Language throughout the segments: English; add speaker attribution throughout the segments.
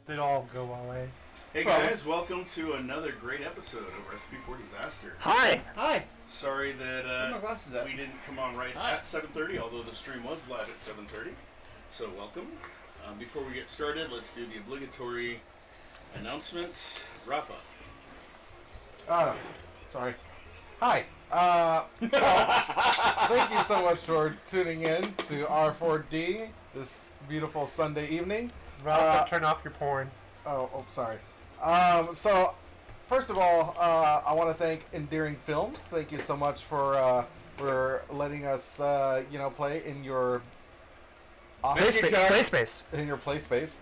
Speaker 1: They'd all go away.
Speaker 2: Hey guys, welcome to another great episode of Recipe for Disaster.
Speaker 3: Hi!
Speaker 4: Hi!
Speaker 2: Sorry that
Speaker 4: my glasses at?
Speaker 2: we didn't come on right at 7:30, although the stream was live at 7:30. So welcome. Before we get started, let's do the obligatory announcements. Rafa.
Speaker 5: Sorry. Hi. Thank you so much for tuning in to R4D this beautiful Sunday evening.
Speaker 1: Ralph, turn off your porn.
Speaker 5: Sorry. So, first of all, I want to thank Endearing Films. Thank you so much for letting us, play in your
Speaker 3: Play space.
Speaker 5: In your play space.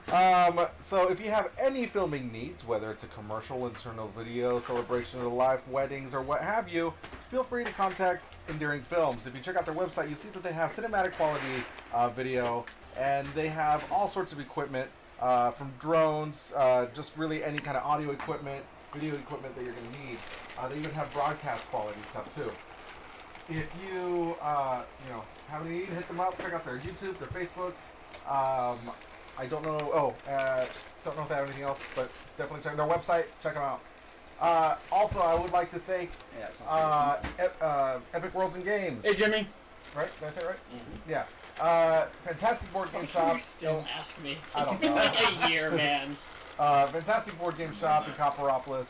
Speaker 5: So if you have any filming needs, whether it's a commercial, internal video, celebration of life, weddings, or what have you, feel free to contact Endearing Films. If you check out their website, you'll see that they have cinematic quality video, and they have all sorts of equipment, from drones, just really any kind of audio equipment, video equipment that you're going to need. They even have broadcast quality stuff too. If you, have any need, hit them up. Check out their YouTube, their Facebook. I don't know. Don't know if they have anything else, but definitely check their website. Check them out. Also, I would like to thank Epic Worlds and Games.
Speaker 4: Hey, Jimmy.
Speaker 5: Right? Did I say it right? Mm-hmm. Yeah. Fantastic board game shop.
Speaker 4: You still ask me.
Speaker 5: I
Speaker 4: It's
Speaker 5: don't
Speaker 4: been
Speaker 5: know.
Speaker 4: like a year, man.
Speaker 5: Fantastic board game shop in Copperopolis.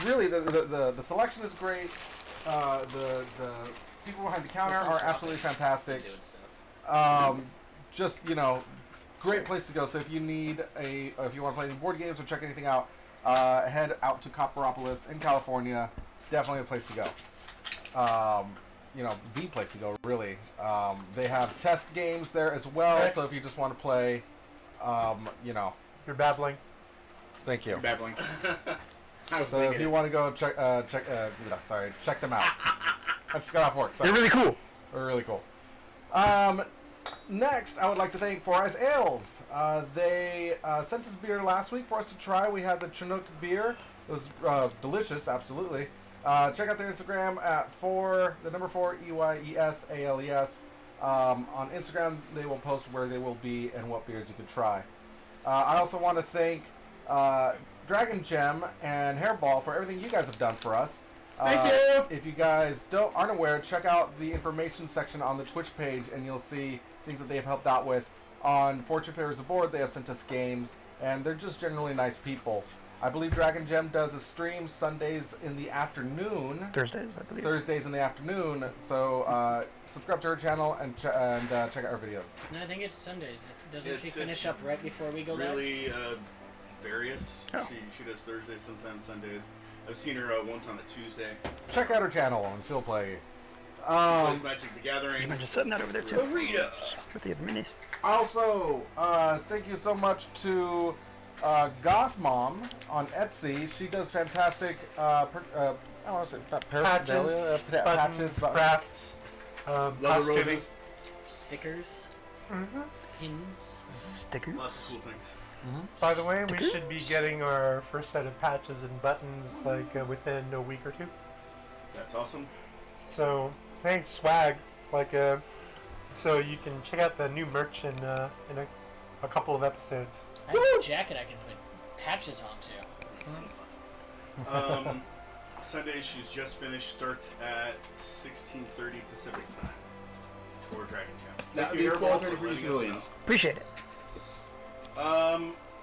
Speaker 5: Really, the selection is great. The people behind the counter are absolutely fantastic. Great place to go. So if you need if you want to play any board games or check anything out, head out to Copperopolis in California. Definitely a place to go. The place to go, really. They have test games there as well. So if you just want to play,
Speaker 1: You're babbling.
Speaker 5: Thank you.
Speaker 2: Babbling.
Speaker 5: So if you want to go check them out. I just got off work. Sorry.
Speaker 3: They're really cool.
Speaker 5: They're really cool. Next, I would like to thank Four Eyes Ales. They sent us beer last week for us to try. We had the Chinook beer. It was delicious, absolutely. Check out their Instagram at 4 EYESALES. On Instagram, they will post where they will be and what beers you can try. I also want to thank Dragon Gem and Hairball for everything you guys have done for us.
Speaker 4: Thank you!
Speaker 5: If you guys aren't aware, check out the information section on the Twitch page, and you'll see things that they have helped out with. On Fortune Favors Aboard, they have sent us games, and they're just generally nice people. I believe Dragon Gem does a stream Sundays in the afternoon.
Speaker 3: Thursdays, I believe.
Speaker 5: Thursdays in the afternoon. So subscribe to her channel and check out her videos.
Speaker 4: No, I think it's Sundays. Doesn't she finish up right before we go live?
Speaker 2: Really various.
Speaker 3: Oh.
Speaker 2: She does Thursdays, sometimes Sundays. I've seen her once on a Tuesday.
Speaker 5: Check out her channel and she'll play.
Speaker 2: Plays Magic the Gathering.
Speaker 3: I'm just setting that over there too. With the other minis.
Speaker 5: Also, thank you so much to Goth Mom on Etsy. She does fantastic. I want to say
Speaker 1: Patches, buttons, crafts, costume.
Speaker 4: Stickers, pins.
Speaker 3: Stickers.
Speaker 2: Lots of cool things.
Speaker 1: By the way, we
Speaker 3: Stickers?
Speaker 1: should be getting our first set of patches and buttons within a week or two.
Speaker 2: That's awesome.
Speaker 1: So, thanks, swag. So you can check out the new merch in a couple of episodes.
Speaker 4: I have a jacket I can put patches on too.
Speaker 2: Sunday, she's just finished, starts at 16:30 Pacific time for Dragon Gem.
Speaker 6: That would be
Speaker 2: Hairball,
Speaker 6: 12:30 for you
Speaker 2: letting us
Speaker 6: civilians.
Speaker 2: know.
Speaker 3: Appreciate it.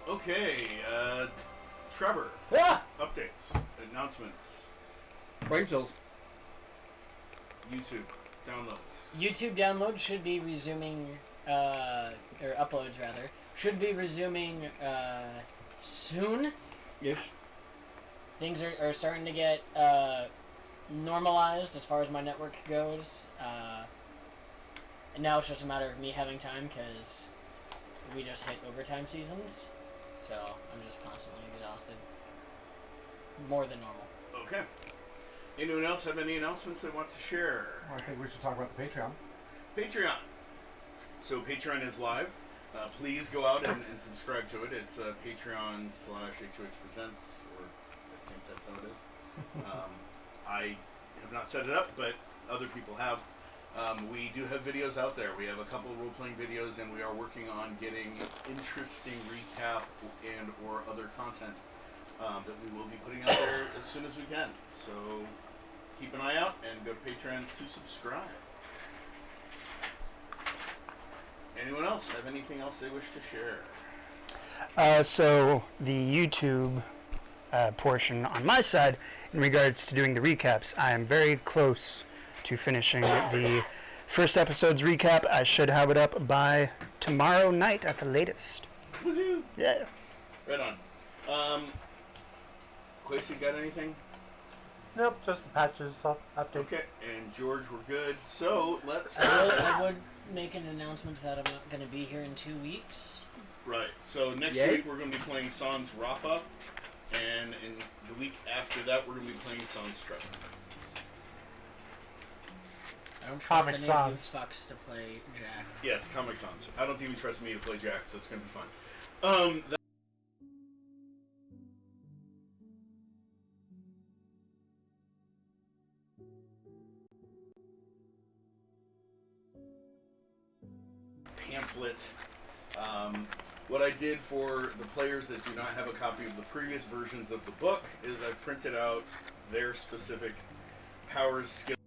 Speaker 2: Okay, Trevor,
Speaker 4: Ah!
Speaker 2: updates, announcements,
Speaker 6: Brain cells.
Speaker 2: YouTube, downloads.
Speaker 4: YouTube download should be resuming, or uploads rather, should be resuming soon.
Speaker 6: Yes.
Speaker 4: Things are starting to get normalized as far as my network goes. And now it's just a matter of me having time because we just hit overtime seasons. So I'm just constantly exhausted. More than normal.
Speaker 2: Okay. Anyone else have any announcements they want to share?
Speaker 5: I think we should talk about the Patreon.
Speaker 2: Patreon. So Patreon is live. Please go out and subscribe to it. It's Patreon/HOH Presents, or I think that's how it is. I have not set it up, but other people have. We do have videos out there. We have a couple of role-playing videos, and we are working on getting interesting recap and or other content that we will be putting out there as soon as we can. So keep an eye out and go to Patreon to subscribe. Anyone else have anything else they wish to share?
Speaker 3: So the YouTube portion on my side, in regards to doing the recaps, I am very close to finishing the first episode's recap. I should have it up by tomorrow night at the latest.
Speaker 2: Woohoo!
Speaker 3: Yeah.
Speaker 2: Right on. Quasi, got anything?
Speaker 1: Nope, just the patches update.
Speaker 2: Okay, and George, we're good. So let's.
Speaker 4: I would make an announcement that I'm not going to be here in 2 weeks.
Speaker 2: Right. So next
Speaker 3: Yay.
Speaker 2: week we're going to be playing Sans Rafa, and in the week after that we're going to be playing Sans Trevor.
Speaker 4: I don't trust
Speaker 1: Comic
Speaker 4: any
Speaker 1: Sans.
Speaker 4: of you fucks to play Jack.
Speaker 2: Yes, Comic Sans. I don't think you trust me to play Jack, so it's going to be fun. Pamphlet. What I did for the players that do not have a copy of the previous versions of the book is I printed out their specific powers, skills.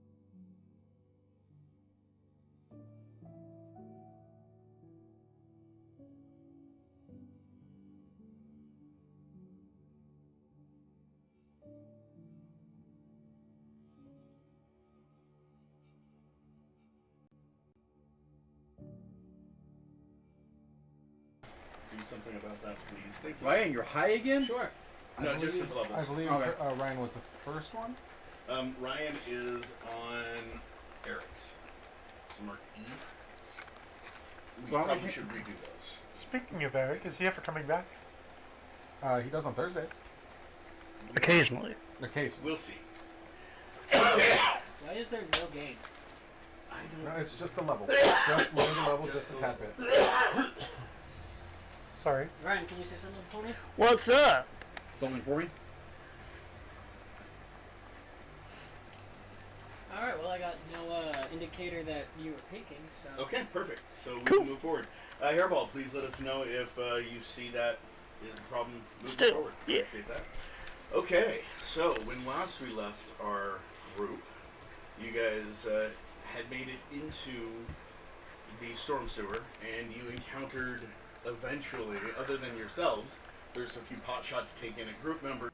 Speaker 2: Do something about that, please. Thank you.
Speaker 6: Ryan, you're high again?
Speaker 4: Sure.
Speaker 2: No, just his levels.
Speaker 5: I believe
Speaker 6: Okay.
Speaker 5: Ryan was the first one.
Speaker 2: Ryan is on Eric's. So mark E. We
Speaker 6: So how
Speaker 2: probably
Speaker 6: much-
Speaker 2: should redo those.
Speaker 1: Speaking of Eric, is he ever coming back?
Speaker 5: He does on Thursdays.
Speaker 3: Occasionally.
Speaker 5: Occasionally.
Speaker 2: We'll see.
Speaker 4: Why is there no game?
Speaker 2: I
Speaker 5: No,
Speaker 2: don't.
Speaker 5: it's just a level. Just lower the level, just a tad bit.
Speaker 1: Sorry.
Speaker 4: Ryan, can you say something for me?
Speaker 3: What's up?
Speaker 6: Something for me?
Speaker 4: Alright, well, I got no indicator that you were peeking, so.
Speaker 2: Okay, perfect. So we
Speaker 3: Cool.
Speaker 2: can move forward. Hairball, please let us know if you see that is a problem moving
Speaker 3: Still,
Speaker 2: forward.
Speaker 3: yeah.
Speaker 2: State that. Okay, so when last we left our group, you guys had made it into the storm sewer, and you encountered eventually, other than yourselves, there's a few pot shots taken at group members.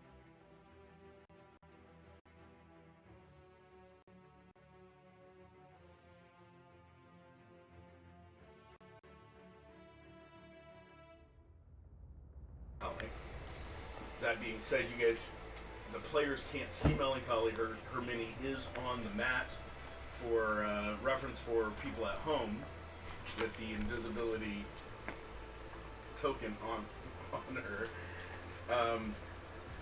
Speaker 2: That being said, you guys, the players can't see Melancholy. Her mini is on the mat for reference for people at home with the invisibility token on her.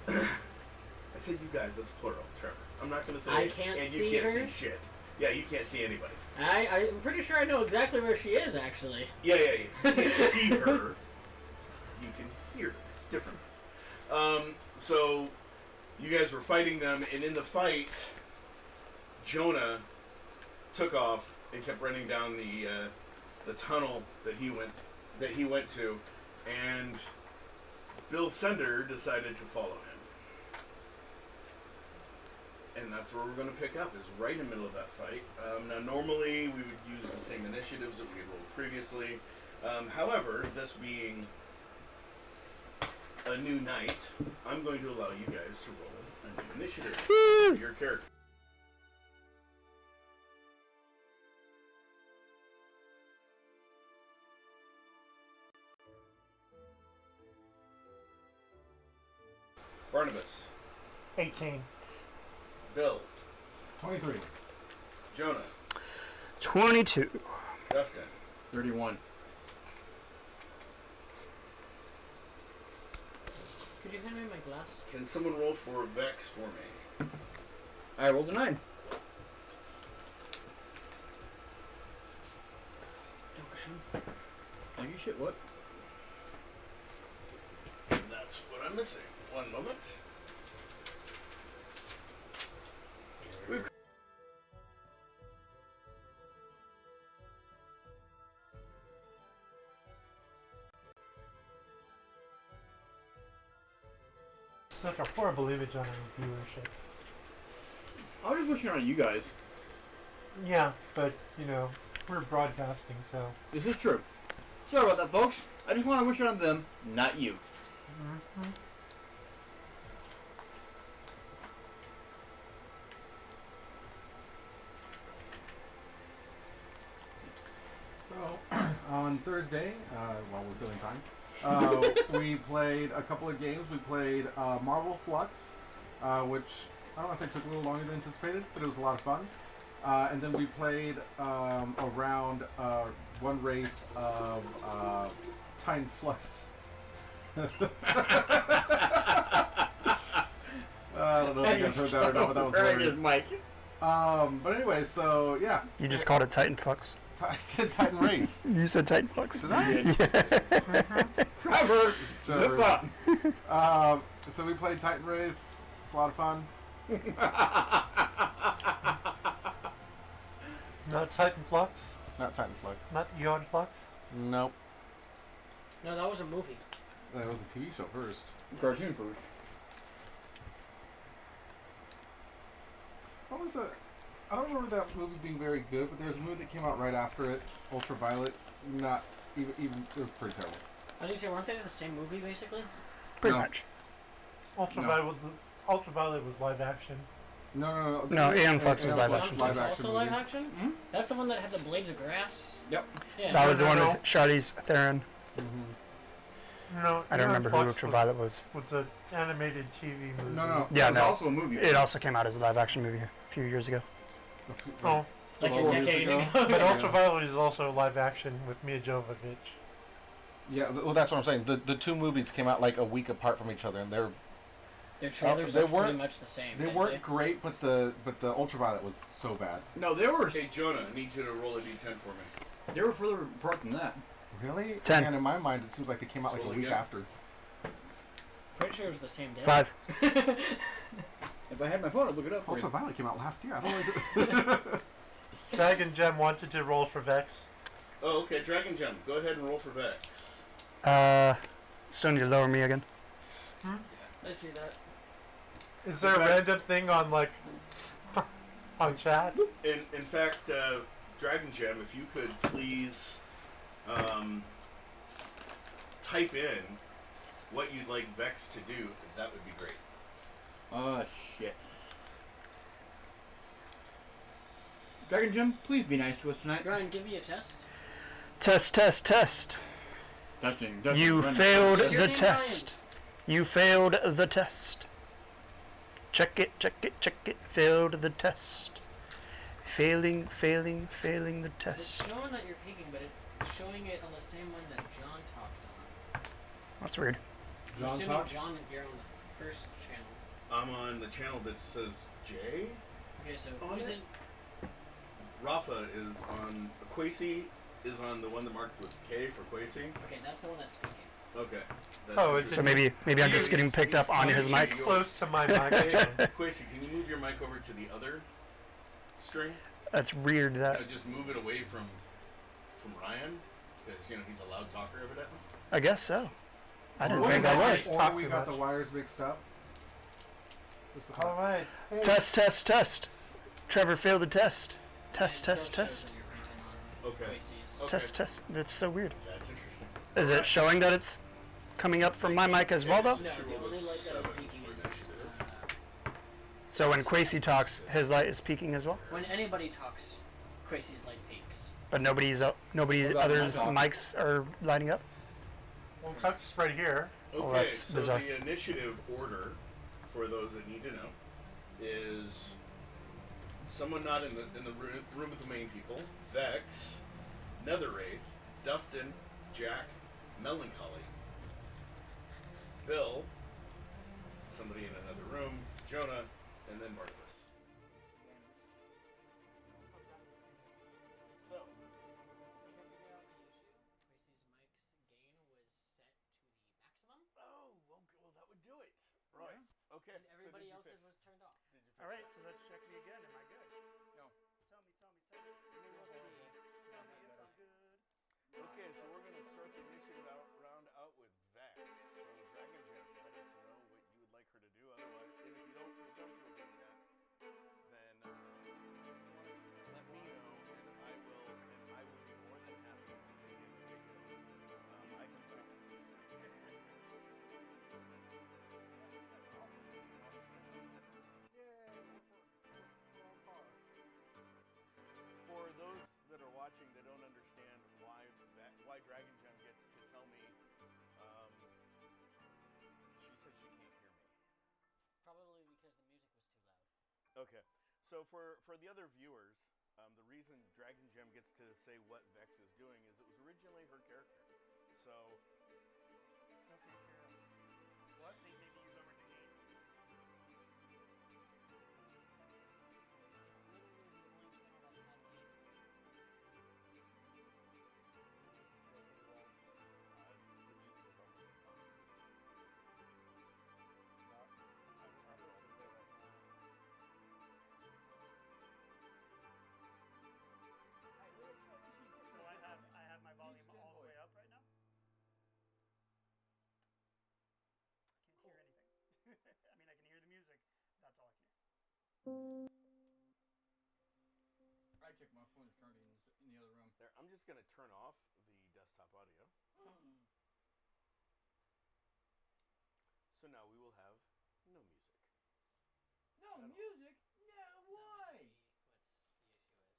Speaker 2: I said you guys, that's plural, Trevor. I'm not going to say
Speaker 4: I can't
Speaker 2: and
Speaker 4: see
Speaker 2: you can't
Speaker 4: her?
Speaker 2: see shit. Yeah, you can't see anybody.
Speaker 4: I'm pretty sure I know exactly where she is, actually.
Speaker 2: Yeah. You can't see her. You can hear differences. So you guys were fighting them, and in the fight, Jonah took off and kept running down the tunnel that he went to, and Bill Sender decided to follow him. And that's where we're going to pick up, is right in the middle of that fight. Now, normally we would use the same initiatives that we had rolled previously. However, this being a new night, I'm going to allow you guys to roll a new initiative for your character. Barnabas,
Speaker 1: 18.
Speaker 2: Bill,
Speaker 5: 23.
Speaker 2: Jonah,
Speaker 3: 22.
Speaker 2: Dustin,
Speaker 6: 31.
Speaker 4: Could you hand me my glass?
Speaker 2: can someone roll for Vex for me?
Speaker 6: I rolled a 9. Oh, you shit, what?
Speaker 2: That's what I'm missing. One moment.
Speaker 1: such a horrible image on our viewership.
Speaker 6: I was just wishing on you guys.
Speaker 1: Yeah, but you know, we're broadcasting, so.
Speaker 6: This is true. Sorry about that, folks. I just want to wish it on them, not you.
Speaker 1: Mm-hmm.
Speaker 5: So, on Thursday, while we're filling time, we played a couple of games. We played Marvel Flux, which I don't want to say took a little longer than anticipated, but it was a lot of fun. And then we played a round, one race of Titan Flux. I don't know if you guys heard that or not, but that was hilarious.
Speaker 6: Mike.
Speaker 5: But anyway, so yeah.
Speaker 3: You just called it Titan Flux.
Speaker 5: I said Titan Race.
Speaker 3: You said Titan Flux.
Speaker 5: Did I?
Speaker 3: Yeah.
Speaker 6: Trevor,
Speaker 5: Trevor.
Speaker 6: zip up.
Speaker 5: So we played Titan Race. It's a lot of fun.
Speaker 1: Not Titan Flux?
Speaker 5: Not Titan Flux.
Speaker 1: Not Eon Flux?
Speaker 5: Nope.
Speaker 4: No, that was a movie.
Speaker 5: That was a TV show first.
Speaker 6: Cartoon first.
Speaker 5: What was that? I don't remember that movie being very good, but there was a movie that came out right after it, Ultraviolet. Not even it was pretty terrible.
Speaker 4: I was gonna say, weren't they the same movie basically?
Speaker 3: Pretty
Speaker 5: No.
Speaker 3: much.
Speaker 1: Ultraviolet was live action.
Speaker 5: No.
Speaker 3: No, Aeon Flux was live
Speaker 4: Aeon
Speaker 3: action.
Speaker 4: Flux
Speaker 5: Live action
Speaker 4: also live
Speaker 5: movie.
Speaker 4: action?
Speaker 6: Mhm.
Speaker 4: That's the one that had the blades of grass?
Speaker 6: Yep.
Speaker 4: Yeah.
Speaker 3: That was the
Speaker 1: No,
Speaker 3: one
Speaker 1: no.
Speaker 3: with Charlize Theron.
Speaker 1: No,
Speaker 3: I don't
Speaker 1: Eon
Speaker 3: remember who
Speaker 1: Flux
Speaker 3: Ultraviolet was.
Speaker 1: was an animated TV movie.
Speaker 5: No.
Speaker 3: Yeah,
Speaker 6: That was
Speaker 3: no.
Speaker 6: also a movie.
Speaker 3: It also came out as a live action movie a few years ago.
Speaker 1: Oh,
Speaker 4: Like a
Speaker 5: 12 years
Speaker 4: decade
Speaker 5: ago.
Speaker 4: ago.
Speaker 1: but
Speaker 4: Yeah.
Speaker 1: Ultraviolet is also live action with Mia Jovovich.
Speaker 5: Yeah, well, that's what I'm saying. The two movies came out like a week apart from each other, and
Speaker 4: Their trailers
Speaker 5: they
Speaker 4: look pretty
Speaker 5: weren't-
Speaker 4: much the same.
Speaker 5: they
Speaker 4: didn't
Speaker 5: weren't great. But the Ultraviolet was so bad.
Speaker 6: No, they were
Speaker 2: Hey, Jonah, I need you to roll a d10 for me.
Speaker 6: further apart than that.
Speaker 5: Really?
Speaker 3: 10.
Speaker 5: And in my mind, it seems like they came out like a
Speaker 2: Roll
Speaker 5: week
Speaker 2: again.
Speaker 5: after.
Speaker 4: Pretty sure it was the same day.
Speaker 3: 5.
Speaker 6: If I had my phone, I'd look it up for you.
Speaker 5: Ultraviolet came out last year. I don't know.
Speaker 1: Dragon Gem wanted to roll for Vex.
Speaker 2: Oh, okay, Dragon Gem. Go ahead and roll for Vex.
Speaker 3: Still need to lower me again.
Speaker 4: I see that.
Speaker 1: Is there a random thing on like on chat?
Speaker 2: In fact, Dragon Gem, if you could please type in what you'd like Vex to do, that would be great.
Speaker 6: Oh, shit. Dragon Gem, please be nice to us tonight.
Speaker 4: Ryan, give me a test.
Speaker 3: Test.
Speaker 6: Testing.
Speaker 3: You
Speaker 6: Run.
Speaker 3: failed
Speaker 4: Is your
Speaker 3: the
Speaker 4: name
Speaker 3: test. You failed the test. Check it. Failed the test. Failing the
Speaker 4: It's
Speaker 3: test.
Speaker 4: showing that you're peeking, but it's showing it on the same one that John talks on.
Speaker 3: That's weird.
Speaker 4: I'm
Speaker 5: John
Speaker 4: assuming
Speaker 5: talk?
Speaker 4: John, you're on the first channel.
Speaker 2: I'm on the channel that says J.
Speaker 4: Okay, so
Speaker 2: On
Speaker 4: who's
Speaker 2: it?
Speaker 4: in?
Speaker 2: Rafa is on. Quasi is on the one that marked with K for Quasi.
Speaker 4: Okay, that's the one that's speaking.
Speaker 2: Okay. That's
Speaker 1: Oh, is
Speaker 3: So
Speaker 2: interesting.
Speaker 3: maybe I'm just getting picked up on his mic.
Speaker 1: Close to my
Speaker 2: Hey,
Speaker 1: microphone.
Speaker 2: Quasi, can you move your mic over to the other string?
Speaker 3: That's weird. That
Speaker 2: Just move it away from Ryan, because he's a loud talker evidently.
Speaker 3: I guess so. I didn't
Speaker 1: Or
Speaker 3: think
Speaker 1: we
Speaker 3: I
Speaker 1: might
Speaker 3: was.
Speaker 1: talk
Speaker 5: Or we
Speaker 1: too
Speaker 5: got
Speaker 1: much.
Speaker 5: the wires mixed up.
Speaker 1: All right. Hey,
Speaker 3: Test. Trevor failed the test.
Speaker 4: And it
Speaker 3: Test.
Speaker 4: still shows that you're ranking on
Speaker 2: Okay.
Speaker 4: Quasi's.
Speaker 2: Okay.
Speaker 3: Test. That's so weird.
Speaker 2: That's interesting.
Speaker 3: Is it showing that it's coming up from my mic as well, though?
Speaker 4: No, the only light that is peaking is
Speaker 3: So when Quasi talks, his light is peaking as well,
Speaker 4: when anybody talks, Quasi's light peaks.
Speaker 3: but nobody
Speaker 6: What about
Speaker 3: others'
Speaker 6: my talk?
Speaker 3: mics are lighting up.
Speaker 1: well, Tuck's right here.
Speaker 2: Okay,
Speaker 3: Oh, that's
Speaker 2: so
Speaker 3: bizarre.
Speaker 2: the initiative order, for those that need to know, is someone not in the room with the main people: Vex, Netherwraith, Dustin, Jack, Melancholy, Bill, somebody in another room, Jonah, and then Barnabas. So. Oh, well, that would do it. Right. Okay.
Speaker 4: And everybody else's was turned off.
Speaker 2: Did you fix
Speaker 3: All right,
Speaker 2: it?
Speaker 3: so let's check me again. Am I good?
Speaker 6: No.
Speaker 3: Tell me.
Speaker 4: We'll see.
Speaker 3: Tell me if I'm good.
Speaker 2: Okay, so we're going to start the initiative round out with Vex. So, Dragon Gem, let us know what you would like her to do. Okay. So for the other viewers, the reason Dragon Gem gets to say what Vex is doing is it was originally her character. So.
Speaker 3: What? Think maybe you lowered the gain? So I have my volume all the way up right now. I can't hear anything. I mean, I can hear the music. That's all I can hear.
Speaker 6: I checked my phone's turned in the other room.
Speaker 2: There, I'm just gonna turn off the desktop audio. So now we will have no music.
Speaker 6: No music? No, why?
Speaker 4: What's the issue is.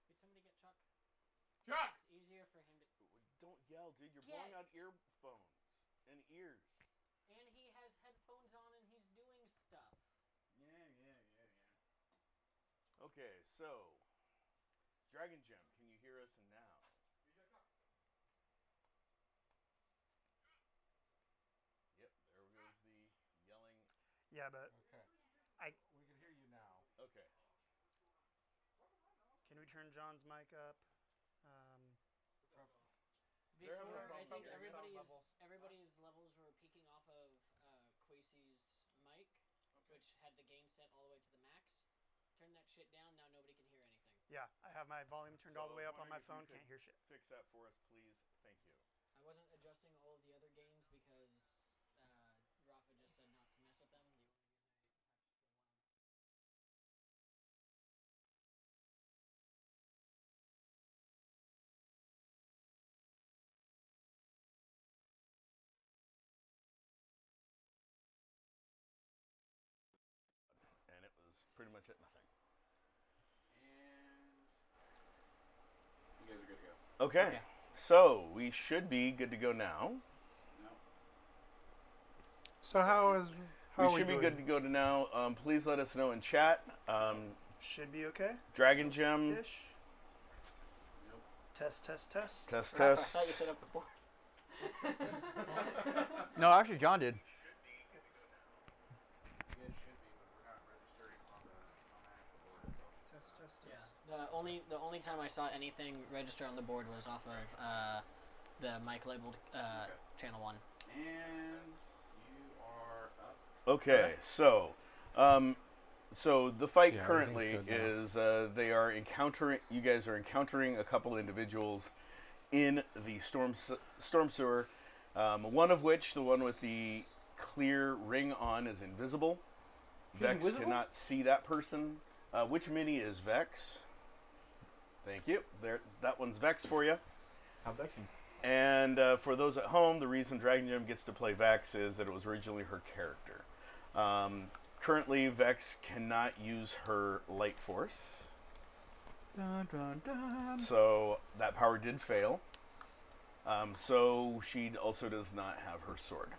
Speaker 4: Could somebody get Chuck?
Speaker 6: Chuck!
Speaker 4: It's easier for him to.
Speaker 2: Don't yell, dude. You're
Speaker 4: Get.
Speaker 2: blowing out earphones and ears.
Speaker 4: And he has headphones on and he's doing stuff.
Speaker 6: Yeah.
Speaker 2: Okay, so Dragon Gem, can you hear us now? Yep, there goes the yelling.
Speaker 3: Yeah, but
Speaker 5: Okay. We can hear you now.
Speaker 2: Okay.
Speaker 3: can we turn John's mic up?
Speaker 2: They're having a
Speaker 4: Before, I
Speaker 2: problem
Speaker 4: think
Speaker 2: hearing
Speaker 4: everybody's levels were peaking off of Quasi's mic, which had the gain set all the way to the max. Turn that shit down, now nobody can hear anything.
Speaker 3: Yeah, I have my volume turned
Speaker 2: So
Speaker 3: all the
Speaker 2: I
Speaker 3: way
Speaker 2: was
Speaker 3: up on my
Speaker 2: wondering
Speaker 3: phone.
Speaker 2: if you
Speaker 3: Can't hear shit.
Speaker 2: Fix that for us, please. Thank you.
Speaker 4: I wasn't adjusting all of the other gains because Rafa just said not to mess with them. The only reason I
Speaker 2: And it was pretty much at nothing.
Speaker 6: And you guys are good to go.
Speaker 2: Okay. So we should be good to go now.
Speaker 6: No.
Speaker 1: So how
Speaker 2: We
Speaker 1: are
Speaker 2: should be
Speaker 1: doing?
Speaker 2: good to go to now. Please let us know in chat.
Speaker 3: Should be okay.
Speaker 2: Dragon Gem.
Speaker 3: Ish. Test.
Speaker 2: Test,
Speaker 4: Rafa, I
Speaker 2: test.
Speaker 4: thought you set up before.
Speaker 6: No, actually, John did.
Speaker 5: You guys should be, but we're not registering on the actual board itself.
Speaker 3: Test.
Speaker 4: Yeah. The only time I saw anything register on the board was off of the mic labeled channel 1.
Speaker 6: And you are up.
Speaker 2: Okay, so the fight
Speaker 5: Yeah,
Speaker 2: currently
Speaker 5: everything's
Speaker 2: is they are encountering. You guys are encountering a couple individuals in the storm sewer. One of which, the one with the clear ring on, is invisible. Vex
Speaker 6: invisible?
Speaker 2: cannot see that person. Which mini is Vex? Thank you. There, that one's Vex for you.
Speaker 6: How vexing.
Speaker 2: And for those at home, the reason Dragon Gem gets to play Vex is that it was originally her character. Currently, Vex cannot use her light force,
Speaker 6: Dun, dun, dun.
Speaker 2: so that power did fail. So she also does not have her sword.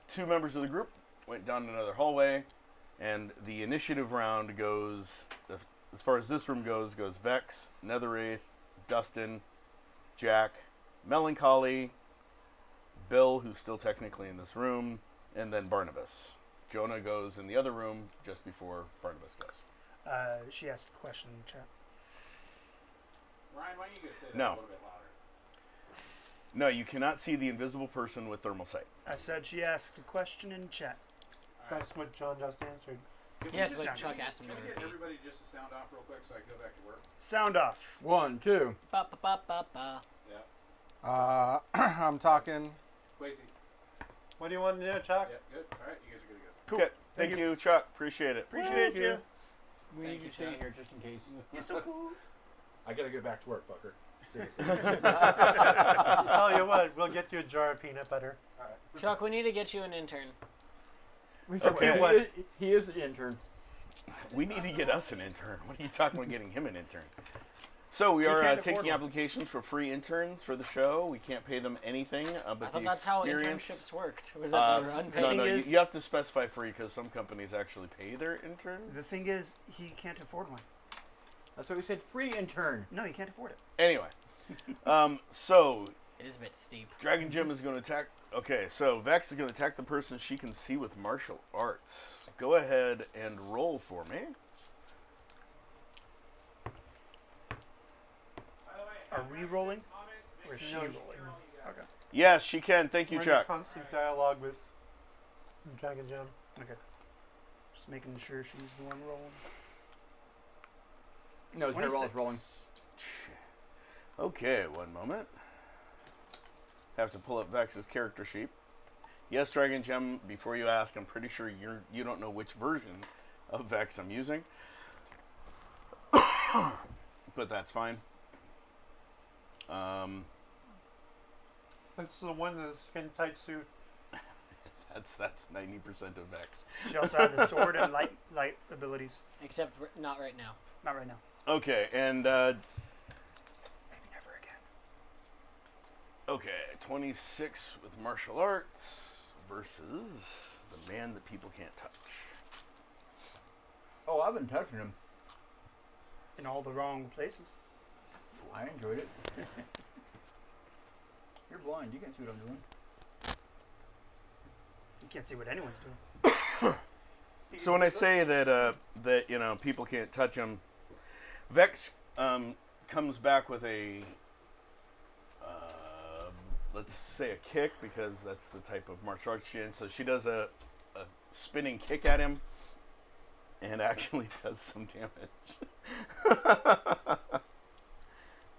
Speaker 2: Two members of the group went down another hallway, and the initiative round goes, as far as this room goes Vex, Netherwraith, Dustin, Jack, Melancholy, Bill, who's still technically in this room, and then Barnabas. Jonah goes in the other room just before Barnabas goes.
Speaker 3: She asked a question in chat.
Speaker 6: Ryan, why don't you go say that
Speaker 2: No.
Speaker 6: a little bit louder?
Speaker 2: No, you cannot see the invisible person with thermal sight.
Speaker 3: I said she asked a question in chat.
Speaker 1: That's what John just answered.
Speaker 4: Yes, but Chuck asked him to
Speaker 6: Can we get
Speaker 4: repeat.
Speaker 6: everybody just to sound off real quick so I can go back to work?
Speaker 3: Sound off.
Speaker 7: 1, 2.
Speaker 4: Ba ba ba ba ba.
Speaker 6: Yeah.
Speaker 7: I'm talking.
Speaker 6: Quasi.
Speaker 1: What do you want to know, Chuck?
Speaker 6: Yep, good. Alright, you guys are good to go.
Speaker 3: Cool.
Speaker 2: Okay, thank you, Chuck. Appreciate it.
Speaker 3: Appreciate you.
Speaker 7: We
Speaker 4: Thank
Speaker 7: need
Speaker 4: you,
Speaker 7: to stay
Speaker 4: Chuck.
Speaker 7: here just in case.
Speaker 3: You're so cool.
Speaker 6: I gotta get back to work, fucker. Seriously.
Speaker 1: Tell you what, we'll get you a jar of peanut butter.
Speaker 4: Chuck, we need to get you an intern.
Speaker 2: Okay.
Speaker 7: He is the intern.
Speaker 2: We need to get us an intern. What are you talking about getting him an intern? So we
Speaker 3: He
Speaker 2: are
Speaker 3: can't afford
Speaker 2: taking
Speaker 3: one.
Speaker 2: applications for free interns for the show. We can't pay them anything,
Speaker 4: I
Speaker 2: but
Speaker 4: thought
Speaker 2: the
Speaker 4: that's how
Speaker 2: experience.
Speaker 4: internships worked. Was that they were
Speaker 2: No,
Speaker 4: unpaid?
Speaker 2: no,
Speaker 3: thing
Speaker 2: you,
Speaker 3: is-
Speaker 2: you have to specify free because some companies actually pay their interns.
Speaker 3: The thing is, he can't afford one.
Speaker 6: That's why we said free intern.
Speaker 3: No, he can't afford it.
Speaker 2: Anyway, so
Speaker 4: It is a bit steep.
Speaker 2: Dragon Gem is going to attack. Okay, so Vex is going to attack the person she can see with martial arts. Go ahead and roll for me.
Speaker 3: Are we rolling? Or is she
Speaker 1: No,
Speaker 3: rolling? Okay.
Speaker 2: Yes, she can. Thank you,
Speaker 1: We're
Speaker 2: Chuck.
Speaker 1: in constant dialogue with Dragon Gem.
Speaker 3: Okay. Just making sure she's the one rolling.
Speaker 6: No, Tyrole's rolling.
Speaker 2: Okay, one moment. Have to pull up Vex's character sheet. Yes, Dragon Gem, before you ask, I'm pretty sure you don't know which version of Vex I'm using. But that's fine.
Speaker 1: That's the one in the skin tight suit.
Speaker 2: That's 90% of Vex.
Speaker 3: She also has a sword and light abilities.
Speaker 4: Except not right now.
Speaker 3: Not right now.
Speaker 2: Okay, and
Speaker 3: Maybe never again.
Speaker 2: okay, 26 with martial arts versus the man that people can't touch.
Speaker 6: Oh, I've been touching him.
Speaker 3: In all the wrong places.
Speaker 6: I enjoyed it. You're blind. You can't see what I'm doing.
Speaker 3: You can't see what anyone's doing.
Speaker 2: So when I say that that people can't touch him, Vex comes back with a let's say a kick because that's the type of martial arts she's in. So she does a spinning kick at him, and actually does some damage.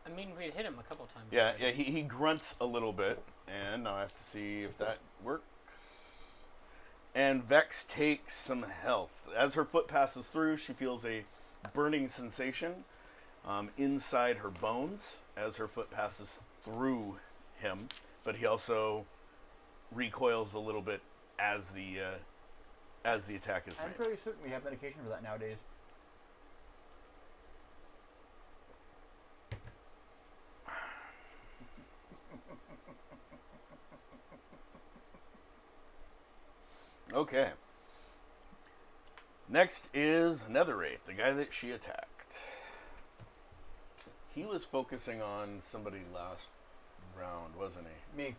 Speaker 4: I mean, we'd hit him a couple times.
Speaker 2: Yeah,
Speaker 4: already.
Speaker 2: yeah. He grunts a little bit, and now I have to see if that works. And Vex takes some health. As her foot passes through, she feels a burning sensation inside her bones as her foot passes through him. But he also recoils a little bit as the attack is
Speaker 6: I'm
Speaker 2: made.
Speaker 6: pretty certain we have medication for that nowadays.
Speaker 2: Okay. Next is Netherwraith, the guy that she attacked. He was focusing on somebody last round, wasn't he?
Speaker 6: Me.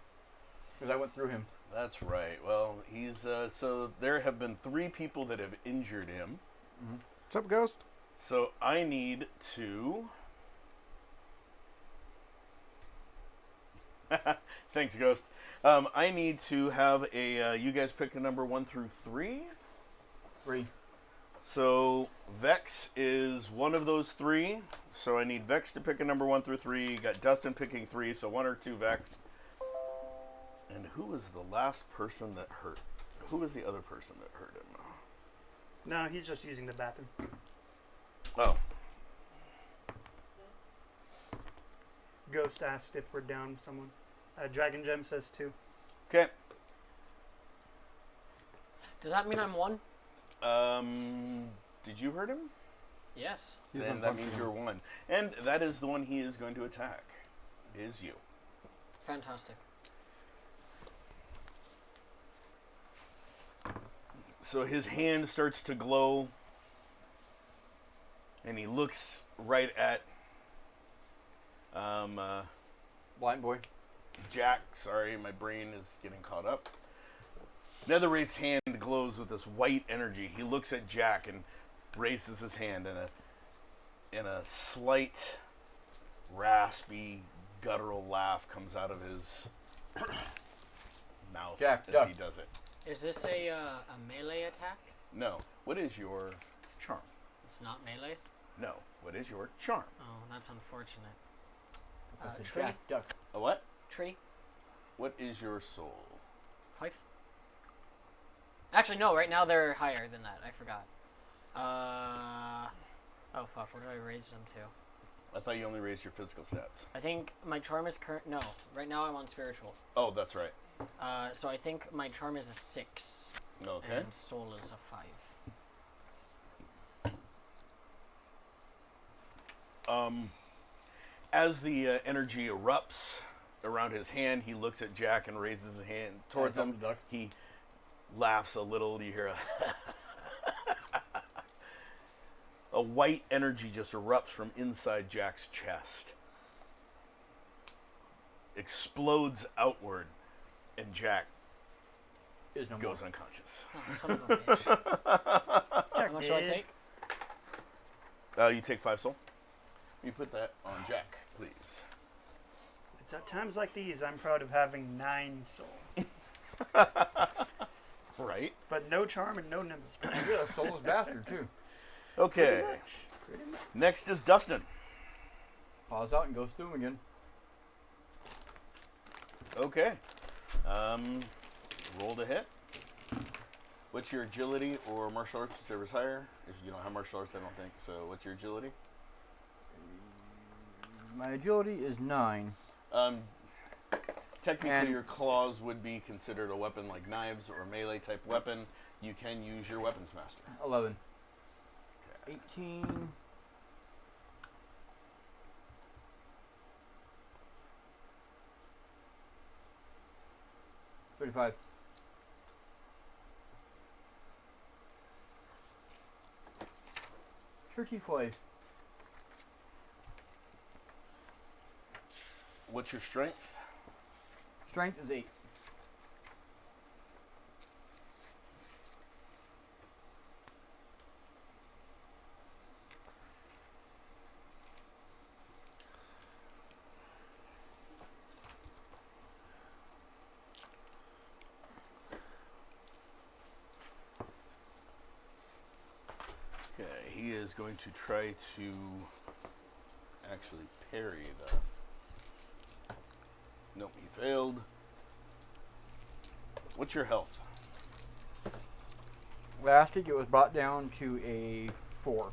Speaker 6: Because I went through him.
Speaker 2: That's right. Well, he's so there have been 3 people that have injured him.
Speaker 7: What's up, Ghost?
Speaker 2: So I need to. Thanks, Ghost. I need to have a. You guys pick a number 1 through 3.
Speaker 6: 3.
Speaker 2: So Vex is one of those 3. So I need Vex to pick a number 1 through 3. Got Dustin picking 3, so 1 or 2 Vex. And who was the last person that hurt? Who was the other person that hurt him?
Speaker 3: No, he's just using the bathroom.
Speaker 2: Oh,
Speaker 3: Ghost asked if we're down someone. Dragon Gem says 2.
Speaker 2: okay.
Speaker 4: Does that mean I'm 1?
Speaker 2: Did you hurt him?
Speaker 4: Yes.
Speaker 7: He's
Speaker 2: Then
Speaker 7: been
Speaker 2: that
Speaker 7: punching
Speaker 2: means
Speaker 7: him.
Speaker 2: you're 1. And that is the one he is going to attack. Is you.
Speaker 4: Fantastic.
Speaker 2: So his hand starts to glow, and he looks right at
Speaker 6: Blind boy.
Speaker 2: Jack. Sorry, my brain is getting caught up. Netherwraith's hand glows with this white energy. He looks at Jack and raises his hand, and a slight, raspy, guttural laugh comes out of his mouth
Speaker 6: Jack,
Speaker 2: as
Speaker 6: duck.
Speaker 2: he does it.
Speaker 4: Is this a melee attack?
Speaker 2: No. What is your charm?
Speaker 4: It's not melee?
Speaker 2: No. What is your charm?
Speaker 4: Oh, that's unfortunate.
Speaker 6: That's a
Speaker 4: tree?
Speaker 6: Jack Duck.
Speaker 2: A what?
Speaker 4: Tree?
Speaker 2: What is your soul?
Speaker 4: 5? Actually, no, right now they're higher than that. I forgot. Oh, fuck. What did I raise them to?
Speaker 2: I thought you only raised your physical stats.
Speaker 4: I think my charm is current. No, right now I'm on spiritual.
Speaker 2: Oh, that's right.
Speaker 4: So I think my charm is a 6.
Speaker 2: Okay.
Speaker 4: And soul is a 5.
Speaker 2: As the energy erupts around his hand, he looks at Jack and raises his hand towards
Speaker 6: Jump
Speaker 2: him.
Speaker 6: the duck.
Speaker 2: He laughs a little. You hear a white energy just erupts from inside Jack's chest, explodes outward, and Jack
Speaker 6: Is no
Speaker 2: goes
Speaker 6: more.
Speaker 2: unconscious.
Speaker 4: Oh, son of a bitch. How much do I take?
Speaker 2: You take 5 soul. You put that on Jack, please.
Speaker 3: It's at times like these I'm proud of having 9 soul.
Speaker 2: Right.
Speaker 3: But no charm and no nimbus.
Speaker 6: You're a soulless bastard, too.
Speaker 2: Okay.
Speaker 3: Pretty much.
Speaker 2: Next is Dustin.
Speaker 6: Pause out and goes through him again.
Speaker 2: Okay. Roll to hit. What's your agility or martial arts, whichever's higher? If you don't have martial arts, I don't think. So what's your agility?
Speaker 6: My agility is 9.
Speaker 2: Technically,
Speaker 6: And-
Speaker 2: your claws would be considered a weapon like knives or melee type weapon. You can use your weapons master.
Speaker 6: 11. 18. 35. Turkey flies.
Speaker 2: What's your strength?
Speaker 6: Strength is 8.
Speaker 2: Okay, he is going to try to actually parry the... Nope, he failed. What's your health?
Speaker 6: Last week it was brought down to a 4.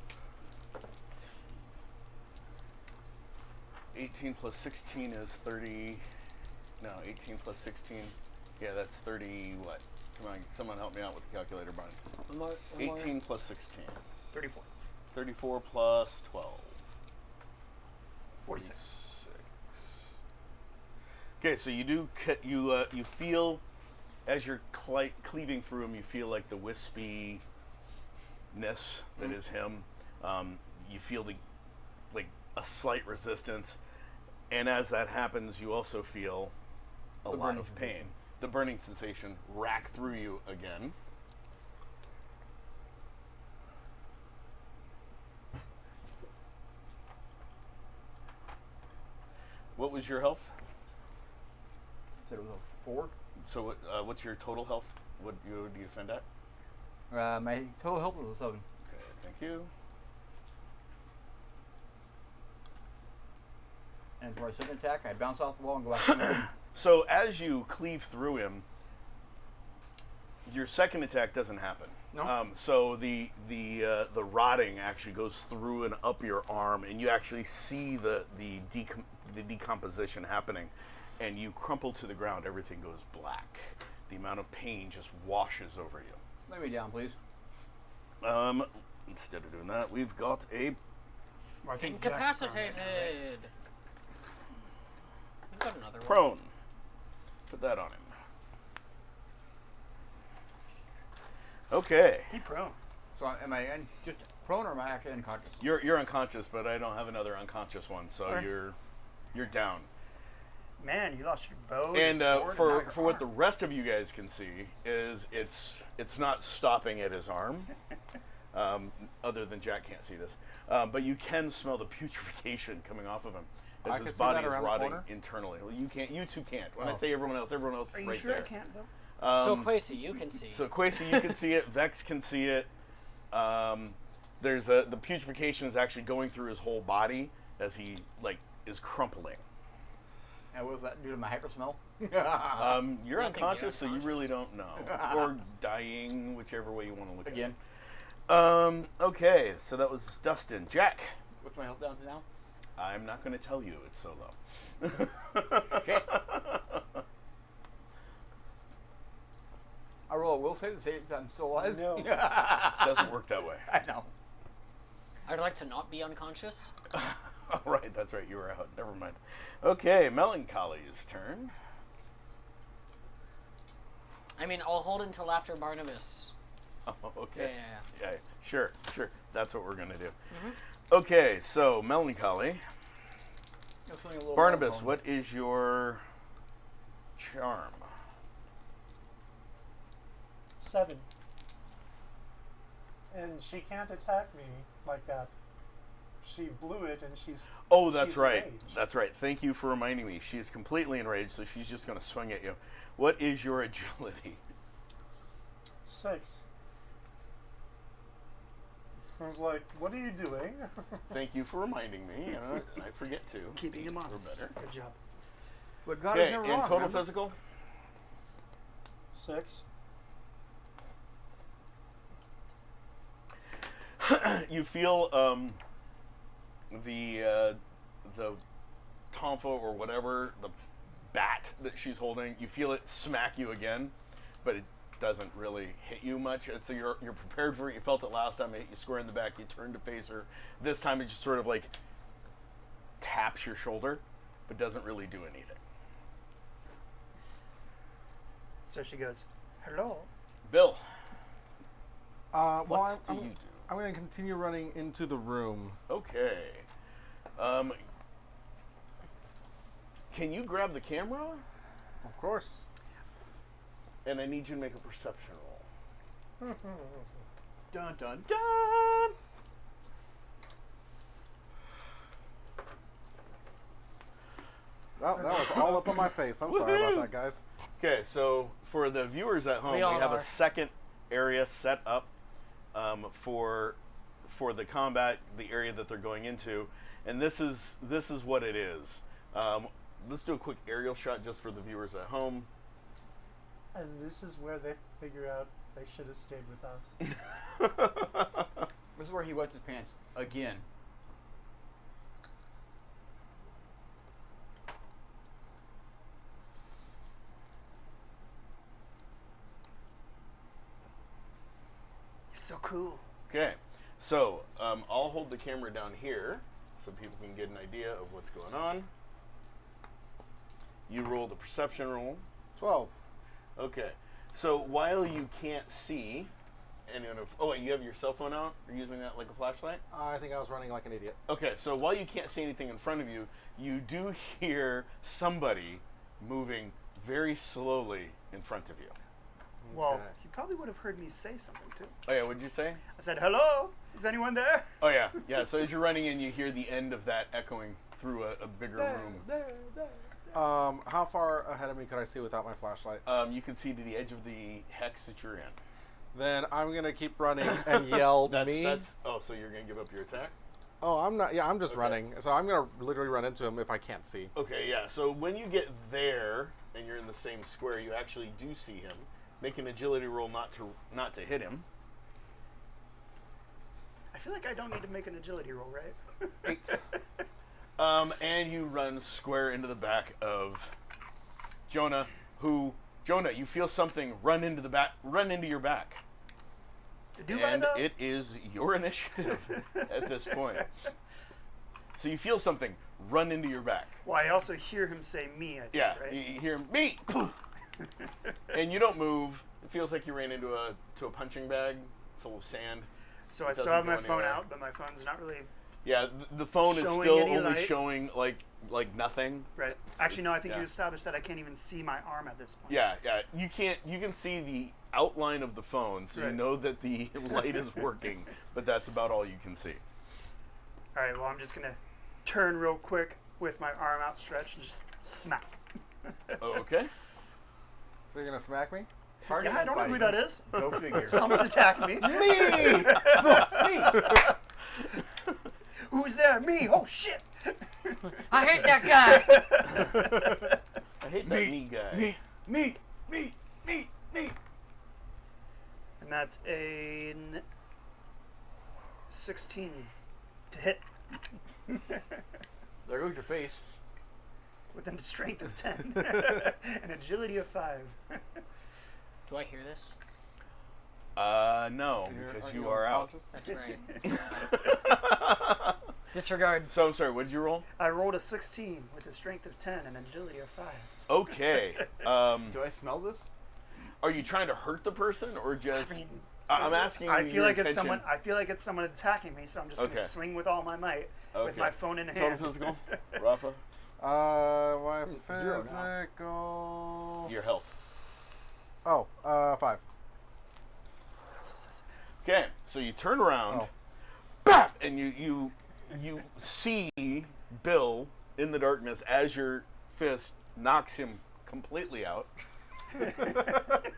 Speaker 2: 18 plus 16 is 30... No, 18 plus 16... Yeah, that's 30 what? Come on, someone help me out with the calculator, Brian.
Speaker 4: One more.
Speaker 2: 18 plus 16.
Speaker 3: 34.
Speaker 2: 34 plus 12.
Speaker 3: 46.
Speaker 2: Okay, so you do you feel as you're cleaving through him, you feel like the wispiness that is him. You feel like a slight resistance, and as that happens, you also feel a lot
Speaker 6: burning
Speaker 2: of pain.
Speaker 6: sensation.
Speaker 2: The burning sensation rack through you again. What was your health?
Speaker 6: Said it was a 4.
Speaker 2: So what's your total health? What do you defend at?
Speaker 6: My total health was a 7.
Speaker 2: Okay, thank you.
Speaker 6: And for my second attack, I bounce off the wall and go back to him.
Speaker 2: So as you cleave through him, your second attack doesn't happen.
Speaker 6: No.
Speaker 2: So the rotting actually goes through and up your arm, and you actually see the decomposition happening, and you crumple to the ground. Everything goes black. The amount of pain just washes over you.
Speaker 6: Lay me down, please.
Speaker 2: Instead of doing that, we've got a
Speaker 3: Well, I think Jack's prone right now, right?
Speaker 4: Incapacitated. I've got another one.
Speaker 2: prone. Put that on him. Okay.
Speaker 3: He prone.
Speaker 6: So am I just prone or am I actually unconscious?
Speaker 2: You're unconscious, but I don't have another unconscious one, so
Speaker 3: Okay.
Speaker 2: you're down.
Speaker 3: Man, you lost your bow,
Speaker 2: And
Speaker 3: your sword,
Speaker 2: for
Speaker 3: and now your
Speaker 2: what the
Speaker 3: arm.
Speaker 2: rest of you guys can see is it's not stopping at his arm. Other than Jack can't see this, but you can smell the putrefaction coming off of him
Speaker 7: I
Speaker 2: as
Speaker 7: can
Speaker 2: his
Speaker 7: see
Speaker 2: body
Speaker 7: that
Speaker 2: is
Speaker 7: around the
Speaker 2: rotting
Speaker 7: corner?
Speaker 2: internally. Well, you can't. You two can't. When I
Speaker 7: Oh.
Speaker 2: say everyone else is
Speaker 3: Are you
Speaker 2: right
Speaker 3: sure
Speaker 2: there.
Speaker 3: I can't though?
Speaker 4: So Quasi, you can see.
Speaker 2: So Quasi, you can see it. Vex can see it. The putrefaction is actually going through his whole body as he is crumpling.
Speaker 6: And what does that do to my hyper smell?
Speaker 2: You're
Speaker 4: Nothing, you're
Speaker 2: unconscious, so you
Speaker 4: unconscious.
Speaker 2: really don't know, or dying, whichever way you want to look
Speaker 6: Again.
Speaker 2: at it. Okay, so that was Dustin. Jack,
Speaker 6: What's my health down to now?
Speaker 2: I'm not going to tell you. It's so low.
Speaker 6: Shit. I roll a will save to say I'm still alive.
Speaker 3: No.
Speaker 2: Doesn't work that way.
Speaker 6: I know.
Speaker 4: I'd like to not be unconscious.
Speaker 2: Oh, right, that's right. You were out. Never mind. Okay, Melancholy's turn.
Speaker 4: I mean, I'll hold until after Barnabas.
Speaker 2: Oh, okay.
Speaker 4: Yeah.
Speaker 2: Yeah, sure. That's what we're going to do. Okay, so Melancholy.
Speaker 6: Just feeling a little
Speaker 2: Barnabas,
Speaker 6: bad
Speaker 2: what is your charm?
Speaker 1: 7. And she can't attack me like that. She blew it, and she's.
Speaker 2: Oh, that's
Speaker 1: she's
Speaker 2: right.
Speaker 1: enraged.
Speaker 2: That's right. Thank you for reminding me. She is completely enraged, so she's just going to swing at you. What is your agility?
Speaker 1: 6. I was like, "What are you doing?"
Speaker 2: Thank you for reminding me. You know, I forget to.
Speaker 3: Keeping him
Speaker 2: We're
Speaker 3: honest.
Speaker 2: better.
Speaker 3: Good job.
Speaker 5: But God is
Speaker 2: Okay,
Speaker 5: never
Speaker 2: and
Speaker 5: wrong.
Speaker 2: total
Speaker 5: remember?
Speaker 2: physical?
Speaker 1: 6.
Speaker 2: You feel the tonfa or whatever, the bat that she's holding, you feel it smack you again, but it doesn't really hit you much. So you're prepared for it. You felt it last time. It hit you square in the back. You turn to face her. This time it just sort of like taps your shoulder, but doesn't really do anything.
Speaker 3: So she goes, hello.
Speaker 2: Bill,
Speaker 5: Well,
Speaker 2: what do
Speaker 5: I'm
Speaker 2: you do?
Speaker 5: I'm going to continue running into the room.
Speaker 2: Okay. Can you grab the camera?
Speaker 5: Of course.
Speaker 2: And I need you to make a perception roll.
Speaker 6: Dun dun dun.
Speaker 5: Well, that was all up on my face. I'm sorry about that, guys.
Speaker 2: Okay, so for the viewers at home,
Speaker 4: We
Speaker 2: we
Speaker 4: all
Speaker 2: have
Speaker 4: are.
Speaker 2: a second area set up for the combat, the area that they're going into, and this is what it is. Let's do a quick aerial shot just for the viewers at home.
Speaker 1: And this is where they figure out they should have stayed with us.
Speaker 6: This is where he wets his pants again.
Speaker 3: You're so cool.
Speaker 2: Okay, so I'll hold the camera down here so people can get an idea of what's going on. You roll the perception roll.
Speaker 5: 12.
Speaker 2: Okay, so while you can't see anyone of, oh wait, you have your cell phone out? You're using that like a flashlight?
Speaker 5: I think I was running like an idiot.
Speaker 2: Okay, so while you can't see anything in front of you, you do hear somebody moving very slowly in front of you.
Speaker 3: Well,
Speaker 5: Okay.
Speaker 3: you probably would have heard me say something too.
Speaker 2: Oh yeah, what'd you say?
Speaker 3: I said, hello? Is anyone there?
Speaker 2: Oh yeah, so as you're running in, you hear the end of that echoing through a bigger room.
Speaker 5: How far ahead of me could I see without my flashlight?
Speaker 2: You can see to the edge of the hex that you're in.
Speaker 5: Then I'm gonna keep running and yell me.
Speaker 2: Oh, so you're gonna give up your attack?
Speaker 5: Oh, I'm not. Yeah, I'm just
Speaker 2: Okay.
Speaker 5: running. So I'm gonna literally run into him if I can't see.
Speaker 2: Okay, yeah. So when you get there and you're in the same square, you actually do see him. Make an agility roll not to hit him.
Speaker 3: I feel like I don't need to make an agility roll, right?
Speaker 5: 8.
Speaker 2: And you run square into the back of Jonah, Jonah, you feel something run into your back.
Speaker 3: Do I
Speaker 2: And
Speaker 3: though?
Speaker 2: it is your initiative at this point. So you feel something run into your back.
Speaker 3: Well, I also hear him say me, I think,
Speaker 2: Yeah,
Speaker 3: right?
Speaker 2: you hear me, and you don't move. It feels like you ran into a punching bag full of sand.
Speaker 3: So I
Speaker 2: It
Speaker 3: still
Speaker 2: doesn't
Speaker 3: have my
Speaker 2: go
Speaker 3: phone
Speaker 2: anywhere.
Speaker 3: out, but my phone's not really
Speaker 2: Yeah, the phone is
Speaker 3: Showing
Speaker 2: still
Speaker 3: any
Speaker 2: only
Speaker 3: light?
Speaker 2: showing like nothing.
Speaker 3: right. Actually, no. I think
Speaker 2: yeah.
Speaker 3: you established that I can't even see my arm at this point.
Speaker 2: Yeah. You can see the outline of the phone, so you
Speaker 3: Right.
Speaker 2: know that the light is working, but that's about all you can see.
Speaker 3: All right. Well, I'm just gonna turn real quick with my arm outstretched and just smack.
Speaker 2: Oh, okay.
Speaker 5: So you're gonna smack me?
Speaker 3: Yeah, I don't know who that is.
Speaker 6: Go figure.
Speaker 3: Someone's attacking me.
Speaker 5: Me!
Speaker 3: Who's there? Me. Oh shit.
Speaker 4: I hate that guy.
Speaker 2: I hate that me guy.
Speaker 6: Me.
Speaker 3: And that's a 16 to hit
Speaker 6: There goes your face.
Speaker 3: with a strength of 10 and agility of 5.
Speaker 4: Do I hear this?
Speaker 2: No, because you are out.
Speaker 5: unconscious?
Speaker 4: That's right. Disregard.
Speaker 2: So I'm sorry. What did you roll?
Speaker 3: I rolled a 16 with a strength of 10 and agility of 5.
Speaker 2: Okay.
Speaker 6: Do I smell this?
Speaker 2: Are you trying to hurt the person or just?
Speaker 3: I mean,
Speaker 2: I'm asking.
Speaker 3: I
Speaker 2: you
Speaker 3: feel
Speaker 2: your
Speaker 3: like it's
Speaker 2: intention.
Speaker 3: someone. I feel like it's someone attacking me, so I'm just
Speaker 2: Okay.
Speaker 3: gonna swing with all my might with
Speaker 2: Okay.
Speaker 3: my phone in hand.
Speaker 2: Total physical, Rafa.
Speaker 5: My
Speaker 6: 0 now.
Speaker 5: physical.
Speaker 2: Your health.
Speaker 5: Oh, 5.
Speaker 2: Okay, so you turn around,
Speaker 5: Oh.
Speaker 2: bap, and you see Bill in the darkness as your fist knocks him completely out,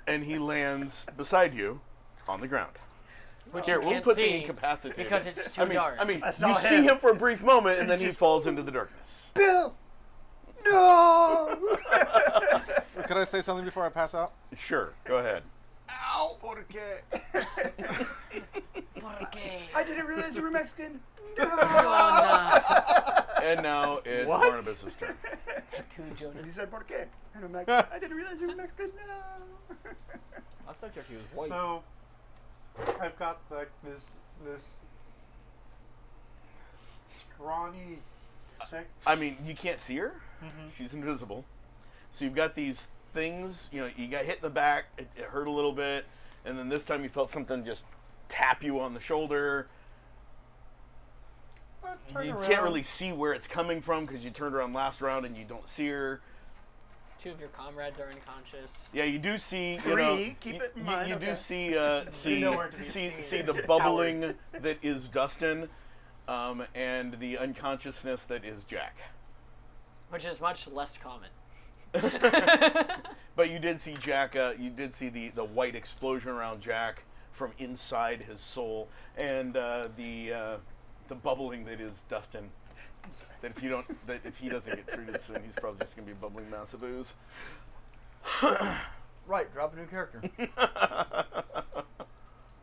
Speaker 2: and he lands beside you on the ground.
Speaker 4: Which
Speaker 2: Here,
Speaker 4: you
Speaker 2: we'll
Speaker 4: can't
Speaker 2: put the
Speaker 4: see
Speaker 2: incapacitated
Speaker 4: because it's too dark.
Speaker 2: I mean,
Speaker 3: I
Speaker 2: you
Speaker 3: saw
Speaker 2: see
Speaker 3: him.
Speaker 2: him for a brief moment, and then he falls into the darkness.
Speaker 3: Bill, no!
Speaker 5: Could I say something before I pass out?
Speaker 2: Sure, go ahead.
Speaker 5: Ow! Porque?
Speaker 3: I didn't realize you were Mexican.
Speaker 2: And now it's
Speaker 6: What?
Speaker 2: Barnabas' turn.
Speaker 4: Two Jonas.
Speaker 3: He said, "Por qué?" And I'm like, I didn't realize you were Mexican. No.
Speaker 6: I thought he was white.
Speaker 1: So, I've got like this scrawny chick.
Speaker 2: I mean, you can't see her. She's invisible. So you've got these things, you got hit in the back, it hurt a little bit, and then this time you felt something just tap you on the shoulder.
Speaker 1: Turn
Speaker 2: You
Speaker 1: around.
Speaker 2: can't really see where it's coming from because you turned around last round and you don't see her.
Speaker 4: Two of your comrades are unconscious.
Speaker 2: Yeah, you do see,
Speaker 3: Three, keep it in mind,
Speaker 2: you do
Speaker 3: okay.
Speaker 2: see,
Speaker 1: know where to be
Speaker 2: see
Speaker 1: seen.
Speaker 2: the bubbling that is Dustin, and the unconsciousness that is Jack.
Speaker 4: Which is much less common.
Speaker 2: But you did see Jack. You did see the white explosion around Jack from inside his soul, and the bubbling that is Dustin. That if he doesn't get treated soon, he's probably just gonna be a bubbling mass of ooze.
Speaker 6: Right, drop a new character.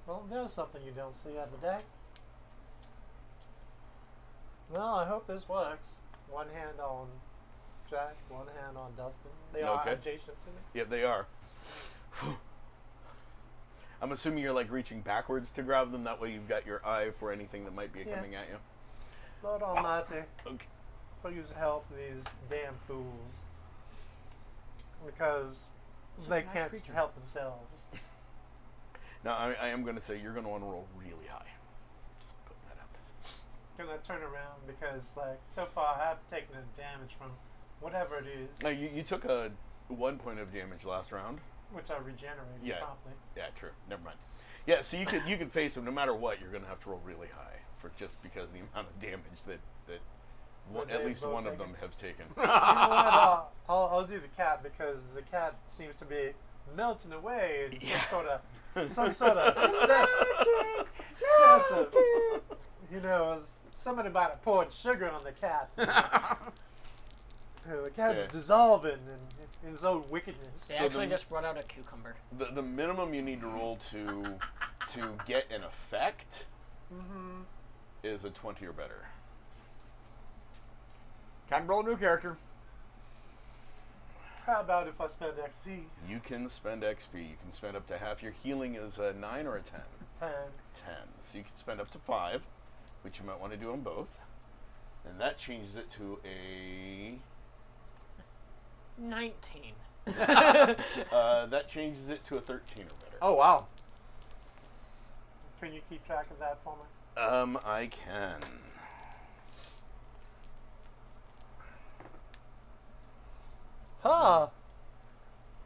Speaker 1: Well, there's something you don't see every day. Well, I hope this works. One hand on Jack, one hand on Dustin. They are
Speaker 2: Okay.
Speaker 1: adjacent to me.
Speaker 2: Yeah, they are. I'm assuming you're like reaching backwards to grab them. That way, you've got your eye for anything that might be
Speaker 1: Yeah.
Speaker 2: coming at you.
Speaker 1: Lord Almighty,
Speaker 2: Okay.
Speaker 1: please help these damn fools. Because they can't help themselves.
Speaker 2: Now, I am going to say you're going to want to roll really high. Just putting that out there.
Speaker 1: Can I turn around? Because, like, so far I've taken a damage from whatever it is,
Speaker 2: Now, you took a 1 point of damage last round.
Speaker 1: which I regenerated
Speaker 2: Yeah.
Speaker 1: promptly.
Speaker 2: Yeah, true. Never mind. Yeah, so you could face him no matter what. You're going to have to roll really high for just because the amount of damage that at
Speaker 1: they've
Speaker 2: least
Speaker 1: both
Speaker 2: one of
Speaker 1: taken.
Speaker 2: them have taken.
Speaker 1: You know what? I'll do the cat because the cat seems to be melting away in
Speaker 2: Yeah.
Speaker 1: some sort of cess of, somebody might have poured sugar on the cat. The cat's
Speaker 2: Yeah.
Speaker 1: dissolving in his own wickedness.
Speaker 4: They
Speaker 2: So
Speaker 4: actually
Speaker 2: the-
Speaker 4: just brought out a cucumber.
Speaker 2: The minimum you need to roll to get an effect
Speaker 1: Mm-hmm.
Speaker 2: is a 20 or better.
Speaker 6: Time to roll a new character.
Speaker 1: How about if I spend XP?
Speaker 2: You can spend XP. You can spend up to half. Your healing is a 9 or a 10?
Speaker 1: 10.
Speaker 2: 10. So you can spend up to 5, which you might want to do on both. And that changes it to a...
Speaker 4: 19.
Speaker 2: that changes it to a 13 or better.
Speaker 6: Oh, wow.
Speaker 1: Can you keep track of that for me?
Speaker 2: I can.
Speaker 1: Huh.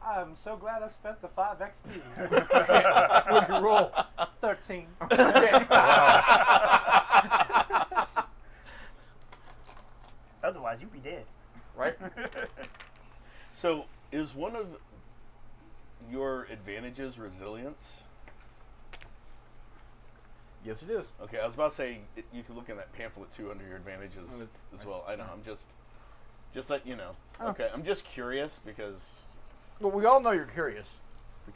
Speaker 1: I'm so glad I spent the 5 XP.
Speaker 6: What'd you roll?
Speaker 1: 13.
Speaker 3: Otherwise, you'd be dead.
Speaker 6: Right?
Speaker 2: So, is one of your advantages resilience?
Speaker 6: Yes, it is.
Speaker 2: Okay, I was about to say you can look in that pamphlet too under your advantages as well. I know. I'm just let you know.
Speaker 6: Oh.
Speaker 2: Okay, I'm just curious because
Speaker 6: Well, we all know you're curious.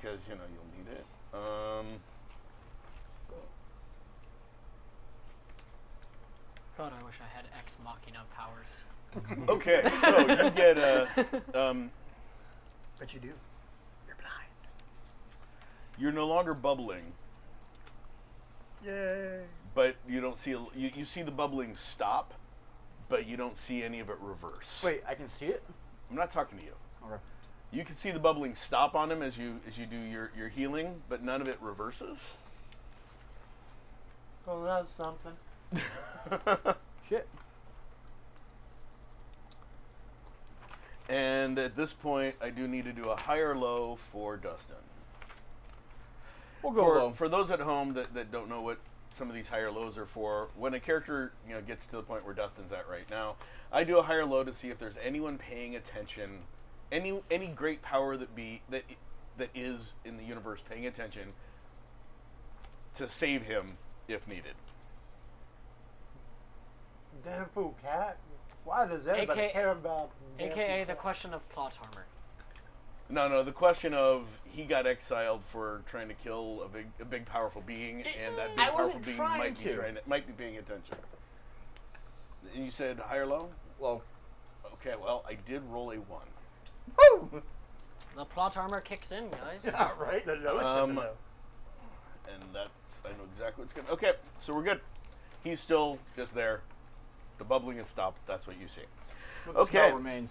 Speaker 2: you'll need it.
Speaker 4: God, I wish I had Ex Machina powers.
Speaker 2: Okay, so you get
Speaker 3: But you do. You're blind.
Speaker 2: you're no longer bubbling.
Speaker 7: Yay.
Speaker 2: but you don't see you see the bubbling stop, but you don't see any of it reverse.
Speaker 6: Wait, I can see it?
Speaker 2: I'm not talking to you.
Speaker 6: Okay.
Speaker 2: You can see the bubbling stop on him as you do your healing, but none of it reverses.
Speaker 1: Well, that's something.
Speaker 6: Shit.
Speaker 2: And at this point, I do need to do a high or low for Dustin.
Speaker 6: We'll go low.
Speaker 2: For those at home that don't know what some of these higher lows are for, when a character gets to the point where Dustin's at right now, I do a higher low to see if there's anyone paying attention, any great power that is in the universe paying attention to save him if needed.
Speaker 1: Damn fool cat. Why does everybody
Speaker 4: AKA
Speaker 1: care about damn
Speaker 4: AKA
Speaker 1: fool
Speaker 4: the
Speaker 1: cat?
Speaker 4: question of plot armor.
Speaker 2: No, the question of he got exiled for trying to kill a big powerful being, and that big
Speaker 6: I
Speaker 2: powerful
Speaker 6: wasn't
Speaker 2: being
Speaker 6: trying
Speaker 2: might be paying attention. And you said high or low?
Speaker 6: Low.
Speaker 2: Okay, well I did roll a 1.
Speaker 6: Woo!
Speaker 4: The plot armor kicks in, guys.
Speaker 7: Yeah, right? The lowest of the low.
Speaker 2: And I know exactly what's going to... Okay, so we're good. He's still just there. The bubbling has stopped. That's what you see.
Speaker 6: But the
Speaker 2: Okay.
Speaker 6: spell remains.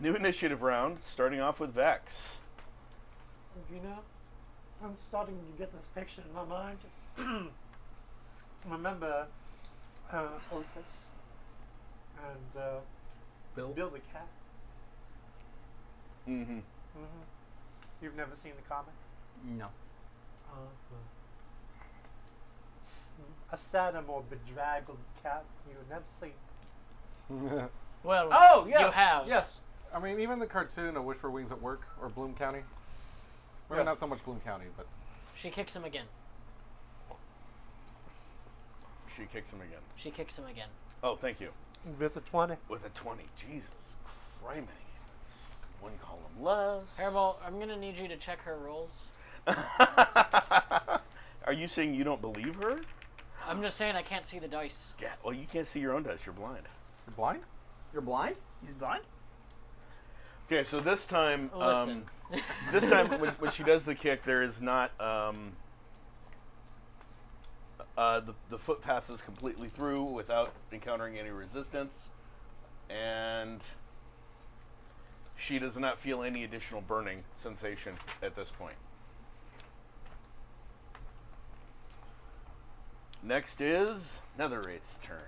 Speaker 2: New initiative round, starting off with Vex.
Speaker 1: You know, I'm starting to get this picture in my mind. Remember Opus and Bill the cat?
Speaker 2: Mm-hmm.
Speaker 1: Mm-hmm. You've never seen the comic?
Speaker 6: No.
Speaker 1: A sadder, more bedraggled cat you've never seen.
Speaker 4: Well,
Speaker 6: Oh, yes.
Speaker 4: you have.
Speaker 6: Yes.
Speaker 7: I mean, even the cartoon of Wish for Wings at Work or Bloom County. Maybe
Speaker 6: Yeah.
Speaker 7: not so much Bloom County, but
Speaker 4: She kicks him again.
Speaker 2: She kicks him again.
Speaker 4: She kicks him again.
Speaker 2: Oh, thank you.
Speaker 1: With a 20.
Speaker 2: With a 20. Jesus criminy. That's one column less.
Speaker 4: Hairball, I'm gonna need you to check her rolls.
Speaker 2: Are you saying you don't believe her?
Speaker 4: I'm just saying I can't see the dice.
Speaker 2: Yeah, well, you can't see your own dice. You're blind.
Speaker 7: you're blind?
Speaker 6: You're blind?
Speaker 7: He's blind?
Speaker 2: Okay, so this time,
Speaker 4: Listen.
Speaker 2: when she does the kick, there is not the foot passes completely through without encountering any resistance, and she does not feel any additional burning sensation at this point. Next is Netherwraith's turn.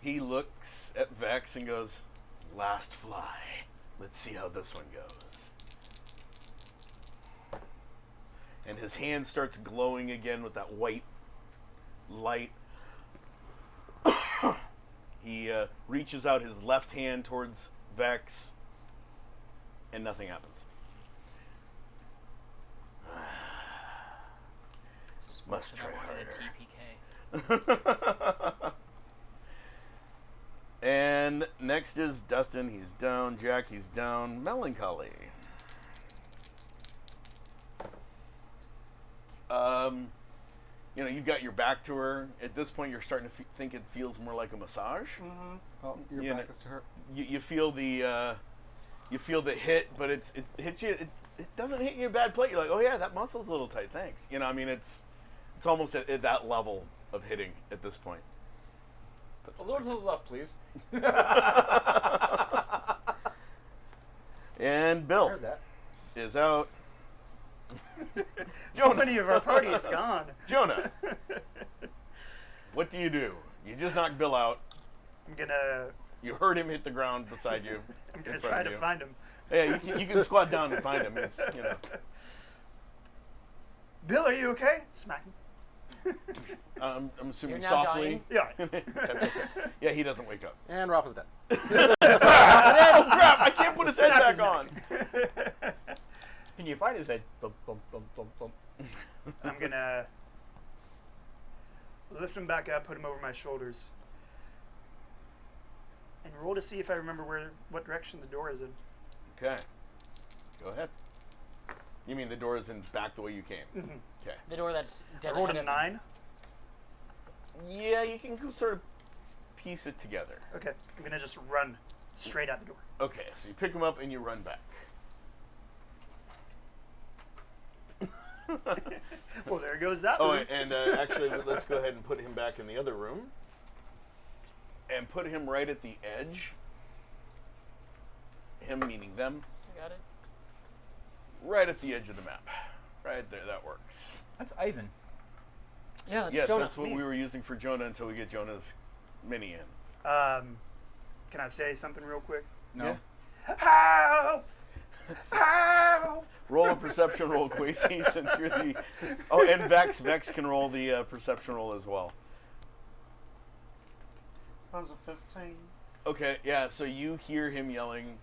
Speaker 2: He looks at Vex and goes, "Last fly. Let's see how this one goes." And his hand starts glowing again with that white light. He reaches out his left hand towards Vex, and nothing happens. Must try harder. And next is Dustin. He's down. Jack, he's down. Melancholy. You've got your back to her. At this point, you're starting to think it feels more like a massage.
Speaker 1: Mm-hmm.
Speaker 7: Oh, your
Speaker 2: You
Speaker 7: back
Speaker 2: know-
Speaker 7: is to her.
Speaker 2: You feel the hit, but it hits you. It doesn't hit you in a bad place. You're like, oh yeah, that muscle's a little tight. Thanks. It's almost at that level of hitting at this point.
Speaker 6: A little to the left, please.
Speaker 2: And
Speaker 6: I
Speaker 2: Bill
Speaker 6: heard that.
Speaker 2: is out.
Speaker 7: So many of our party is gone.
Speaker 2: Jonah, what do? You just knocked Bill out.
Speaker 7: I'm gonna
Speaker 2: You heard him hit the ground beside you.
Speaker 7: I'm gonna
Speaker 2: in front
Speaker 7: try
Speaker 2: of
Speaker 7: to
Speaker 2: you.
Speaker 7: find him.
Speaker 2: Yeah, you can squat down and find him.
Speaker 7: Bill, are you okay? Smack him.
Speaker 2: I'm assuming
Speaker 4: You're now
Speaker 2: softly.
Speaker 7: Yeah.
Speaker 2: Tap, tap, tap. Yeah, he doesn't wake up.
Speaker 5: And Ralph is dead.
Speaker 2: Oh crap! I can't put his head
Speaker 7: Snap
Speaker 2: back
Speaker 7: his
Speaker 2: on.
Speaker 7: neck.
Speaker 6: Can you find his head? Thump, thump, thump, thump, thump.
Speaker 7: I'm gonna lift him back up, put him over my shoulders, and roll to see if I remember what direction the door is in.
Speaker 2: Okay, go ahead. You mean the door is in back the way you came?
Speaker 7: Mm-hmm.
Speaker 2: Okay.
Speaker 4: The door that's
Speaker 7: I
Speaker 4: dead
Speaker 7: rolled
Speaker 4: ahead
Speaker 7: a
Speaker 4: of
Speaker 7: 9.
Speaker 2: Yeah, you can sort of piece it together.
Speaker 7: Okay, I'm gonna just run straight out the door.
Speaker 2: Okay, so you pick him up and you run back.
Speaker 3: Well, there goes that
Speaker 2: Oh,
Speaker 3: room.
Speaker 2: and actually, let's go ahead and put him back in the other room. And put him right at the edge. Him meaning them.
Speaker 4: I got it.
Speaker 2: Right at the edge of the map. Right there, that works.
Speaker 6: That's Ivan.
Speaker 4: Yeah, that's
Speaker 2: Yes,
Speaker 4: Jonah.
Speaker 2: that's what we were using for Jonah until we get Jonah's mini in.
Speaker 3: Can I say something real quick?
Speaker 6: No.
Speaker 2: Yeah.
Speaker 3: Help! Help!
Speaker 2: Roll a perception roll, Quasi, since you're the... Oh, and Vex. Vex can roll the perception roll as well.
Speaker 1: That was a 15.
Speaker 2: Okay, yeah, so you hear him yelling,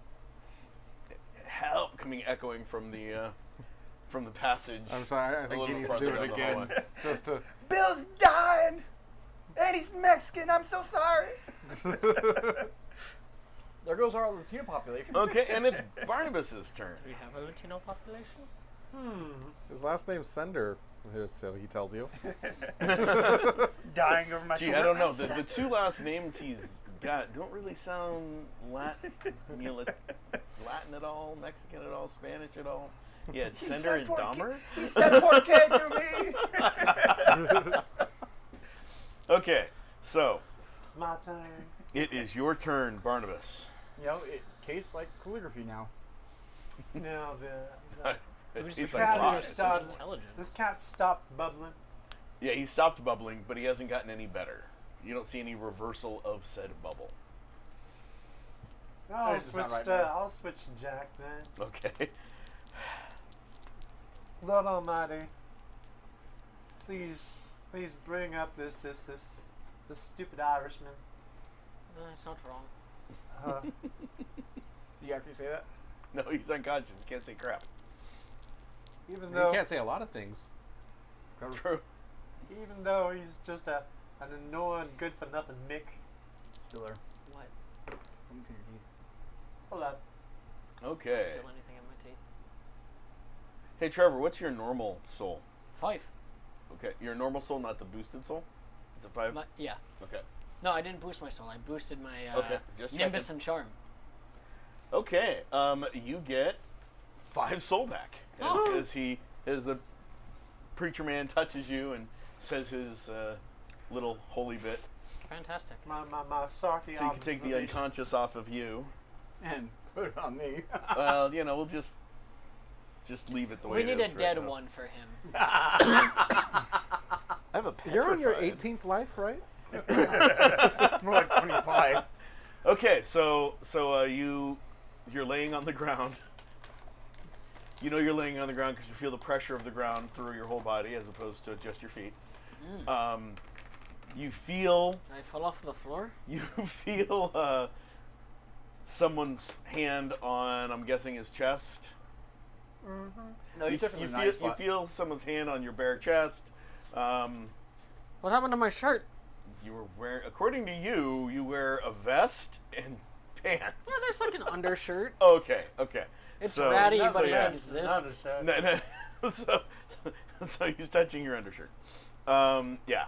Speaker 2: help, coming echoing from the passage.
Speaker 7: I'm sorry, I think he
Speaker 2: little
Speaker 7: needs to do
Speaker 2: farther
Speaker 7: it
Speaker 2: down the
Speaker 7: again.
Speaker 2: hallway.
Speaker 7: Just to.
Speaker 3: Bill's dying! And he's Mexican, I'm so sorry!
Speaker 6: There goes our Latino population.
Speaker 2: Okay, and it's Barnabas's turn.
Speaker 4: Do we have a Latino population?
Speaker 7: His last name's Sender, so he tells you.
Speaker 3: Dying over my
Speaker 2: Gee,
Speaker 3: shoulder.
Speaker 2: I don't know.
Speaker 3: I'm
Speaker 2: The
Speaker 3: sad.
Speaker 2: two last names he's got don't really sound Latin at all, Mexican at all, Spanish at all. Yeah,
Speaker 3: He
Speaker 2: Sender
Speaker 3: said
Speaker 2: and
Speaker 3: por qué-
Speaker 2: Dahmer.
Speaker 3: He said por qué to me!
Speaker 2: Okay, so
Speaker 1: It's my turn.
Speaker 2: it is your turn, Barnabas.
Speaker 6: You know, it tastes like calligraphy now.
Speaker 1: Now
Speaker 2: It
Speaker 4: Who's
Speaker 2: tastes
Speaker 4: the
Speaker 2: like
Speaker 1: cat
Speaker 2: pie.
Speaker 1: just started-
Speaker 4: Intelligent.
Speaker 1: this cat stopped bubbling.
Speaker 2: Yeah, he stopped bubbling, but he hasn't gotten any better. You don't see any reversal of said bubble.
Speaker 1: I'll
Speaker 6: This is not
Speaker 1: switch.
Speaker 6: right, man.
Speaker 1: I'll switch to Jack then.
Speaker 2: Okay.
Speaker 1: Lord Almighty, please bring up this stupid Irishman.
Speaker 4: It's not wrong.
Speaker 1: Uh,
Speaker 6: You actually say that?
Speaker 2: No, he's unconscious. He can't say crap.
Speaker 1: even
Speaker 7: You
Speaker 1: though
Speaker 7: can't say a lot of things.
Speaker 2: True.
Speaker 1: even though he's just an annoying, good for nothing Mick.
Speaker 6: Still there.
Speaker 4: What?
Speaker 6: Come to your teeth.
Speaker 1: Hello.
Speaker 2: Okay.
Speaker 4: Feel anything in my teeth?
Speaker 2: Hey, Trevor, what's your normal soul?
Speaker 4: 5.
Speaker 2: Okay, your normal soul, not the boosted soul? Is it 5?
Speaker 4: Yeah.
Speaker 2: Okay.
Speaker 4: No, I didn't boost my soul. I boosted my
Speaker 2: Okay, just
Speaker 4: Nimbus
Speaker 2: checking.
Speaker 4: and Charm.
Speaker 2: Okay, you get 5 soul back as the preacher man touches you and says his little holy bit,
Speaker 4: Fantastic.
Speaker 1: My Sarky.
Speaker 2: so you can take the unconscious off of you.
Speaker 6: And put it on me.
Speaker 2: Well, we'll just leave it the way
Speaker 4: We
Speaker 2: it
Speaker 4: need
Speaker 2: is
Speaker 4: a
Speaker 2: for
Speaker 4: dead
Speaker 2: right now.
Speaker 4: one for him.
Speaker 2: I have a
Speaker 7: You're on your
Speaker 2: petrified.
Speaker 7: 18th life, right?
Speaker 6: More like 25.
Speaker 2: Okay, so you're laying on the ground. You know you're laying on the ground because you feel the pressure of the ground through your whole body as opposed to just your feet. You feel
Speaker 4: Did I fall off the floor?
Speaker 2: someone's hand on, I'm guessing, his chest.
Speaker 6: No, you took it
Speaker 2: You
Speaker 6: from
Speaker 2: feel
Speaker 6: a nice spot.
Speaker 2: someone's hand on your bare chest.
Speaker 4: What happened to my shirt?
Speaker 2: You were wearing, according to you, you wear a vest and pants.
Speaker 4: Yeah, there's like an undershirt.
Speaker 2: Okay.
Speaker 4: It's
Speaker 2: So-
Speaker 4: ratty,
Speaker 1: Not
Speaker 4: but
Speaker 1: so
Speaker 4: it
Speaker 1: bad.
Speaker 4: exists.
Speaker 2: No. so he's touching your undershirt. Yeah,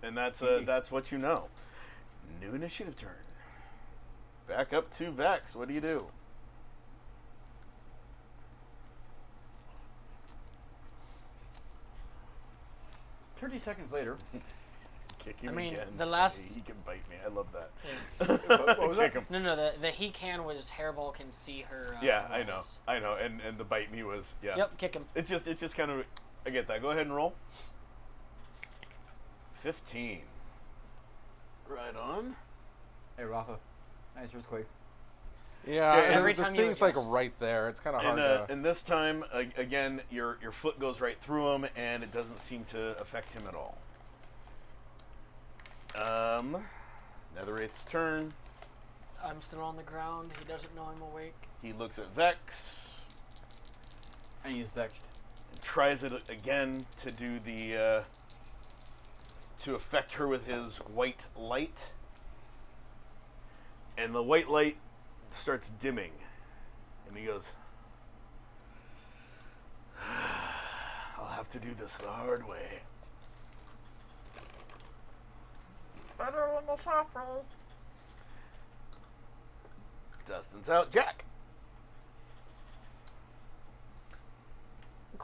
Speaker 2: and that's what you know. New initiative turn. Back up to Vex. What do you do?
Speaker 6: "30 seconds later."
Speaker 2: Kick him
Speaker 4: I mean,
Speaker 2: again.
Speaker 4: the last-
Speaker 2: He can bite me. I love that.
Speaker 6: What was
Speaker 2: Kick
Speaker 6: that?
Speaker 2: him.
Speaker 4: No, the he can was Hairball can see her.
Speaker 2: Yeah, I know.
Speaker 4: walls.
Speaker 2: And the bite me was yeah.
Speaker 4: Yep, kick him.
Speaker 2: It's just kind of, I get that. Go ahead and roll. 15. Right on.
Speaker 6: Hey, Rafa. Nice earthquake.
Speaker 7: Yeah,
Speaker 2: Okay,
Speaker 7: and
Speaker 4: every
Speaker 7: the
Speaker 4: time you
Speaker 7: thing's like
Speaker 4: adjust.
Speaker 7: right there. It's kind of hard
Speaker 2: And
Speaker 7: to.
Speaker 2: and this time again, your foot goes right through him, and it doesn't seem to affect him at all. Netherwraith's turn.
Speaker 4: I'm still on the ground. He doesn't know I'm awake.
Speaker 2: He looks at Vex,
Speaker 6: And he's vexed.
Speaker 2: tries it again to do the to affect her with his white light, and the white light starts dimming, and he goes, "I'll have to do this the hard way."
Speaker 6: Better than the saffron.
Speaker 2: Dustin's out. Jack.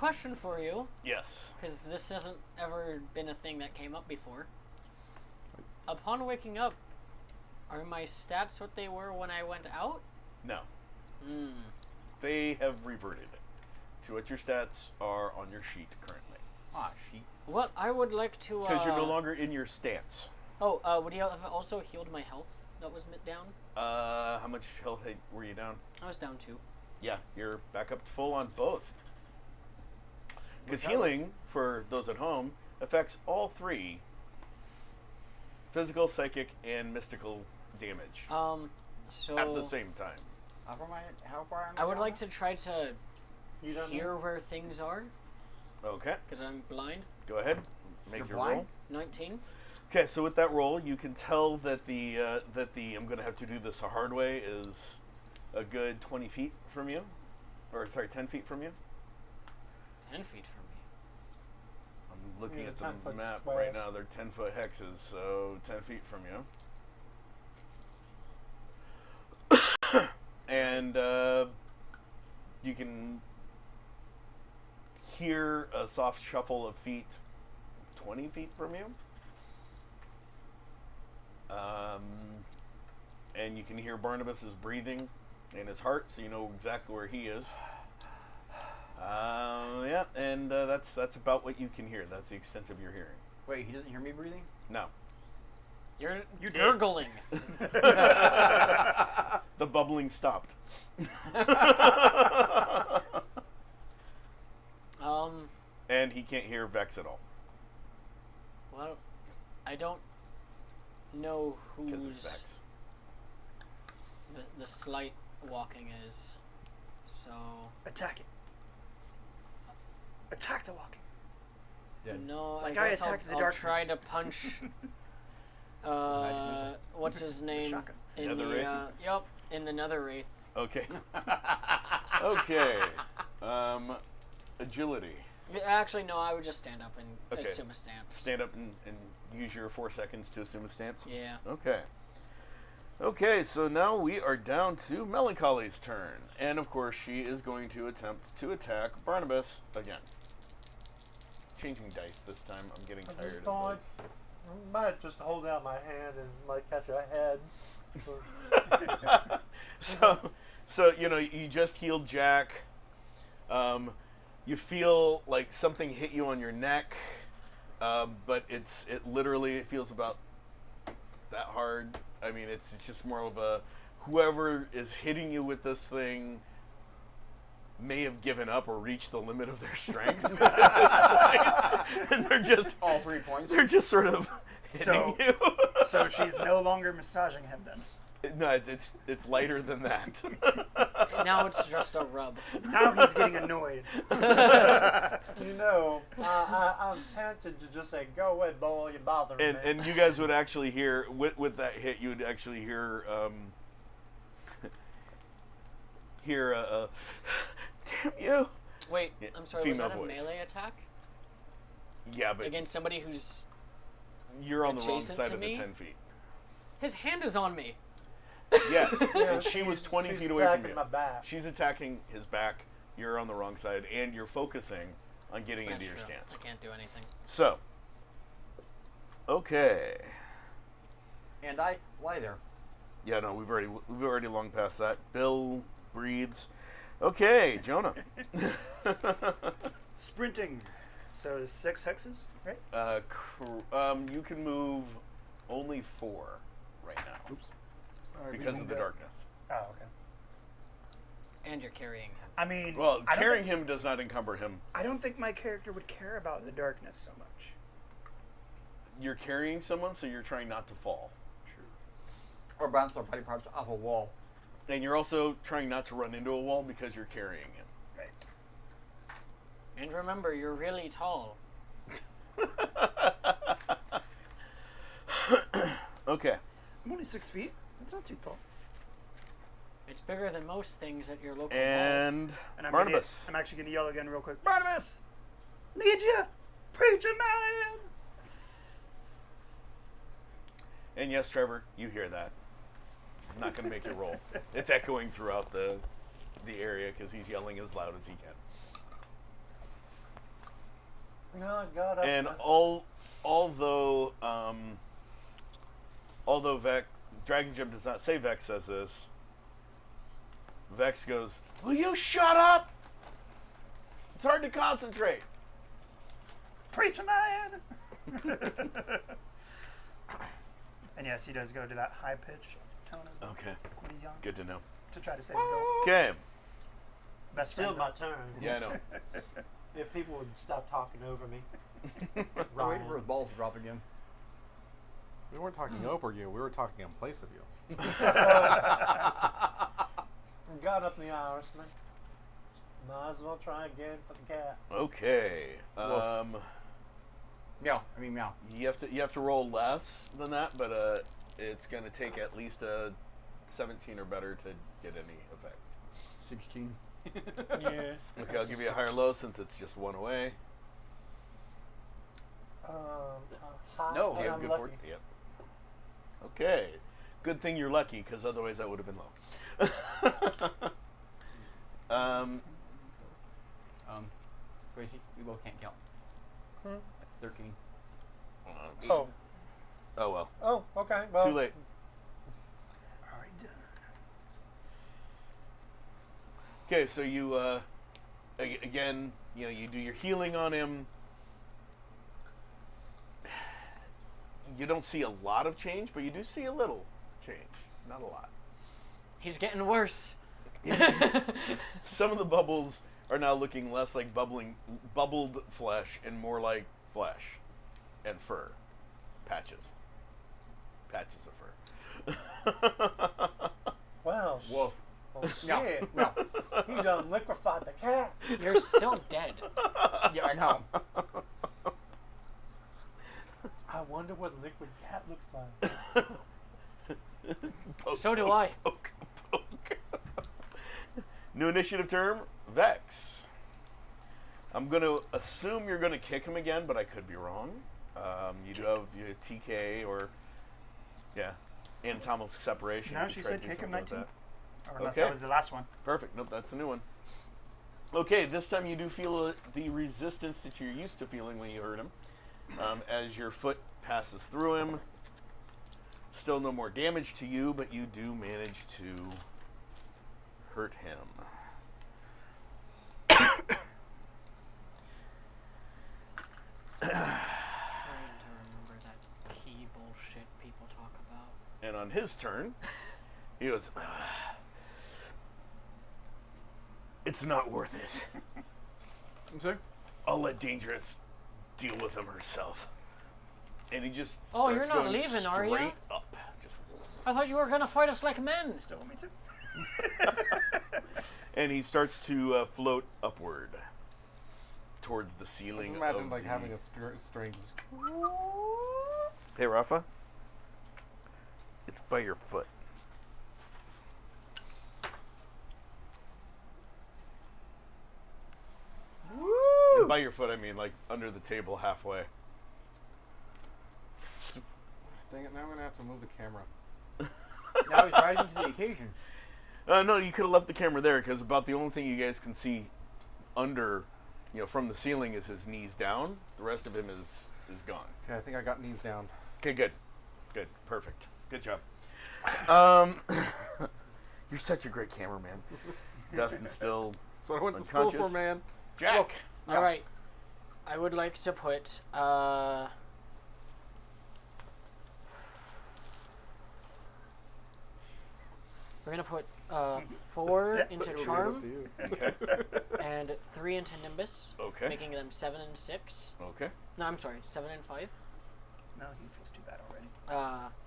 Speaker 4: question for you,
Speaker 8: Yes.
Speaker 4: because this hasn't ever been a thing that came up before. Upon waking up, are my stats what they were when I went out?
Speaker 8: No.
Speaker 4: Hmm.
Speaker 8: They have reverted to what your stats are on your sheet currently.
Speaker 6: Ah, sheep.
Speaker 4: Well, I would like to.
Speaker 8: Because you're no longer in your stance.
Speaker 4: Oh, would you have also healed my health that was down?
Speaker 8: How much health were you down?
Speaker 4: I was down 2.
Speaker 8: Yeah, you're back up to full on both. Because healing, for those at home, affects all 3 physical, psychic, and mystical damage
Speaker 4: So
Speaker 8: at the same time.
Speaker 6: How far am
Speaker 4: I would like to try to
Speaker 1: You don't
Speaker 4: hear where things are,
Speaker 8: Okay,
Speaker 4: because I'm blind.
Speaker 8: go ahead. Make
Speaker 6: You're
Speaker 8: your
Speaker 6: blind?
Speaker 8: roll.
Speaker 4: 19.
Speaker 8: Okay, so with that roll, you can tell that the I'm going to have to do this the hard way is a good 20 feet from you, or sorry, 10 feet from you.
Speaker 4: 10 feet from me.
Speaker 8: I'm looking
Speaker 1: These
Speaker 8: at
Speaker 1: are
Speaker 8: the
Speaker 1: 10-foot
Speaker 8: map
Speaker 1: squares.
Speaker 8: right now. They're 10-foot hexes, so 10 feet from you. And you can hear a soft shuffle of feet 20 feet from you. And you can hear Barnabas's breathing in his heart, so you know exactly where he is. Yeah, and that's about what you can hear. That's the extent of your hearing.
Speaker 6: Wait, he doesn't hear me breathing?
Speaker 8: No.
Speaker 4: You're
Speaker 3: You did.
Speaker 4: gurgling.
Speaker 8: The bubbling stopped. And he can't hear Vex at all.
Speaker 4: Well, I don't know
Speaker 8: Because
Speaker 4: whose
Speaker 8: it's Vex.
Speaker 4: the slight walking is. So
Speaker 3: Attack it. Attack the walking.
Speaker 4: no,
Speaker 3: Like
Speaker 4: I
Speaker 3: I
Speaker 4: guess
Speaker 3: attacked the
Speaker 4: I'll try
Speaker 3: darkness.
Speaker 4: to punch. What's his name?
Speaker 3: Shotgun.
Speaker 4: In
Speaker 8: Nether
Speaker 4: the
Speaker 8: Wraith?
Speaker 4: yep, in the Nether Wraith.
Speaker 8: Okay. Okay. Agility.
Speaker 4: Actually, no. I would just stand up and
Speaker 8: Okay.
Speaker 4: assume a stance.
Speaker 8: Stand up and use your 4 seconds to assume a stance.
Speaker 4: Yeah.
Speaker 8: Okay. Okay, so now we are down to Melancholy's turn. And of course, she is going to attempt to attack Barnabas again. Changing dice this time. I'm getting
Speaker 1: I'm
Speaker 8: tired
Speaker 1: just
Speaker 8: of
Speaker 1: going-
Speaker 8: this.
Speaker 1: I might just hold out my hand and like catch a head.
Speaker 8: So you know, you just healed Jack. You feel like something hit you on your neck, but it literally feels about that hard. I mean, it's just more of a whoever is hitting you with this thing may have given up or reached the limit of their strength at this point. And they're just
Speaker 6: All 3 points?
Speaker 8: they're just sort of hitting
Speaker 3: So-
Speaker 8: you.
Speaker 3: So she's no longer massaging him then.
Speaker 8: No, it's lighter than that.
Speaker 4: Now it's just a rub.
Speaker 3: Now he's getting annoyed.
Speaker 1: You know, I'm tempted to just say, "Go away, boy, you're bothering me."
Speaker 8: And you guys would actually hear with that hit, you would actually hear damn you.
Speaker 4: Wait,
Speaker 8: Yeah,
Speaker 4: I'm sorry. Was
Speaker 8: female
Speaker 4: that a
Speaker 8: voice.
Speaker 4: melee attack
Speaker 8: Yeah, but
Speaker 4: against somebody who's
Speaker 8: you're on the wrong
Speaker 4: adjacent
Speaker 8: side
Speaker 4: to
Speaker 8: of the
Speaker 4: me?
Speaker 8: 10 feet.
Speaker 4: his hand is on me?
Speaker 8: Yes,
Speaker 1: Yeah,
Speaker 8: and she was
Speaker 1: she's-
Speaker 8: 20
Speaker 1: she's
Speaker 8: feet away from
Speaker 1: attacking
Speaker 8: you.
Speaker 1: my back.
Speaker 8: She's attacking his back. You're on the wrong side, and you're focusing on getting
Speaker 4: That's
Speaker 8: into your
Speaker 4: true.
Speaker 8: stance.
Speaker 4: I can't do anything.
Speaker 8: So, okay.
Speaker 6: And I lie there.
Speaker 8: Yeah, no, we've already long past that. Bill breathes. Okay, Jonah.
Speaker 3: Sprinting. So 6 hexes, right?
Speaker 8: You can move only 4 right now.
Speaker 5: Oops. Sorry.
Speaker 8: Because of the darkness.
Speaker 3: Oh, okay.
Speaker 4: And you're carrying him.
Speaker 3: I mean,
Speaker 8: Well,
Speaker 3: I don't
Speaker 8: carrying
Speaker 3: think-
Speaker 8: him does not encumber him.
Speaker 3: I don't think my character would care about the darkness so much.
Speaker 8: You're carrying someone, so you're trying not to fall.
Speaker 6: Or bounce our body parts off a wall.
Speaker 8: And you're also trying not to run into a wall because you're carrying him.
Speaker 3: Right.
Speaker 4: And remember, you're really tall.
Speaker 8: Okay.
Speaker 3: I'm only 6 feet. That's not too tall.
Speaker 4: It's bigger than most things at your local mall.
Speaker 8: And
Speaker 3: And I'm
Speaker 8: Barnabas.
Speaker 3: I'm actually gonna yell again real quick. Barnabas, need you, preacher man.
Speaker 8: And yes, Trevor, you hear that. I'm not going to make you roll. It's echoing throughout the area because he's yelling as loud as he can.
Speaker 1: No, I got up.
Speaker 8: And although Dragon Gym does not say Vex says this, Vex goes, "Will you shut up? It's hard to concentrate."
Speaker 3: Preacher man! And yes, he does go to that high pitch tone as well
Speaker 8: Okay,
Speaker 3: when he's young
Speaker 8: good to know.
Speaker 3: to try to save the girl.
Speaker 8: Okay,
Speaker 3: Best
Speaker 1: Still
Speaker 3: friend.
Speaker 1: my turn.
Speaker 8: yeah, I know.
Speaker 1: If people would stop talking over me.
Speaker 6: I'm waiting for his balls to drop again.
Speaker 7: We weren't talking over you. We were talking in place of you.
Speaker 1: Got up the Irishman. Might as well try again for the cat.
Speaker 8: Okay,
Speaker 6: Meow. I mean meow.
Speaker 8: you have to roll less than that, but it's gonna take at least a 17 or better to get any effect.
Speaker 6: 16.
Speaker 4: Yeah.
Speaker 8: Okay, I'll give you a higher low since it's just one away.
Speaker 1: High,
Speaker 6: No.
Speaker 1: and
Speaker 8: Do you have
Speaker 1: I'm
Speaker 8: good
Speaker 1: lucky.
Speaker 8: fortune? Yep. Okay. Good thing you're lucky, because otherwise that would have been low.
Speaker 6: Gracie, we both can't count.
Speaker 1: Hmm?
Speaker 6: That's 13.
Speaker 1: Oh.
Speaker 8: Oh well.
Speaker 1: Oh, okay. Well,
Speaker 8: Too late.
Speaker 3: Already done.
Speaker 8: Okay, so you again, you do your healing on him. You don't see a lot of change, but you do see a little change. Not a lot.
Speaker 4: He's getting worse.
Speaker 8: Some of the bubbles are now looking less like bubbled flesh and more like flesh and fur. Patches of fur.
Speaker 1: Well,
Speaker 6: Woof.
Speaker 1: oh shit.
Speaker 6: No.
Speaker 1: He done liquefied the cat.
Speaker 4: You're still dead.
Speaker 6: Yeah, I know.
Speaker 1: I wonder what a liquid cat looks like.
Speaker 4: So do I.
Speaker 8: Poke. New initiative term, Vex. I'm going to assume you're going to kick him again, but I could be wrong. You do have your TK or, anatomical separation.
Speaker 3: No,
Speaker 8: You
Speaker 3: she
Speaker 8: try to
Speaker 3: said
Speaker 8: do
Speaker 3: kick him
Speaker 8: something with
Speaker 3: 19. Or unless
Speaker 8: Okay.
Speaker 3: that was the last one.
Speaker 8: that. Perfect. Nope, that's the new one. Okay, this time you do feel the resistance that you're used to feeling when you hurt him. As your foot passes through him. Still no more damage to you, but you do manage to hurt him.
Speaker 4: Trying to remember that key bullshit people talk about.
Speaker 8: And on his turn, he goes, "It's not worth it.
Speaker 6: I'm sorry?
Speaker 8: I'll let Dangerous deal with him herself." And he just
Speaker 4: Oh,
Speaker 8: starts
Speaker 4: you're not
Speaker 8: going
Speaker 4: leaving, are ya?
Speaker 8: straight up. Just,
Speaker 4: I thought you were gonna fight us like men.
Speaker 3: Still want me to?
Speaker 8: and he starts to float upward towards the ceiling.
Speaker 7: Just imagine
Speaker 8: of
Speaker 7: like
Speaker 8: the-
Speaker 7: having a strange.
Speaker 8: Hey, Rafa. It's by your foot. And by your foot, I mean like under the table halfway.
Speaker 7: Dang it! Now I'm gonna have to move the camera.
Speaker 6: Now he's rising to the occasion.
Speaker 8: No, you could have left the camera there because about the only thing you guys can see under, from the ceiling is his knees down. The rest of him is gone.
Speaker 7: Okay, I think I got knees down.
Speaker 8: Okay, good, perfect, good job. You're such a great cameraman. Dustin's still
Speaker 7: That's what I went to school for,
Speaker 8: unconscious.
Speaker 7: man.
Speaker 8: Jack.
Speaker 4: All right. I would like to put we're gonna put 4 into Charm
Speaker 8: Okay.
Speaker 4: and 3 into Nimbus,
Speaker 8: Okay.
Speaker 4: making them 7 and 6.
Speaker 8: Okay.
Speaker 4: No, I'm sorry, 7 and 5.
Speaker 3: No, he feels too bad already.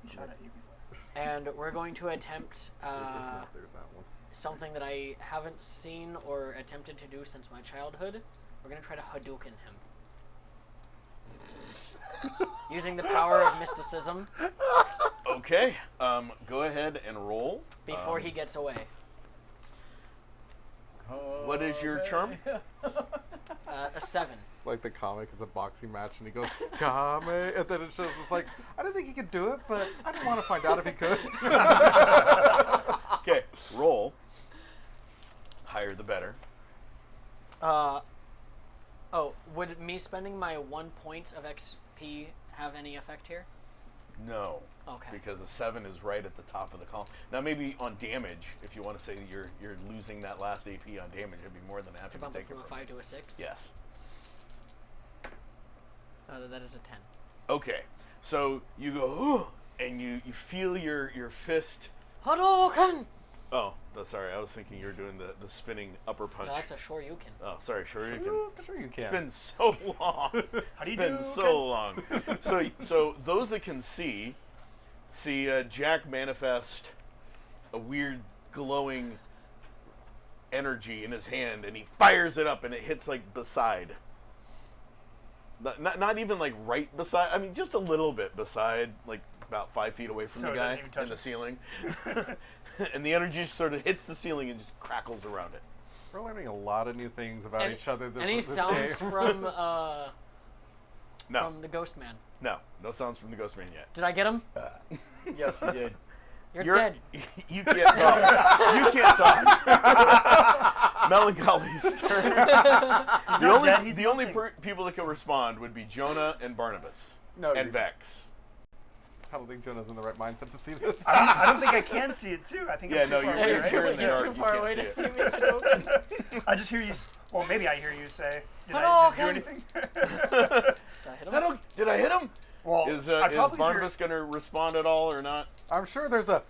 Speaker 3: He shot at you before.
Speaker 4: And we're going to attempt
Speaker 7: There's that one.
Speaker 4: something that I haven't seen or attempted to do since my childhood. We're gonna try to Hadouken him. Using the power of mysticism
Speaker 8: Okay. Go ahead and roll.
Speaker 4: before he gets away.
Speaker 8: What is your charm?
Speaker 4: A 7.
Speaker 7: It's like the comic is a boxing match, and he goes, "Kame," and then it shows. It's like, I didn't think he could do it, but I didn't want to find out if he could.
Speaker 8: Okay. Roll. Higher the better.
Speaker 4: Oh, would me spending my 1 point of XP have any effect here?
Speaker 8: No.
Speaker 4: Okay.
Speaker 8: Because a 7 is right at the top of the column. Now maybe on damage, if you want to say that you're losing that last AP on damage, I'd be more than happy
Speaker 4: To
Speaker 8: to
Speaker 4: bump it
Speaker 8: take
Speaker 4: from
Speaker 8: it
Speaker 4: a
Speaker 8: from
Speaker 4: 5 to a 6?
Speaker 8: you. Yes.
Speaker 4: That is a 10.
Speaker 8: Okay. So you go, "Ooh," and you feel your fist.
Speaker 4: Hadouken!
Speaker 8: Oh, no, sorry. I was thinking you were doing the spinning upper punch.
Speaker 4: No, that's a Shoryuken.
Speaker 8: Oh, sorry. Sure you can.
Speaker 7: Sure you can.
Speaker 8: It's been so long.
Speaker 3: How do you
Speaker 8: It's been
Speaker 3: do?
Speaker 8: so long. So those that can see Jack manifest a weird glowing energy in his hand, and he fires it up, and it hits like beside. Not even like right beside. I mean, just a little bit beside, like about 5 feet away from
Speaker 3: So
Speaker 8: the
Speaker 3: it
Speaker 8: guy
Speaker 3: doesn't even touch
Speaker 8: in the
Speaker 3: him.
Speaker 8: ceiling. And the energy sort of hits the ceiling and just crackles around it.
Speaker 7: We're learning a lot of new things about each other this
Speaker 4: Any
Speaker 7: this
Speaker 4: sounds
Speaker 7: day.
Speaker 4: from
Speaker 8: No,
Speaker 4: from the Ghost Man?
Speaker 8: no sounds from the Ghost Man yet.
Speaker 4: Did I get him?
Speaker 6: Yes, you did.
Speaker 4: You're dead.
Speaker 8: You can't talk. You can't talk. Melancholy's turn. The only people that can respond would be Jonah and Barnabas
Speaker 7: No,
Speaker 8: and
Speaker 7: you-
Speaker 8: Vex.
Speaker 7: I don't think Jonah's in the right mindset to see this.
Speaker 3: I don't think I can see it too. I think
Speaker 8: Yeah,
Speaker 3: I'm too
Speaker 8: no,
Speaker 3: far
Speaker 8: you're-
Speaker 3: away,
Speaker 8: you're
Speaker 3: right?
Speaker 8: here in the
Speaker 4: He's
Speaker 8: dark,
Speaker 4: too
Speaker 8: you
Speaker 4: far
Speaker 8: can't
Speaker 4: away
Speaker 8: see
Speaker 4: to
Speaker 8: it.
Speaker 4: see me. Hadouken.
Speaker 3: I just hear you. Well, maybe I hear you say. Did I do
Speaker 4: Hadouken!
Speaker 3: anything?
Speaker 4: Did I hit him?
Speaker 8: Did I hit him?
Speaker 3: well,
Speaker 8: Is
Speaker 3: I probably
Speaker 8: Barnabas going to respond at all or not?
Speaker 7: I'm sure there's a.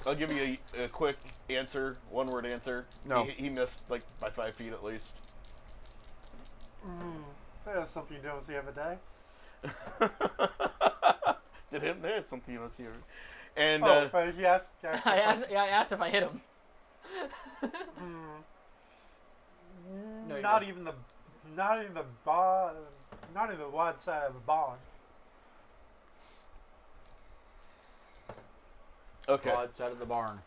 Speaker 8: I'll give you a quick answer, one-word answer.
Speaker 7: No.
Speaker 8: He missed like by 5 feet at least.
Speaker 1: That's something you don't see every day.
Speaker 8: Did him? There's something you don't see. And
Speaker 1: But he asked.
Speaker 4: I asked if I hit him. No, you
Speaker 1: not
Speaker 4: don't.
Speaker 1: even the bar, not even the wide side of the barn.
Speaker 8: okay.
Speaker 6: Broad side of the barn.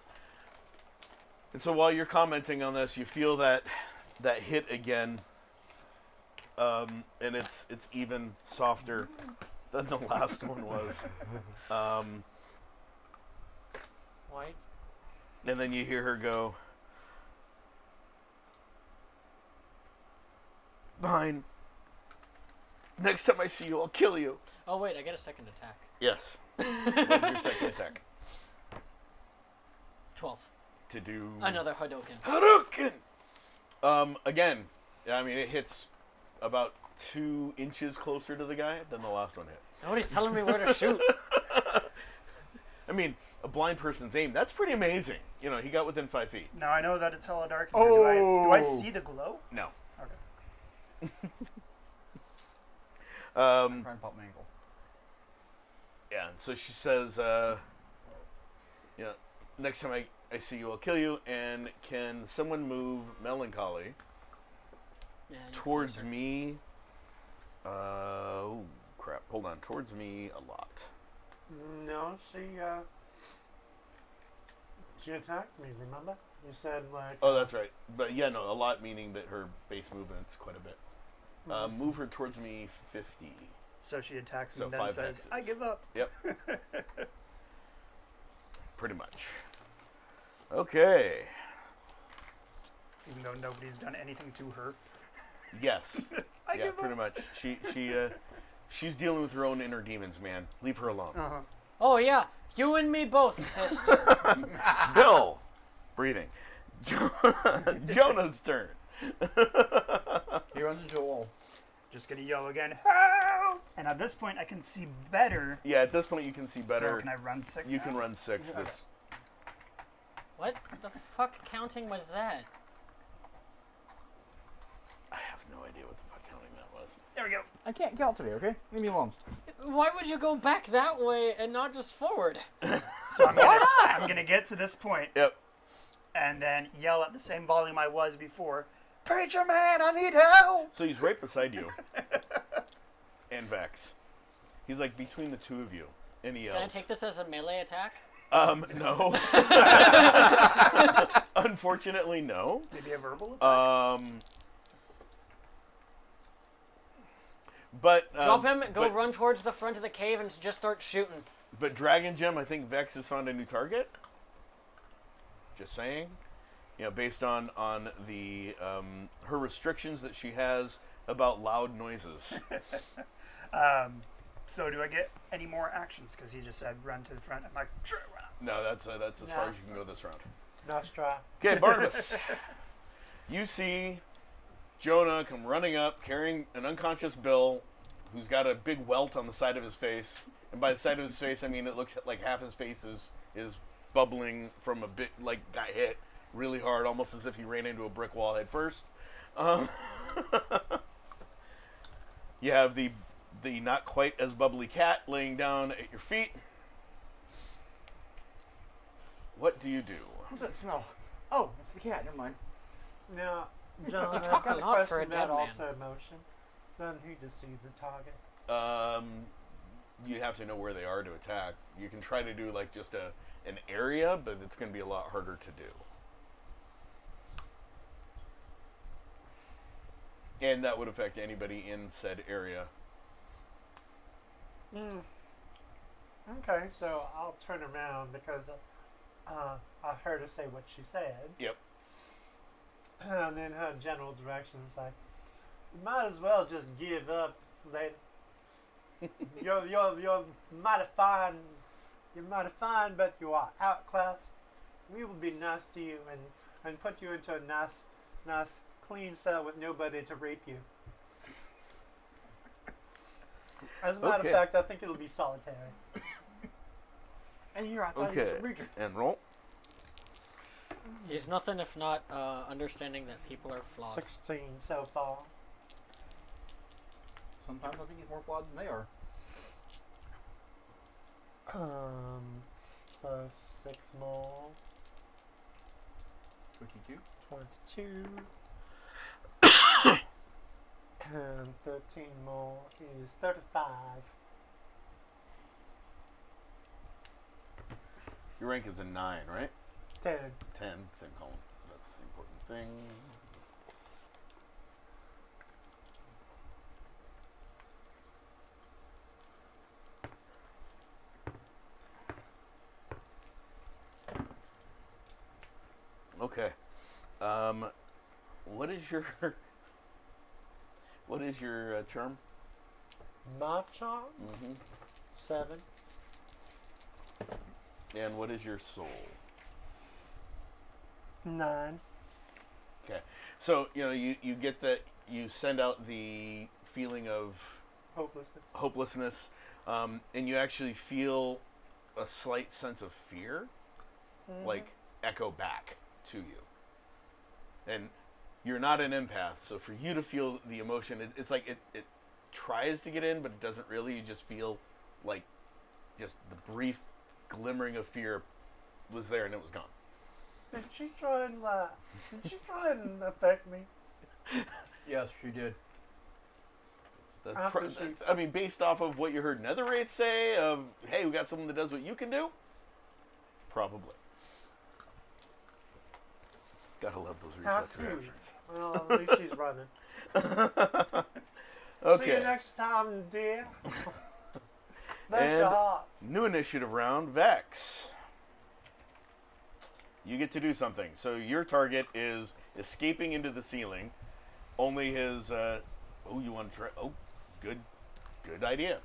Speaker 8: And so while you're commenting on this, you feel that hit again, and it's even softer than the last one was.
Speaker 4: White.
Speaker 8: And then you hear her go, "Fine. Next time I see you, I'll kill you."
Speaker 4: Oh wait, I get a second attack.
Speaker 8: Yes. What's your second attack?
Speaker 4: 12.
Speaker 8: To do
Speaker 4: Another Hadouken.
Speaker 8: Hadouken! Again, I mean, it hits about 2 inches closer to the guy than the last one hit.
Speaker 4: Nobody's telling me where to shoot.
Speaker 8: I mean, a blind person's aim, that's pretty amazing. You know, he got within 5 feet.
Speaker 3: Now I know that it's hella dark. in here. Do I
Speaker 7: Oh.
Speaker 3: see the glow?
Speaker 8: No.
Speaker 3: Okay.
Speaker 6: Try and pop my ankle.
Speaker 8: Yeah, and so she says, you know, next time I see you, I'll kill you. And can someone move Melancholy
Speaker 4: Yeah, you're
Speaker 8: towards
Speaker 4: closer.
Speaker 8: me? Oh, crap. Hold on. Towards me a lot.
Speaker 1: No, she attacked me. Remember? You said like.
Speaker 8: Oh, that's right. But yeah, no, a lot meaning that her base movement's quite a bit. Move her towards me 50.
Speaker 3: So she attacks me
Speaker 8: So
Speaker 3: and then
Speaker 8: 5
Speaker 3: says,
Speaker 8: hexes.
Speaker 3: "I give up."
Speaker 8: Yep. Pretty much. Okay.
Speaker 3: Even though nobody's done anything to her.
Speaker 8: Yes.
Speaker 3: I
Speaker 8: Yeah,
Speaker 3: give
Speaker 8: pretty
Speaker 3: up.
Speaker 8: much. She's dealing with her own inner demons, man. Leave her alone.
Speaker 3: Uh-huh.
Speaker 4: Oh yeah, you and me both, sister.
Speaker 8: Bill, breathing. Jonah's turn.
Speaker 6: He runs into a wall.
Speaker 3: Just gonna yell again, "Help!" And at this point, I can see better.
Speaker 8: Yeah, at this point you can see better.
Speaker 3: So can I run 6?
Speaker 8: You
Speaker 3: now?
Speaker 8: can run 6.
Speaker 3: Yeah.
Speaker 8: This
Speaker 4: What the fuck counting was that?
Speaker 8: I have no idea what the fuck counting that was.
Speaker 3: There we go.
Speaker 6: I can't count today, okay? Leave me alone.
Speaker 4: Why would you go back that way and not just forward?
Speaker 3: So I'm gonna get to this point
Speaker 8: Yep.
Speaker 3: and then yell at the same volume I was before. "Preacher man, I need help!"
Speaker 8: So he's right beside you. And Vex. He's like between the two of you. And he yells.
Speaker 4: Can I take this as a melee attack?
Speaker 8: No. Unfortunately, no.
Speaker 3: Maybe a verbal attack.
Speaker 8: But
Speaker 4: Drop him, go
Speaker 8: but,
Speaker 4: run towards the front of the cave and just start shooting.
Speaker 8: But Dragon Gem, I think Vex has found a new target. Just saying. You know, based on the her restrictions that she has about loud noises.
Speaker 3: So do I get any more actions? Because he just said run to the front. I'm like, sure, why not?
Speaker 8: No, that's as far as you can go this round.
Speaker 1: Nostra.
Speaker 8: Okay, Barnabas. You see Jonah come running up, carrying an unconscious Bill, who's got a big welt on the side of his face. And by the side of his face, I mean it looks like half his face is bubbling from a bit, like got hit really hard, almost as if he ran into a brick wall head first. You have the not quite as bubbly cat laying down at your feet. What do you do?
Speaker 6: What's that smell? Oh, it's the cat. Never mind.
Speaker 1: Now, John,
Speaker 4: You
Speaker 1: I've
Speaker 4: talk
Speaker 1: got
Speaker 4: a
Speaker 1: a
Speaker 4: lot for a
Speaker 1: question about
Speaker 4: dead man.
Speaker 1: alter emotion. Then who deceives the target?
Speaker 8: You have to know where they are to attack. You can try to do like just an area, but it's going to be a lot harder to do. And that would affect anybody in said area.
Speaker 1: Okay, so I'll turn around because I heard her say what she said.
Speaker 8: Yep.
Speaker 1: And then her general direction is like, you might as well just give up. Like, you're mighty fine. You're mighty fine, but you are outclassed. We will be nice to you and put you into a nice clean cell with nobody to rape you. As a matter
Speaker 8: Okay.
Speaker 1: of fact, I think it'll be solitary.
Speaker 6: And here I thought he was
Speaker 8: Okay.
Speaker 6: a reacher.
Speaker 8: And roll.
Speaker 4: He's nothing if not understanding that people are flawed.
Speaker 1: 16 so far.
Speaker 6: Sometimes I think he's more flawed than they are.
Speaker 1: So 6 more,
Speaker 6: 22.
Speaker 1: 22. And 13 more is 35.
Speaker 8: Your rank is a 9, right?
Speaker 1: 10.
Speaker 8: 10, same column. That's the important thing. Okay. What is your charm?
Speaker 1: My charm? 7.
Speaker 8: And what is your soul?
Speaker 1: 9.
Speaker 8: Okay. So, you get that, you send out the feeling of hopelessness, and you actually feel a slight sense of fear, like, echo back to you. And you're not an empath, so for you to feel the emotion, it's like it tries to get in, but it doesn't really. You just feel like just the brief glimmering of fear was there and it was gone.
Speaker 1: Did she try and did she try and affect me?
Speaker 6: Yes, she did.
Speaker 1: After she-
Speaker 8: I mean, based off of what you heard Netherwraith say, of, hey, we got someone that does what you can do? Probably. Gotta love those
Speaker 1: How
Speaker 8: reflex
Speaker 1: cute.
Speaker 8: reactions.
Speaker 1: Well, at least she's running.
Speaker 8: Okay.
Speaker 1: See you next time, dear. Bless
Speaker 8: And
Speaker 1: your heart.
Speaker 8: new initiative round, Vex. You get to do something. So your target is escaping into the ceiling. Only his, you want to try, good idea.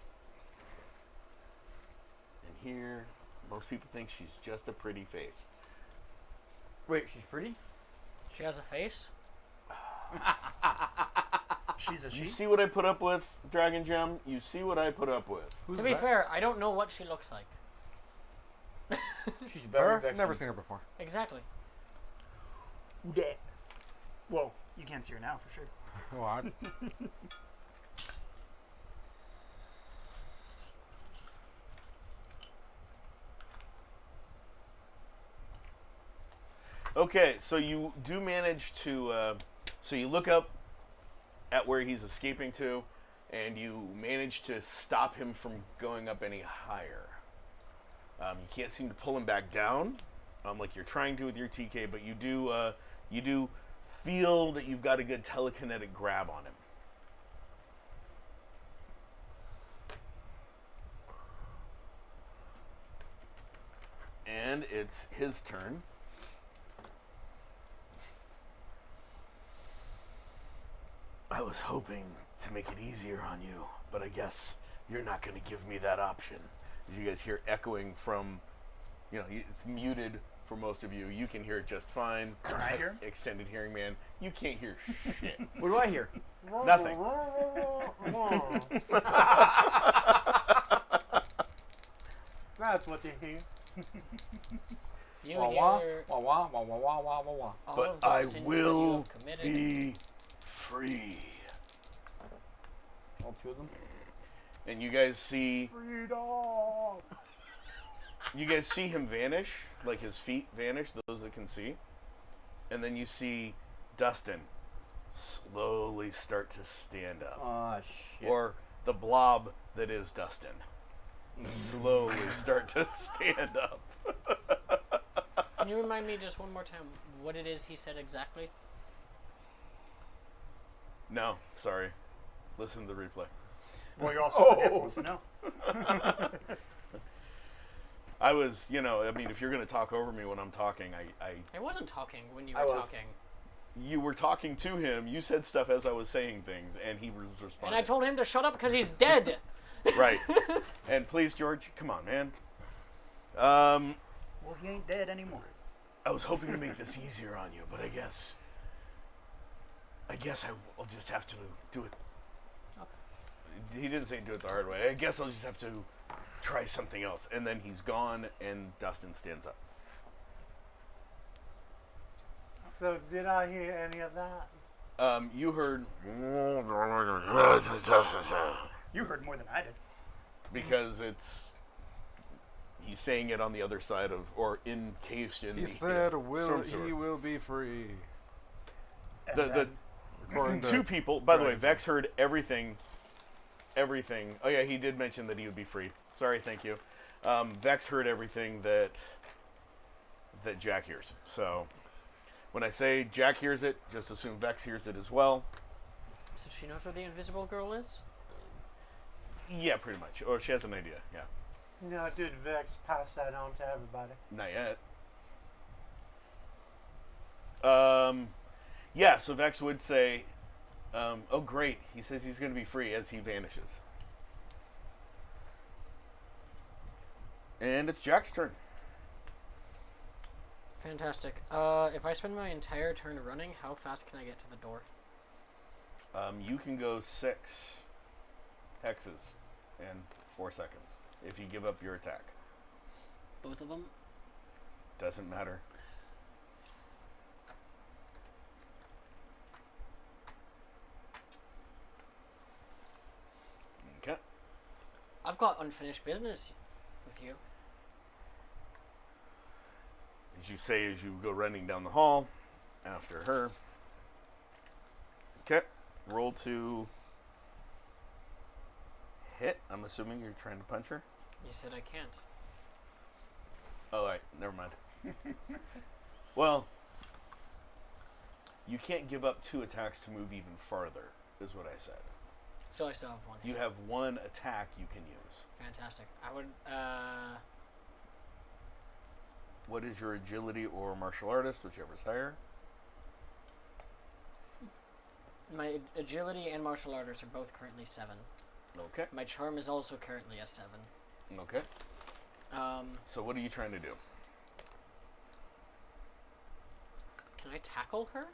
Speaker 8: And here, most people think she's just a pretty face.
Speaker 6: Wait, she's pretty?
Speaker 4: She has a face?
Speaker 3: She's a
Speaker 8: You
Speaker 3: she.
Speaker 8: see what I put up with, Dragon Gem? You see what I put up with.
Speaker 5: Who's
Speaker 4: To be
Speaker 5: Vex?
Speaker 4: fair, I don't know what she looks like.
Speaker 6: She's very
Speaker 5: Her?
Speaker 6: vexing.
Speaker 5: Never seen her before.
Speaker 4: Exactly.
Speaker 3: Whoa, you can't see her now for sure.
Speaker 5: Oh, I,
Speaker 8: Okay, so you do manage to, so you look up at where he's escaping to, and you manage to stop him from going up any higher. You can't seem to pull him back down, like you're trying to with your TK, but you do feel that you've got a good telekinetic grab on him. And it's his turn. I was hoping to make it easier on you, but I guess you're not going to give me that option. As you guys hear echoing from, it's muted for most of you. You can hear it just fine.
Speaker 3: Can I hear?
Speaker 8: Extended hearing man, you can't hear shit.
Speaker 6: What do I hear?
Speaker 8: Nothing.
Speaker 1: That's what you hear.
Speaker 4: You
Speaker 6: Wah wah
Speaker 4: hear
Speaker 6: wah wah wah wah wah wah wah wah.
Speaker 4: all
Speaker 8: But
Speaker 4: of the
Speaker 8: I
Speaker 4: sins that you
Speaker 8: will
Speaker 4: have committed.
Speaker 8: be free.
Speaker 6: All two of them.
Speaker 8: And you guys see him vanish, like his feet vanish, those that can see. And then you see Dustin slowly start to stand up.
Speaker 6: Oh shit.
Speaker 8: Or the blob that is Dustin slowly start to stand up.
Speaker 4: Can you remind me just one more time what it is he said exactly?
Speaker 8: No, sorry. Listen to the replay.
Speaker 3: Well, you're also forgetful, so no.
Speaker 8: I was, if you're going to talk over me when I'm talking,
Speaker 4: I wasn't talking when you
Speaker 6: I
Speaker 4: were
Speaker 6: was.
Speaker 4: talking.
Speaker 8: you were talking to him, you said stuff as I was saying things, and he was responding.
Speaker 4: And I told him to shut up because he's dead.
Speaker 8: Right. And please, George, come on, man.
Speaker 3: Well, he ain't dead anymore.
Speaker 8: I was hoping to make this easier on you, but I guess I'll just have to do it. He didn't say do it the hard way. I guess I'll just have to try something else. And then he's gone, and Dustin stands up.
Speaker 1: So did I hear any of that?
Speaker 8: You heard
Speaker 3: You heard more than I did.
Speaker 8: because he's saying it on the other side of, or encased in
Speaker 7: He
Speaker 8: the
Speaker 7: said
Speaker 8: storm sewer.
Speaker 7: he will be free.
Speaker 3: And
Speaker 8: The
Speaker 3: then-
Speaker 7: According to
Speaker 8: two people, by the way,
Speaker 7: Dragon.
Speaker 8: Vex heard everything. Oh yeah, he did mention that he would be free. Sorry, thank you. Vex heard everything that Jack hears. So when I say Jack hears it, just assume Vex hears it as well.
Speaker 4: So she knows where the invisible girl is?
Speaker 8: Yeah, pretty much. Or she has an idea. Yeah,
Speaker 1: No, did Vex pass that on to everybody?
Speaker 8: not yet. Yeah. So Vex would say, "Oh, great! He says he's going to be free," as he vanishes. And it's Jack's turn.
Speaker 4: Fantastic. If I spend my entire turn running, how fast can I get to the door?
Speaker 8: You can go 6 hexes in 4 seconds if you give up your attack.
Speaker 4: Both of them?
Speaker 8: Doesn't matter. Okay.
Speaker 4: I've got unfinished business with you.
Speaker 8: As you say as you go running down the hall after her. Okay. Roll to hit. I'm assuming you're trying to punch her.
Speaker 4: You said I can't.
Speaker 8: Oh, all right. Never mind. Well, you can't give up 2 attacks to move even farther, is what I said.
Speaker 4: So I still have one.
Speaker 8: You
Speaker 4: hit.
Speaker 8: have 1 attack you can use.
Speaker 4: Fantastic. I would,
Speaker 8: What is your agility or martial artist, whichever's higher?
Speaker 4: my agility and martial arts are both currently 7.
Speaker 8: Okay.
Speaker 4: My charm is also currently a 7.
Speaker 8: Okay. So what are you trying to do?
Speaker 4: Can I tackle her?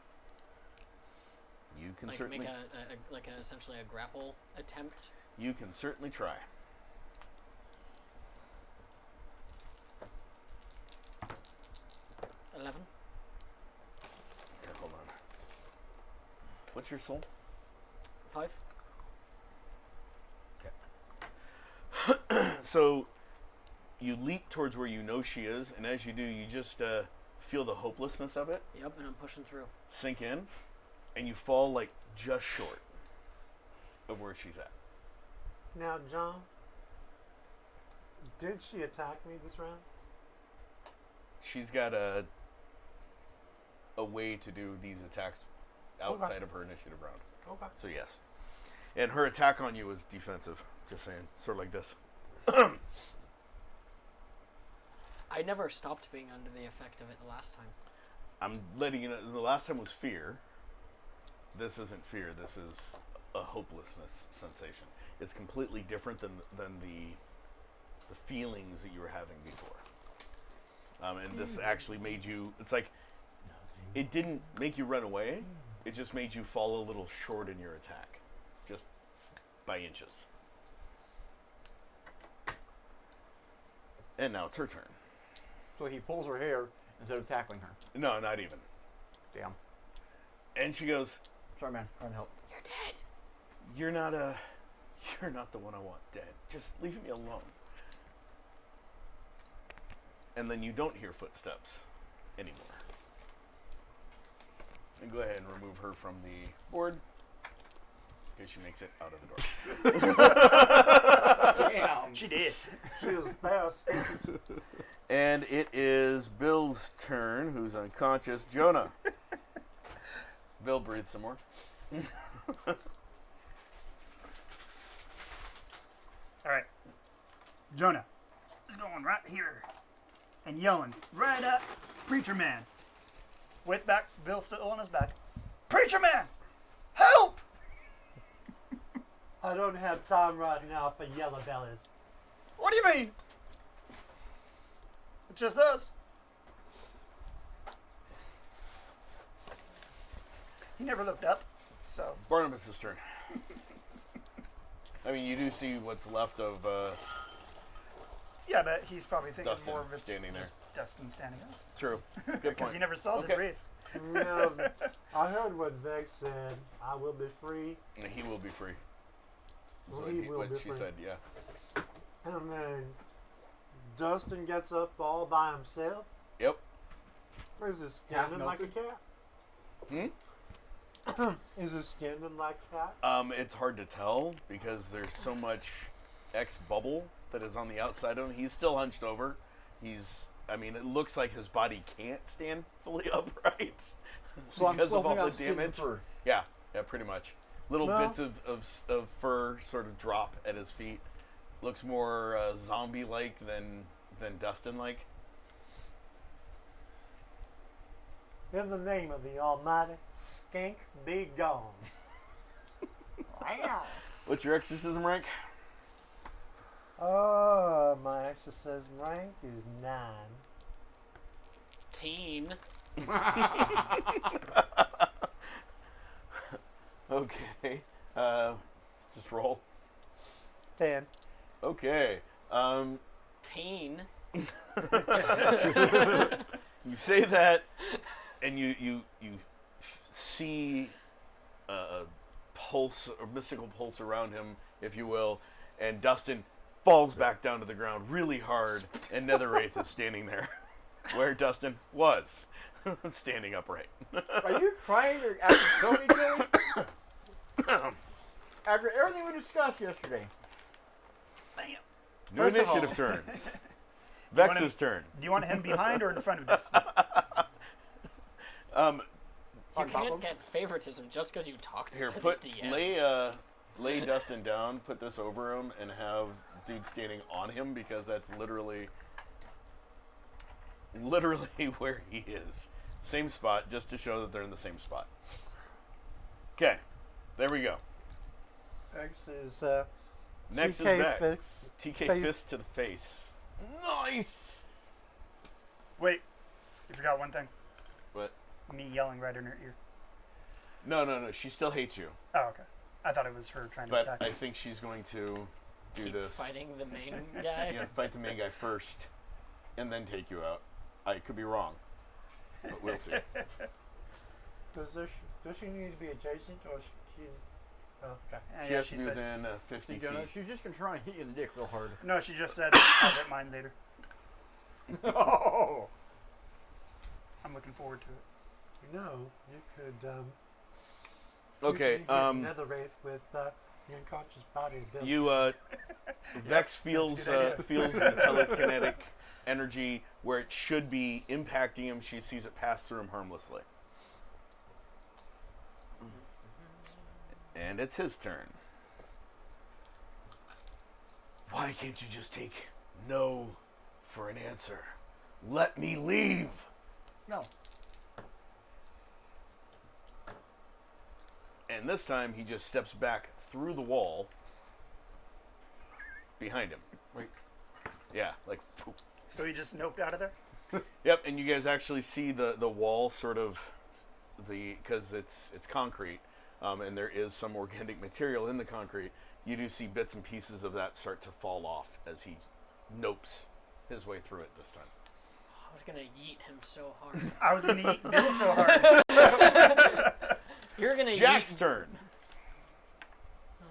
Speaker 8: You can
Speaker 4: Like
Speaker 8: certainly
Speaker 4: make essentially a grapple attempt?
Speaker 8: you can certainly try.
Speaker 4: 11.
Speaker 8: Okay, hold on. What's your soul?
Speaker 4: 5.
Speaker 8: So you leap towards where you know she is, and as you do, you just feel the hopelessness of it
Speaker 4: Yep, and I'm pushing through.
Speaker 8: sink in, and you fall like just short of where she's at.
Speaker 1: Now, John, did she attack me this round?
Speaker 8: She's got a way to do these attacks outside of her initiative round.
Speaker 1: Okay.
Speaker 8: So yes. And her attack on you was defensive. Just saying. Sort of like this.
Speaker 4: I never stopped being under the effect of it the last time.
Speaker 8: I'm letting you know, the last time was fear. this isn't fear. This is a hopelessness sensation. It's completely different than the feelings that you were having before. And this actually made you. It's like it didn't make you run away. It just made you fall a little short in your attack, just by inches. And now it's her turn.
Speaker 6: So he pulls her hair instead of tackling her.
Speaker 8: No, not even.
Speaker 6: Damn.
Speaker 8: And she goes,
Speaker 6: Sorry, man. Trying to help.
Speaker 4: You're dead.
Speaker 8: You're not the one I want dead. Just leave me alone. And then you don't hear footsteps anymore. And go ahead and remove her from the board. Because she makes it out of the door.
Speaker 6: Damn.
Speaker 3: She did.
Speaker 1: She was fast.
Speaker 8: And it is Bill's turn, who's unconscious. Jonah. Bill, breathe some more.
Speaker 3: All right. Jonah is going right here and yelling right at Preacher Man. With back, Bill still on his back. Preacher Man, help!
Speaker 1: I don't have time right now for yellow bellies.
Speaker 3: What do you mean? It's just us. He never looked up, so.
Speaker 8: Barnabas' turn. I mean, you do see what's left of
Speaker 3: Yeah, but he's probably thinking
Speaker 8: Dustin
Speaker 3: more of it's
Speaker 8: standing there.
Speaker 3: just Dustin standing up.
Speaker 8: True. Good
Speaker 3: Because
Speaker 8: point.
Speaker 3: he never saw
Speaker 8: Okay.
Speaker 3: the grave.
Speaker 1: I heard what Vex said. I will be free.
Speaker 8: And he will be free. Is
Speaker 1: Well,
Speaker 8: what
Speaker 1: he will
Speaker 8: what
Speaker 1: be
Speaker 8: she
Speaker 1: free.
Speaker 8: said, yeah.
Speaker 1: And then Dustin gets up all by himself.
Speaker 8: Yep.
Speaker 1: Is he standing like a cat? Is he standing like a cat?
Speaker 8: It's hard to tell because there's so much X bubble that is on the outside of him. He's still hunched over. It looks like his body can't stand fully upright
Speaker 6: So I'm
Speaker 8: because of all
Speaker 6: fluffing
Speaker 8: the
Speaker 6: out skin and
Speaker 8: damage.
Speaker 6: fur.
Speaker 8: Yeah, pretty much. Little
Speaker 1: Well-
Speaker 8: bits of fur sort of drop at his feet. Looks more zombie-like than Dustin-like.
Speaker 1: In the name of the Almighty, skink be gone.
Speaker 8: What's your exorcism rank?
Speaker 1: Oh, my exorcism rank is 9.
Speaker 4: Teen.
Speaker 8: Okay. Just roll.
Speaker 1: 10.
Speaker 8: Okay.
Speaker 4: Teen.
Speaker 8: You say that, and you see a pulse, or mystical pulse around him, if you will, and Dustin falls back down to the ground really hard, and Netherwraith is standing there, where Dustin was, standing upright.
Speaker 6: Are you trying to act Tony Joey? After everything we discussed yesterday.
Speaker 8: New
Speaker 3: First of all-
Speaker 8: initiative turns.
Speaker 3: want him-
Speaker 8: Vex's turn.
Speaker 3: Do you want him behind or in front of Dustin?
Speaker 4: You
Speaker 6: On top
Speaker 4: can't
Speaker 6: of-
Speaker 4: get favoritism just because you talked
Speaker 8: Here,
Speaker 4: to
Speaker 8: put
Speaker 4: the DM.
Speaker 8: lay Dustin down, put this over him, and have dude standing on him because that's literally where he is. Same spot, just to show that they're in the same spot. Okay, there we go.
Speaker 1: Next is
Speaker 8: Next
Speaker 1: TK
Speaker 8: is Vex.
Speaker 1: Fix.
Speaker 8: TK
Speaker 1: Face.
Speaker 8: fist to the face. Nice.
Speaker 3: Wait, you forgot one thing.
Speaker 8: What?
Speaker 3: Me yelling right in her ear.
Speaker 8: No. She still hates you,
Speaker 3: Oh, okay. I thought it was her trying to
Speaker 8: but
Speaker 3: attack
Speaker 8: I
Speaker 3: me.
Speaker 8: think she's going to do
Speaker 4: Keep
Speaker 8: this.
Speaker 4: fighting the main guy.
Speaker 8: Yeah, fight the main guy first, and then take you out. I could be wrong, but we'll see.
Speaker 1: Does she need to be adjacent or she? Oh, okay.
Speaker 8: She
Speaker 3: Yeah,
Speaker 8: has
Speaker 3: she
Speaker 8: to be
Speaker 3: said.
Speaker 8: within 50 feet.
Speaker 6: She's just gonna try and hit you in the dick real hard.
Speaker 3: No, she just said I'll get mine later.
Speaker 6: Oh.
Speaker 3: I'm looking forward to it.
Speaker 1: You know, you could.
Speaker 8: Okay,
Speaker 1: you could get Netherwraith with the unconscious body of Bill.
Speaker 8: you Vex feels
Speaker 3: that's a good idea.
Speaker 8: feels the telekinetic energy where it should be impacting him. She sees it pass through him harmlessly, and it's his turn. Why can't you just take no for an answer? Let me leave.
Speaker 6: No.
Speaker 8: And this time he just steps back through the wall behind him.
Speaker 7: Wait.
Speaker 8: Yeah, like. Poof.
Speaker 3: So he just noped out of there?
Speaker 8: Yep, and you guys actually see the wall sort of because it's concrete, and there is some organic material in the concrete. You do see bits and pieces of that start to fall off as he nopes his way through it this time.
Speaker 4: I was gonna yeet him so hard.
Speaker 3: I was going to eat Bill so hard.
Speaker 4: You're gonna
Speaker 8: Jack's
Speaker 4: yeet.
Speaker 8: turn.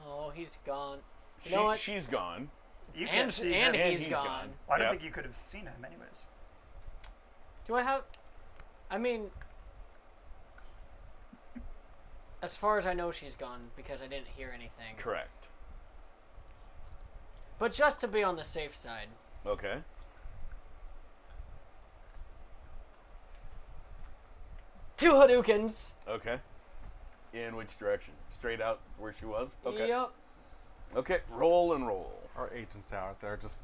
Speaker 4: Oh, he's gone. You know what?
Speaker 8: She's gone.
Speaker 3: You can't
Speaker 4: And,
Speaker 3: see
Speaker 4: and
Speaker 3: him.
Speaker 4: he's gone.
Speaker 3: I don't
Speaker 8: Yep.
Speaker 3: think you could have seen him anyways.
Speaker 4: Do I have? I mean, as far as I know, she's gone because I didn't hear anything.
Speaker 8: Correct.
Speaker 4: But just to be on the safe side,
Speaker 8: Okay.
Speaker 4: two Hadoukens.
Speaker 8: Okay. In which direction? Straight out where she was? Okay.
Speaker 4: Yep.
Speaker 8: Okay, roll and roll.
Speaker 7: Our agents out there just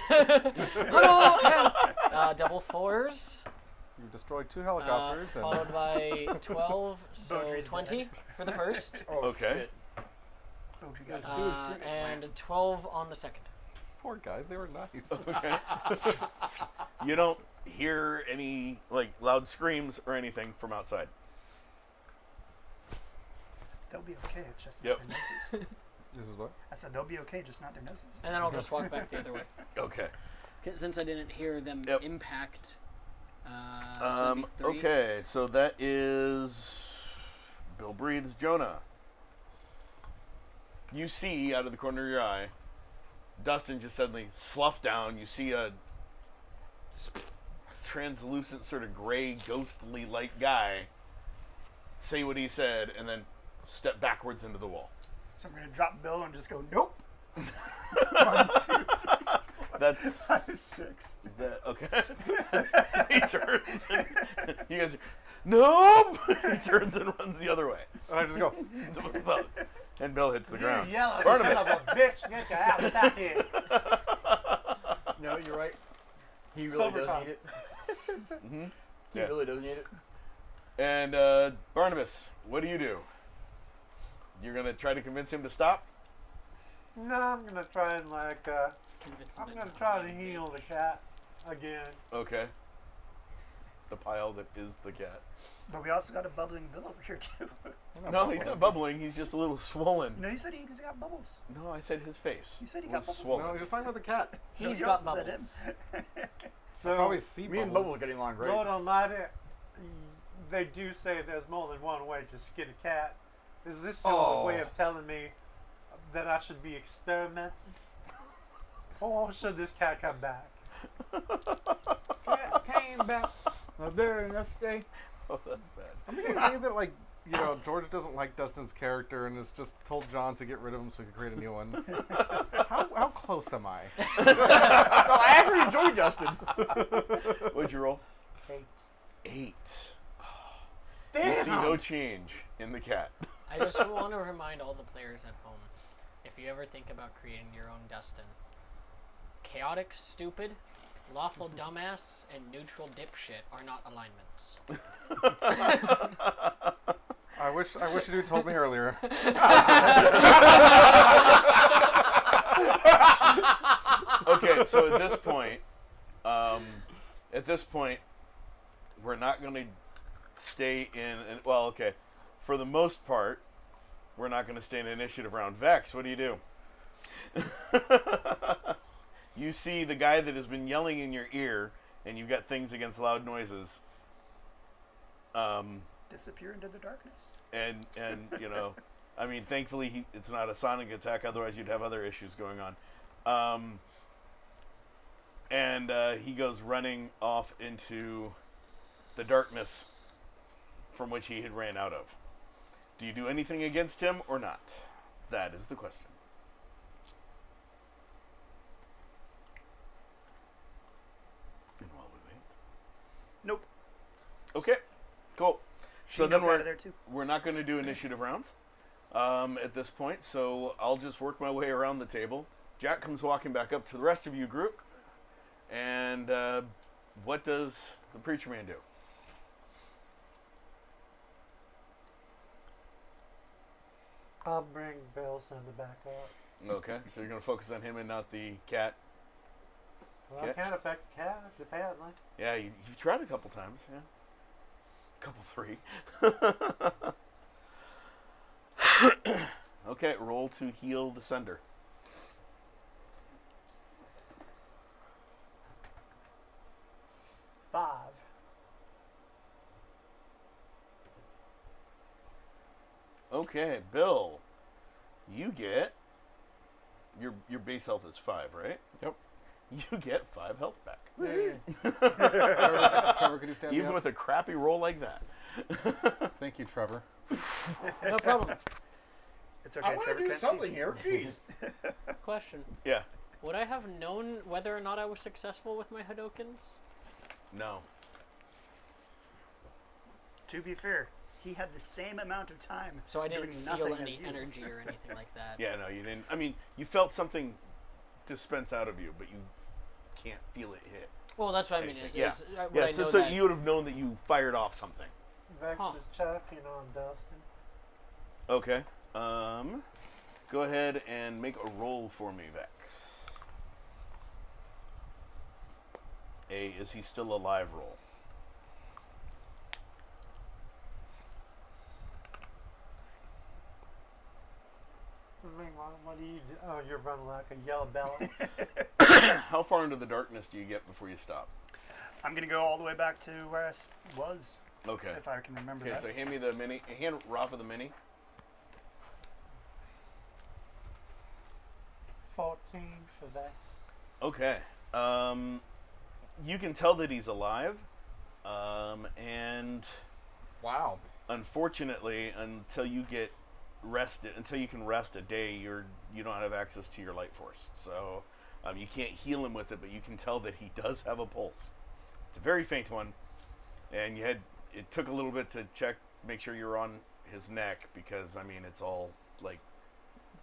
Speaker 4: Hadouken! Double fours.
Speaker 7: you destroyed 2 helicopters and
Speaker 4: Followed by 12, so
Speaker 3: Beaudry's
Speaker 4: 20
Speaker 3: dead.
Speaker 4: for the first.
Speaker 8: Okay.
Speaker 3: Oh, you got it.
Speaker 4: And 12 on the second.
Speaker 7: poor guys, they were nice.
Speaker 8: Okay. You don't hear any like loud screams or anything from outside.
Speaker 3: They'll be okay. It's just
Speaker 8: Yep.
Speaker 3: not their noses.
Speaker 7: This is what?
Speaker 3: I said they'll be okay, just not their noses.
Speaker 4: And then I'll just walk back the other way.
Speaker 8: Okay.
Speaker 4: 'Cause since I didn't hear them
Speaker 8: Yep.
Speaker 4: impact. So that'd be 3.
Speaker 8: Okay, so that is Bill breathes Jonah. You see out of the corner of your eye, Dustin just suddenly sloughed down. You see a translucent, sort of gray, ghostly like guy say what he said, and then step backwards into the wall.
Speaker 3: So I'm gonna drop Bill and just go, nope. 1, 2, 3,
Speaker 8: That's
Speaker 3: 5, 6.
Speaker 8: okay. He turns. And you guys, nope. He turns and runs the other way.
Speaker 7: And I just go,
Speaker 8: And Bill hits the ground.
Speaker 1: You yellow
Speaker 8: Barnabas.
Speaker 1: son of a bitch, get your ass back here.
Speaker 6: No, you're right. He really
Speaker 1: Silver
Speaker 6: does
Speaker 1: tongue.
Speaker 6: need it.
Speaker 8: Mhm.
Speaker 6: He
Speaker 8: Yeah.
Speaker 6: really does need it.
Speaker 8: And Barnabas, what do? You're gonna try to convince him to stop?
Speaker 1: No, I'm gonna try and
Speaker 4: Convince
Speaker 1: I'm
Speaker 4: them
Speaker 1: gonna
Speaker 4: to
Speaker 1: try
Speaker 4: not
Speaker 1: to
Speaker 4: invade.
Speaker 1: heal the cat again.
Speaker 8: Okay. The pile that is the cat.
Speaker 3: But we also got a bubbling Bill over here too.
Speaker 8: No, he's not bubbling. He's just a little swollen.
Speaker 3: No, you said he's got bubbles.
Speaker 8: No, I said his face.
Speaker 3: You said he
Speaker 8: was
Speaker 3: got bubbles.
Speaker 8: swollen.
Speaker 7: no, you're talking about the cat.
Speaker 3: No,
Speaker 4: He's
Speaker 3: you
Speaker 4: got
Speaker 3: also said him.
Speaker 4: bubbles.
Speaker 1: So,
Speaker 7: Always see
Speaker 6: Me and
Speaker 7: bubbles.
Speaker 6: Bubble are getting along great.
Speaker 1: Lord Almighty, they do say there's more than one way to skin a cat. Is this your way of telling me that I should be experimenting? Or should this cat come back?
Speaker 6: Cat came back the very next day.
Speaker 8: Oh, that's bad.
Speaker 7: I'm beginning to think that, like, you know, George doesn't like Dustin's character and has just told John to get rid of him so he can create a new one. How close am I?
Speaker 6: No, I actually enjoyed Justin.
Speaker 8: What'd you roll?
Speaker 1: 8.
Speaker 8: 8.
Speaker 6: Damn.
Speaker 8: You see no change in the cat.
Speaker 4: I just want to remind all the players at home, if you ever think about creating your own Dustin, chaotic, stupid, lawful dumbass, and neutral dipshit are not alignments.
Speaker 7: I wish you'd told me earlier.
Speaker 8: Okay, so at this point, we're not going to stay in. Well, okay, for the most part, we're not going to stay in initiative round. Vex, what do? You see the guy that has been yelling in your ear, and you've got things against loud noises.
Speaker 3: Disappear into the darkness.
Speaker 8: And you know, I mean, thankfully it's not a sonic attack. Otherwise, you'd have other issues going on. And he goes running off into the darkness from which he had ran out of. Do you do anything against him or not? That is the question. And while we wait.
Speaker 3: Nope.
Speaker 8: Okay, cool.
Speaker 3: She
Speaker 8: So then
Speaker 3: noped out of there too.
Speaker 8: we're not going to do initiative rounds at this point, so I'll just work my way around the table. Jack comes walking back up to the rest of you group, and what does the preacher man do?
Speaker 1: I'll bring Bill Cinder back up.
Speaker 8: Okay, so you're gonna focus on him and not the cat.
Speaker 1: Well,
Speaker 8: Okay.
Speaker 1: I can't affect the cat, apparently.
Speaker 8: Yeah, you've tried a couple times. Yeah, couple three. Okay, roll to heal the sender.
Speaker 1: Five.
Speaker 8: Okay, Bill, you get your base health is 5, right?
Speaker 7: Yep.
Speaker 8: You get 5 health back,
Speaker 7: Trevor, could you stand me
Speaker 8: even
Speaker 7: up?
Speaker 8: with a crappy roll like that.
Speaker 7: Thank you, Trevor.
Speaker 4: No problem.
Speaker 3: It's okay,
Speaker 6: I want
Speaker 3: Trevor
Speaker 6: to do
Speaker 3: can't
Speaker 6: something
Speaker 3: see.
Speaker 6: here. Jeez.
Speaker 4: Question.
Speaker 8: Yeah.
Speaker 4: Would I have known whether or not I was successful with my Hadokens?
Speaker 8: No.
Speaker 3: To be fair, he had the same amount of time.
Speaker 4: So I didn't
Speaker 3: doing
Speaker 4: feel
Speaker 3: nothing
Speaker 4: any
Speaker 3: as you.
Speaker 4: energy or anything like that.
Speaker 8: Yeah, no, you didn't. I mean, you felt something dispense out of you, but you can't feel it hit.
Speaker 4: Well, that's what I mean.
Speaker 8: anything.
Speaker 4: Is,
Speaker 8: Yeah.
Speaker 4: is, would
Speaker 8: Yeah,
Speaker 4: I
Speaker 8: so,
Speaker 4: know
Speaker 8: so
Speaker 4: that-
Speaker 8: you would have known that you fired off something.
Speaker 1: Vex
Speaker 4: Huh.
Speaker 1: is checking on Dustin.
Speaker 8: Okay. Go ahead and make a roll for me, Vex. Is he still alive roll.
Speaker 1: Meanwhile, what do you do? Oh, you're running like a yellow belly.
Speaker 8: How far into the darkness do you get before you stop?
Speaker 3: I'm gonna go all the way back to where I was,
Speaker 8: Okay.
Speaker 3: if I can remember
Speaker 8: Okay,
Speaker 3: that.
Speaker 8: so hand me the mini. Hand Rafa the mini.
Speaker 1: 14 for Vex.
Speaker 8: Okay. You can tell that he's alive. And
Speaker 6: Wow.
Speaker 8: unfortunately, until you get rested, until you can rest a day, you don't have access to your light force. So you can't heal him with it, but you can tell that he does have a pulse. It's a very faint one, and it took a little bit to make sure you're on his neck, because I mean it's all like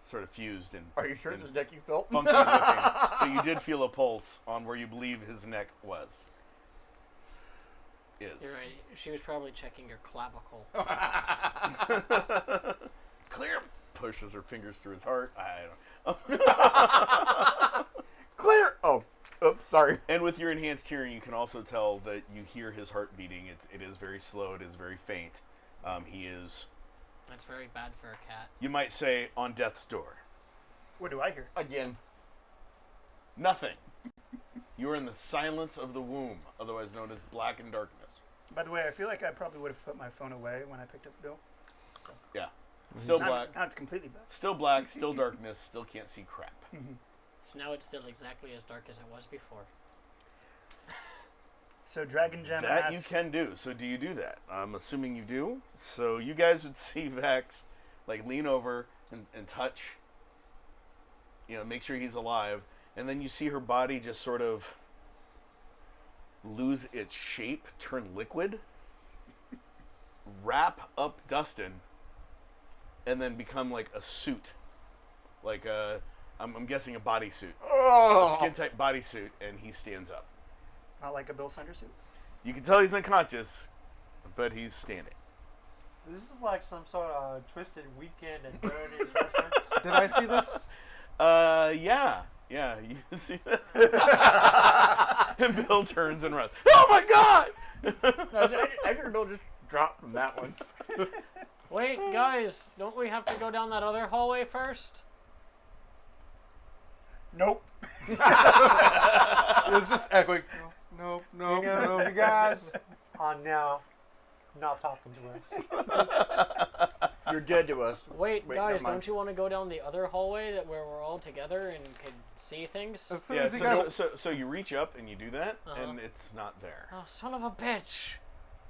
Speaker 8: sort of fused and
Speaker 6: Are you sure
Speaker 8: and
Speaker 6: this deck you felt?
Speaker 8: funky looking. But you did feel a pulse on where you believe his neck was. Is.
Speaker 4: You're right. She was probably checking your clavicle.
Speaker 8: Clear. Pushes her fingers through his heart. I don't know.
Speaker 6: Clear. Oh, oops, sorry.
Speaker 8: And with your enhanced hearing, you can also tell that you hear his heart beating. It is very slow. It is very faint. He is,
Speaker 4: That's very bad for a cat.
Speaker 8: you might say, on death's door.
Speaker 3: What do I hear?
Speaker 6: Again.
Speaker 8: Nothing. You are in the silence of the womb, otherwise known as black and darkness.
Speaker 3: By the way, I feel like I probably would have put my phone away when I picked up Bill.
Speaker 8: Yeah. Still
Speaker 3: Now-
Speaker 8: black.
Speaker 3: Now it's completely black.
Speaker 8: Still black. Still darkness. Still can't see crap.
Speaker 4: So now it's still exactly as dark as it was before.
Speaker 3: So Dragon Gem
Speaker 8: That you
Speaker 3: asks,
Speaker 8: can do. So do you do that? I'm assuming you do. So you guys would see Vex like lean over and touch, make sure he's alive, and then you see her body just sort of lose its shape, turn liquid, wrap up Dustin, and then become like a suit, like I'm guessing a bodysuit, a
Speaker 6: Oh.
Speaker 8: skin tight bodysuit, and he stands up.
Speaker 3: not like a Bill Center suit.
Speaker 8: You can tell he's unconscious, but he's standing.
Speaker 1: This is like some sort of Twisted Weekend at Bernie's reference.
Speaker 7: Did I see this?
Speaker 8: Yeah, you see that? And Bill turns and runs. Oh my God!
Speaker 6: I heard Bill just drop from that one.
Speaker 4: Wait, guys, don't we have to go down that other hallway first?
Speaker 3: Nope.
Speaker 7: It was just echoing. Nope,
Speaker 1: You
Speaker 7: nope,
Speaker 1: know,
Speaker 7: nope.
Speaker 1: you guys are now not talking to us.
Speaker 6: You're dead to us.
Speaker 4: Wait,
Speaker 6: Wait,
Speaker 4: guys,
Speaker 6: never mind.
Speaker 4: don't you want to go down the other hallway where we're all together and could see things?
Speaker 7: As soon
Speaker 8: Yeah,
Speaker 7: as he got
Speaker 8: so you reach up and you do that,
Speaker 4: Uh-huh.
Speaker 8: and it's not there.
Speaker 4: Oh, son of a bitch!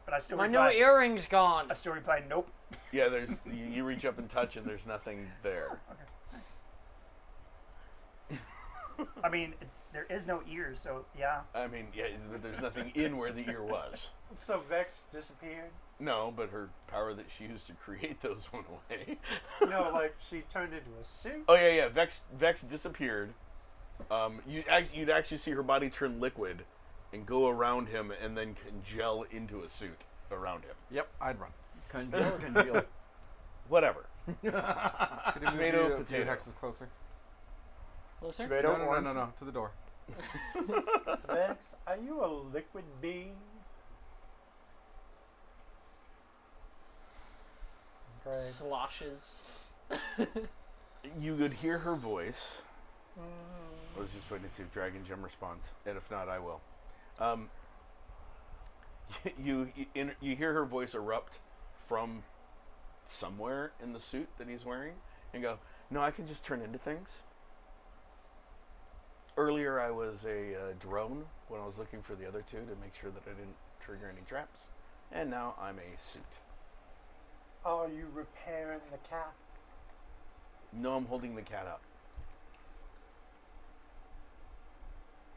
Speaker 3: But I still
Speaker 4: My new
Speaker 3: reply.
Speaker 4: earring's gone.
Speaker 3: I still reply, nope.
Speaker 8: Yeah, you reach up and touch, and there's nothing there.
Speaker 3: Okay, nice. I mean, there is no ears, so yeah.
Speaker 8: I mean, yeah, but there's nothing in where the ear was.
Speaker 1: So Vex disappeared.
Speaker 8: No, but her power that she used to create those went away.
Speaker 1: No, like she turned into a suit.
Speaker 8: Oh yeah. Vex disappeared. You'd actually see her body turn liquid, and go around him, and then congeal into a suit around him.
Speaker 7: Yep, I'd run.
Speaker 6: Congeal.
Speaker 8: Whatever.
Speaker 7: Could you move
Speaker 8: Tomato,
Speaker 7: you a few
Speaker 8: potato.
Speaker 7: hexes closer?
Speaker 4: Closer?
Speaker 6: Tomato,
Speaker 7: No,
Speaker 6: orange.
Speaker 7: no, to the door.
Speaker 1: Vex, are you a liquid being? Great.
Speaker 4: Sloshes.
Speaker 8: You could hear her voice. I was just waiting to see if Dragon Gem responds, and if not, I will. You hear her voice erupt from somewhere in the suit that he's wearing, and go, "No, I can just turn into things. Earlier, I was a drone when I was looking for the other two to make sure that I didn't trigger any traps, and now I'm a suit.
Speaker 1: Are you repairing the cat?
Speaker 8: No, I'm holding the cat up.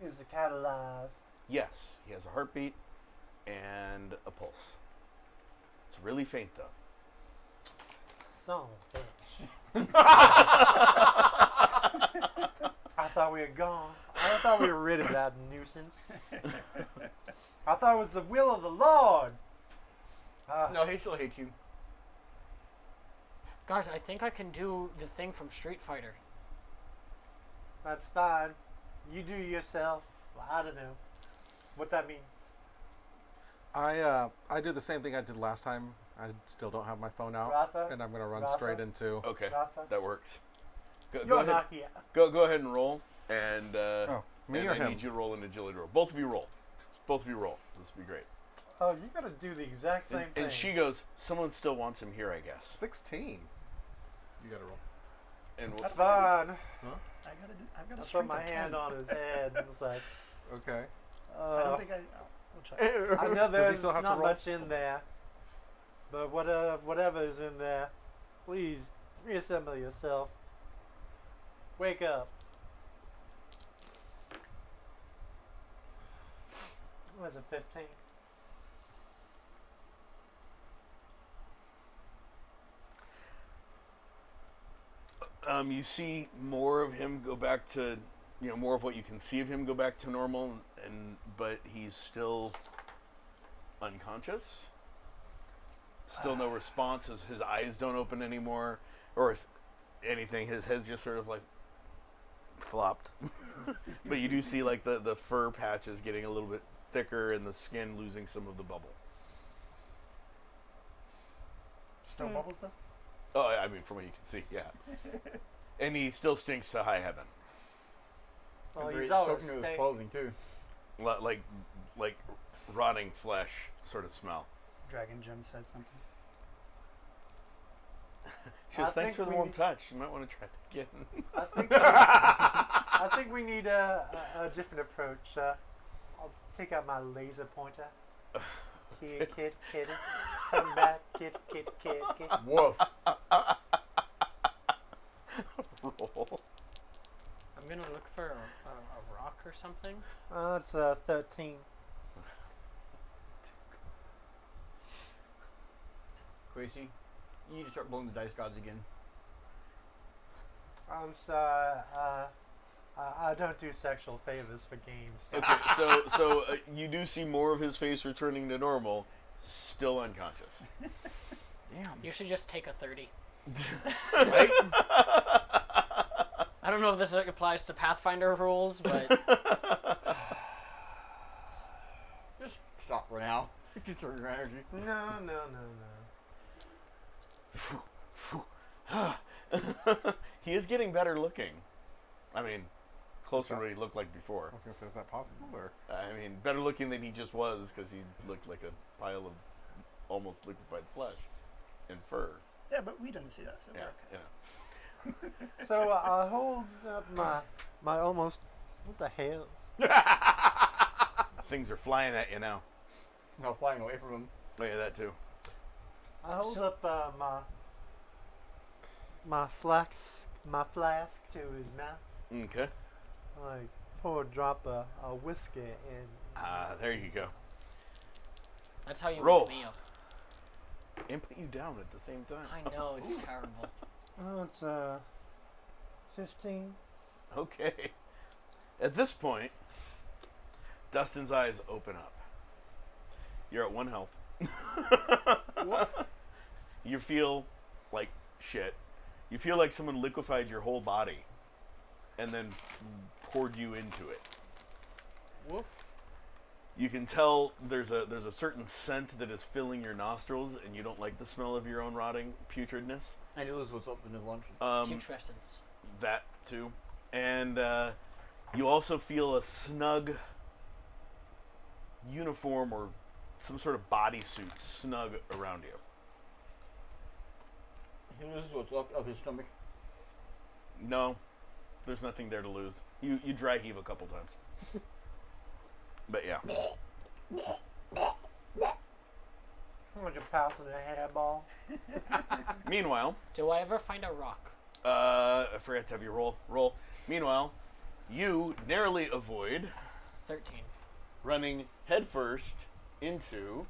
Speaker 1: Is the cat alive?
Speaker 8: Yes, he has a heartbeat and a pulse. It's really faint, though."
Speaker 1: Son of a bitch. I thought we had gone. I thought we were rid of that nuisance. I thought it was the will of the Lord.
Speaker 6: No, he still hates you.
Speaker 4: Guys, I think I can do the thing from Street Fighter.
Speaker 1: That's fine. You do yourself. I don't know what that means.
Speaker 7: I do the same thing I did last time. I still don't have my phone out,
Speaker 1: Rafa?
Speaker 7: and I'm gonna run
Speaker 1: Rafa?
Speaker 7: straight into.
Speaker 8: Okay,
Speaker 1: Rafa?
Speaker 8: that works. Go
Speaker 1: You're
Speaker 8: ahead.
Speaker 1: not here.
Speaker 8: Go ahead and roll. And
Speaker 7: Oh, me
Speaker 8: and
Speaker 7: or
Speaker 8: I
Speaker 7: him?
Speaker 8: need you to roll an agility roll. Both of you roll. Both of you roll. This would be great.
Speaker 1: Oh, you gotta do the exact same thing.
Speaker 8: And she goes, "Someone still wants him here, I guess."
Speaker 7: 16.
Speaker 6: You gotta roll.
Speaker 8: And we'll,
Speaker 1: That's fine.
Speaker 9: I've got a
Speaker 1: I
Speaker 9: strength
Speaker 1: put my
Speaker 9: of
Speaker 1: hand
Speaker 9: 10.
Speaker 1: on his head and was like,
Speaker 7: Okay.
Speaker 9: I don't think we'll check.
Speaker 1: I know
Speaker 7: Does he
Speaker 1: there's
Speaker 7: still have to
Speaker 1: not
Speaker 7: roll?
Speaker 1: much in there, but whatever is in there, please reassemble yourself. Wake up. Was it 15?
Speaker 8: you see more of him go back to, more of what you can see of him go back to normal, but he's still unconscious. Still no response. His eyes don't open anymore, or anything. His head's just sort of like flopped. But you do see like the fur patches getting a little bit thicker and the skin losing some of the bubble.
Speaker 9: Snow bubbles, though?
Speaker 8: Oh, I mean, from what you can see, yeah. And he still stinks to high heaven.
Speaker 1: Well,
Speaker 6: He's
Speaker 1: he's always
Speaker 6: soaking into his
Speaker 1: staying.
Speaker 6: clothing too.
Speaker 8: Like rotting flesh sort of smell.
Speaker 3: Dragon Gem said something.
Speaker 8: She goes,
Speaker 1: I
Speaker 8: "Thanks
Speaker 1: think
Speaker 8: for the
Speaker 1: we
Speaker 8: warm
Speaker 1: need-
Speaker 8: touch. You might want to try it again."
Speaker 1: I think we need a different approach. I'll take out my laser pointer. Here, kid, kitty. Come back, kid, kid, kid, kid.
Speaker 6: Woof.
Speaker 8: Roll.
Speaker 4: I'm gonna look for a rock or something.
Speaker 1: It's 13.
Speaker 6: Gracie, you need to start blowing the dice gods again.
Speaker 1: I'm sorry. I don't do sexual favors for games.
Speaker 8: Okay, so you do see more of his face returning to normal, still unconscious.
Speaker 6: Damn.
Speaker 4: You should just take a 30.
Speaker 6: Right?
Speaker 4: I don't know if this applies to Pathfinder rules, but
Speaker 6: Just stop for now. Conserve your energy.
Speaker 1: No.
Speaker 8: He is getting better looking. I mean, closer to what he looked like before.
Speaker 7: I was gonna say, is that possible or?
Speaker 8: I mean, better looking than he just was, because he looked like a pile of almost liquefied flesh and fur.
Speaker 9: Yeah, but we didn't see that, so
Speaker 8: Yeah,
Speaker 9: we're okay.
Speaker 8: yeah.
Speaker 1: So I hold up my almost. What the hell?
Speaker 8: Things are flying at you now.
Speaker 6: No, flying away from him.
Speaker 8: Oh yeah, that too.
Speaker 1: I hold up my flask to his mouth.
Speaker 8: Okay.
Speaker 1: I pour a drop of whiskey in.
Speaker 8: There you go.
Speaker 4: that's how you
Speaker 8: Roll.
Speaker 4: wake me up.
Speaker 8: And put you down at the same time.
Speaker 4: I know, it's terrible.
Speaker 1: Oh, it's 15.
Speaker 8: Okay. At this point, Dustin's eyes open up. You're at 1 health. You feel like shit, you feel like someone liquefied your whole body and then poured you into it.
Speaker 6: Woof.
Speaker 8: You can tell there's a certain scent that is filling your nostrils, and you don't like the smell of your own rotting putridness.
Speaker 6: I knew this was up in his lunch.
Speaker 4: Putrescence.
Speaker 8: That too, and you also feel a snug uniform or some sort of bodysuit snug around you.
Speaker 6: He loses what's left of his stomach.
Speaker 8: No, there's nothing there to lose. You dry heave a couple times. But yeah.
Speaker 1: Would you pass in a hairball?
Speaker 8: Meanwhile,
Speaker 4: Do I ever find a rock?
Speaker 8: I forgot to have you roll. Meanwhile, you narrowly avoid
Speaker 4: 13.
Speaker 8: running headfirst into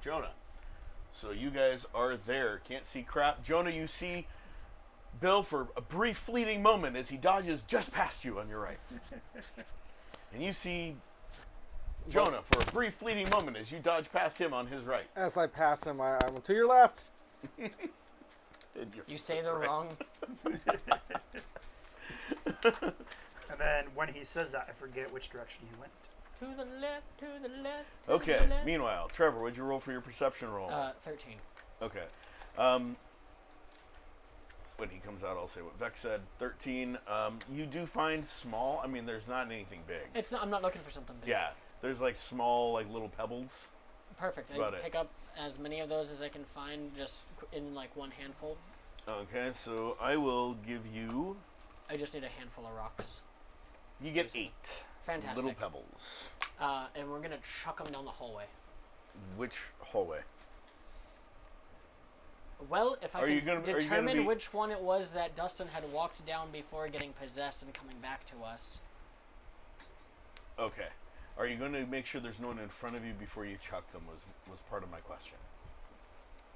Speaker 8: Jonah. So you guys are there. Can't see crap. Jonah, you see Bill for a brief fleeting moment as he dodges just past you on your right. And you see Jonah for a brief fleeting moment as you dodge past him on his right.
Speaker 7: As I pass him, I'm to your left.
Speaker 4: You say the wrong.
Speaker 9: And then when he says that, I forget which direction he went.
Speaker 4: To the left, to the left. To
Speaker 8: Okay,
Speaker 4: the left.
Speaker 8: meanwhile, Trevor, what'd you roll for your perception roll?
Speaker 4: 13.
Speaker 8: Okay. When he comes out, I'll say what Vex said. 13. You do find small. I mean, there's not anything big.
Speaker 4: It's not. I'm not looking for something big.
Speaker 8: Yeah, there's like small, like little pebbles.
Speaker 4: Perfect.
Speaker 8: That's about
Speaker 4: I
Speaker 8: it.
Speaker 4: pick up as many of those as I can find, just in like one handful.
Speaker 8: Okay, so I will give you.
Speaker 4: I just need a handful of rocks.
Speaker 8: You get 8
Speaker 4: Fantastic.
Speaker 8: little pebbles.
Speaker 4: And we're gonna chuck them down the hallway.
Speaker 8: Which hallway?
Speaker 4: Well, if I
Speaker 8: Are you
Speaker 4: can
Speaker 8: gonna- are you gonna
Speaker 4: determine
Speaker 8: be-
Speaker 4: which one it was that Dustin had walked down before getting possessed and coming back to us.
Speaker 8: Okay. Are you going to make sure there's no one in front of you before you chuck them? Was part of my question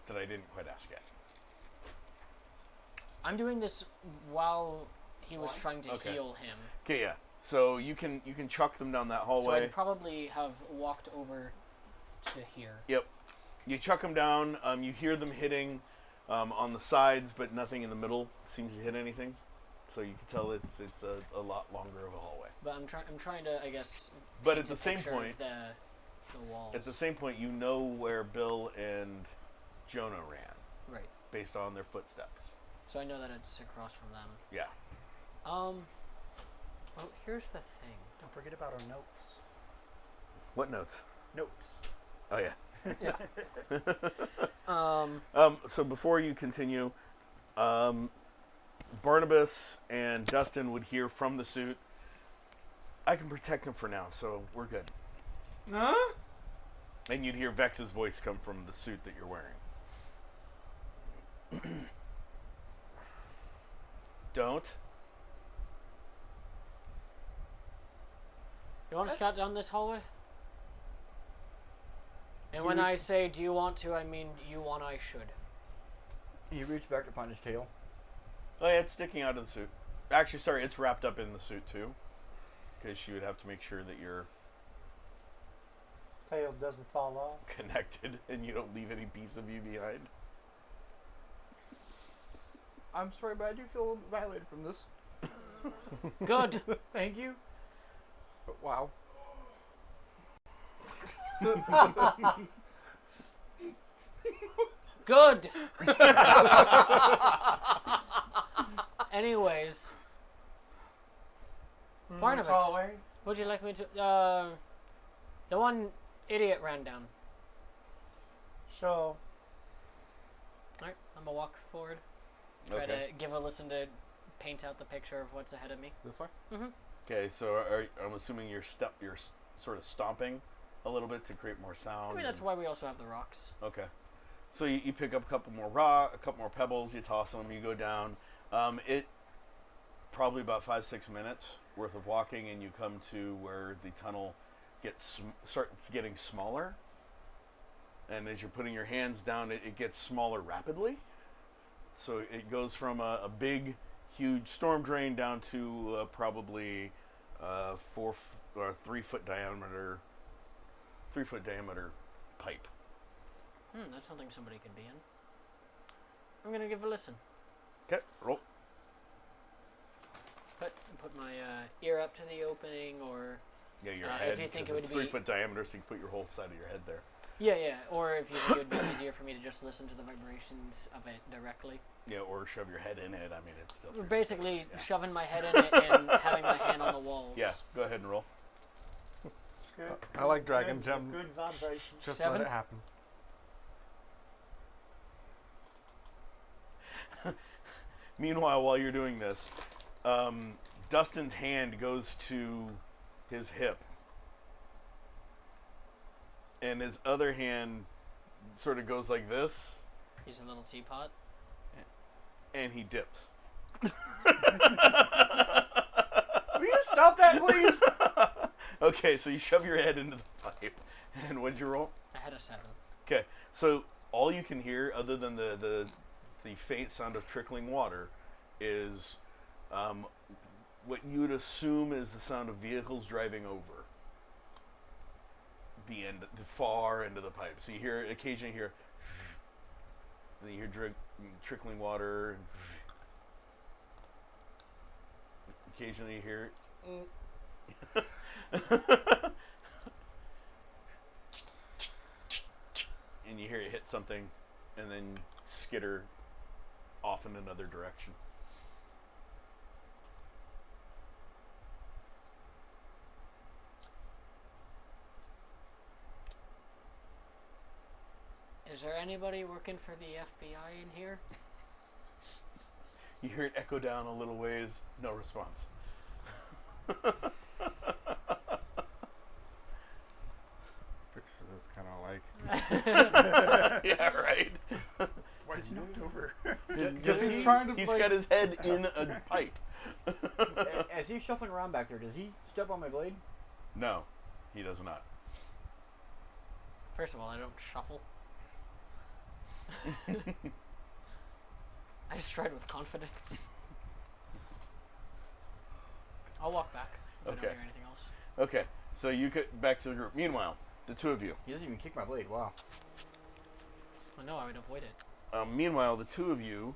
Speaker 8: that I didn't quite ask yet.
Speaker 4: I'm doing this while he was trying to
Speaker 8: Okay.
Speaker 4: heal him.
Speaker 8: Okay, yeah. So you can chuck them down that
Speaker 4: So
Speaker 8: hallway.
Speaker 4: I'd probably have walked over to here.
Speaker 8: Yep. You chuck them down. You hear them hitting on the sides, but nothing in the middle seems to hit anything. So you can tell it's a lot longer of a hallway.
Speaker 4: But I'm trying to, I guess.
Speaker 8: But
Speaker 4: paint
Speaker 8: at the
Speaker 4: a
Speaker 8: same
Speaker 4: picture of
Speaker 8: point-
Speaker 4: the walls.
Speaker 8: At the same point, you know where Bill and Jonah ran
Speaker 4: Right.
Speaker 8: based on their footsteps.
Speaker 4: So I know that it's across from them.
Speaker 8: Yeah.
Speaker 4: Well, here's the thing.
Speaker 9: Don't forget about our notes.
Speaker 8: What notes?
Speaker 9: Notes.
Speaker 8: Oh yeah.
Speaker 4: Um,
Speaker 8: So before you continue, Barnabas and Dustin would hear from the suit. I can protect him for now, so we're good.
Speaker 6: Huh?
Speaker 8: And you'd hear Vex's voice come from the suit that you're wearing. Don't.
Speaker 4: you want to scout down this hallway? And when I say do you want to, I mean you want I should.
Speaker 6: He reached back to find his tail.
Speaker 8: Oh yeah, it's sticking out of the suit. Actually, sorry, it's wrapped up in the suit too. Because she would have to make sure that you're
Speaker 1: Tail doesn't fall off.
Speaker 8: connected and you don't leave any piece of you behind.
Speaker 6: I'm sorry, but I do feel a little bit violated from this.
Speaker 4: Good.
Speaker 6: Thank you. But wow.
Speaker 4: Good. Anyways, Barnabas,
Speaker 1: Hallway.
Speaker 4: would you like me to? The one idiot ran down.
Speaker 1: So,
Speaker 4: Alright, I'm gonna walk forward. Try
Speaker 8: Okay.
Speaker 4: to give a listen to paint out the picture of what's ahead of me.
Speaker 7: This way?
Speaker 8: Okay, so I'm assuming you're sort of stomping a little bit to create more sound.
Speaker 4: I mean, that's why we also have the rocks.
Speaker 8: Okay. So you pick up a couple more pebbles, you toss them, you go down. It probably about 5-6 minutes worth of walking, and you come to where the tunnel starts getting smaller. And as you're putting your hands down, it gets smaller rapidly. So it goes from a big, huge storm drain down to probably 3 foot diameter 3-foot diameter pipe.
Speaker 4: That's something somebody could be in. I'm gonna give it a listen.
Speaker 8: Okay, roll.
Speaker 4: Put my ear up to the opening, or
Speaker 8: Yeah, your
Speaker 4: if
Speaker 8: head.
Speaker 4: you think
Speaker 8: 'cause
Speaker 4: it
Speaker 8: it's
Speaker 4: would be-
Speaker 8: 3-foot diameter, so you can put your whole side of your head there.
Speaker 4: yeah, or if you think it would be easier for me to just listen to the vibrations of it directly.
Speaker 8: Yeah, or shove your head in it. I mean, it's still.
Speaker 4: We're basically shoving my head in it and having my hand on the walls.
Speaker 8: Yeah, go ahead and roll.
Speaker 1: Good.
Speaker 7: I like Dragon
Speaker 1: Good,
Speaker 7: Gem.
Speaker 1: Good vibrations.
Speaker 7: Just
Speaker 4: 7?
Speaker 7: let it happen.
Speaker 8: Meanwhile, while you're doing this, Dustin's hand goes to his hip, and his other hand sort of goes like this,
Speaker 4: He's a little teapot.
Speaker 8: and he dips.
Speaker 6: Will you stop that, please?
Speaker 8: Okay, so you shove your head into the pipe, and what'd you roll?
Speaker 4: I had a 7.
Speaker 8: Okay, so all you can hear, other than the faint sound of trickling water, is what you would assume is the sound of vehicles driving over the far end of the pipe. So you hear occasionally hear, and then you hear trickling water. And occasionally you hear. And you hear it hit something, and then skitter off in another direction.
Speaker 4: Is there anybody working for the FBI in here?
Speaker 8: You hear it echo down a little ways, no response.
Speaker 7: Picture this kind of like.
Speaker 8: Yeah, right.
Speaker 9: Why is he knocked over?
Speaker 7: Because he's trying to.
Speaker 8: He's
Speaker 7: like,
Speaker 8: got his head in a pipe.
Speaker 6: As he's shuffling around back there, does he step on my blade?
Speaker 8: No, he does not.
Speaker 4: First of all, I don't shuffle. I stride with confidence. I'll walk back if I
Speaker 8: Okay.
Speaker 4: don't hear anything else.
Speaker 8: Okay, so you get back to the group. Meanwhile, the two of you.
Speaker 6: He doesn't even kick my blade. Wow.
Speaker 4: Well, no, I would avoid it.
Speaker 8: Meanwhile, the two of you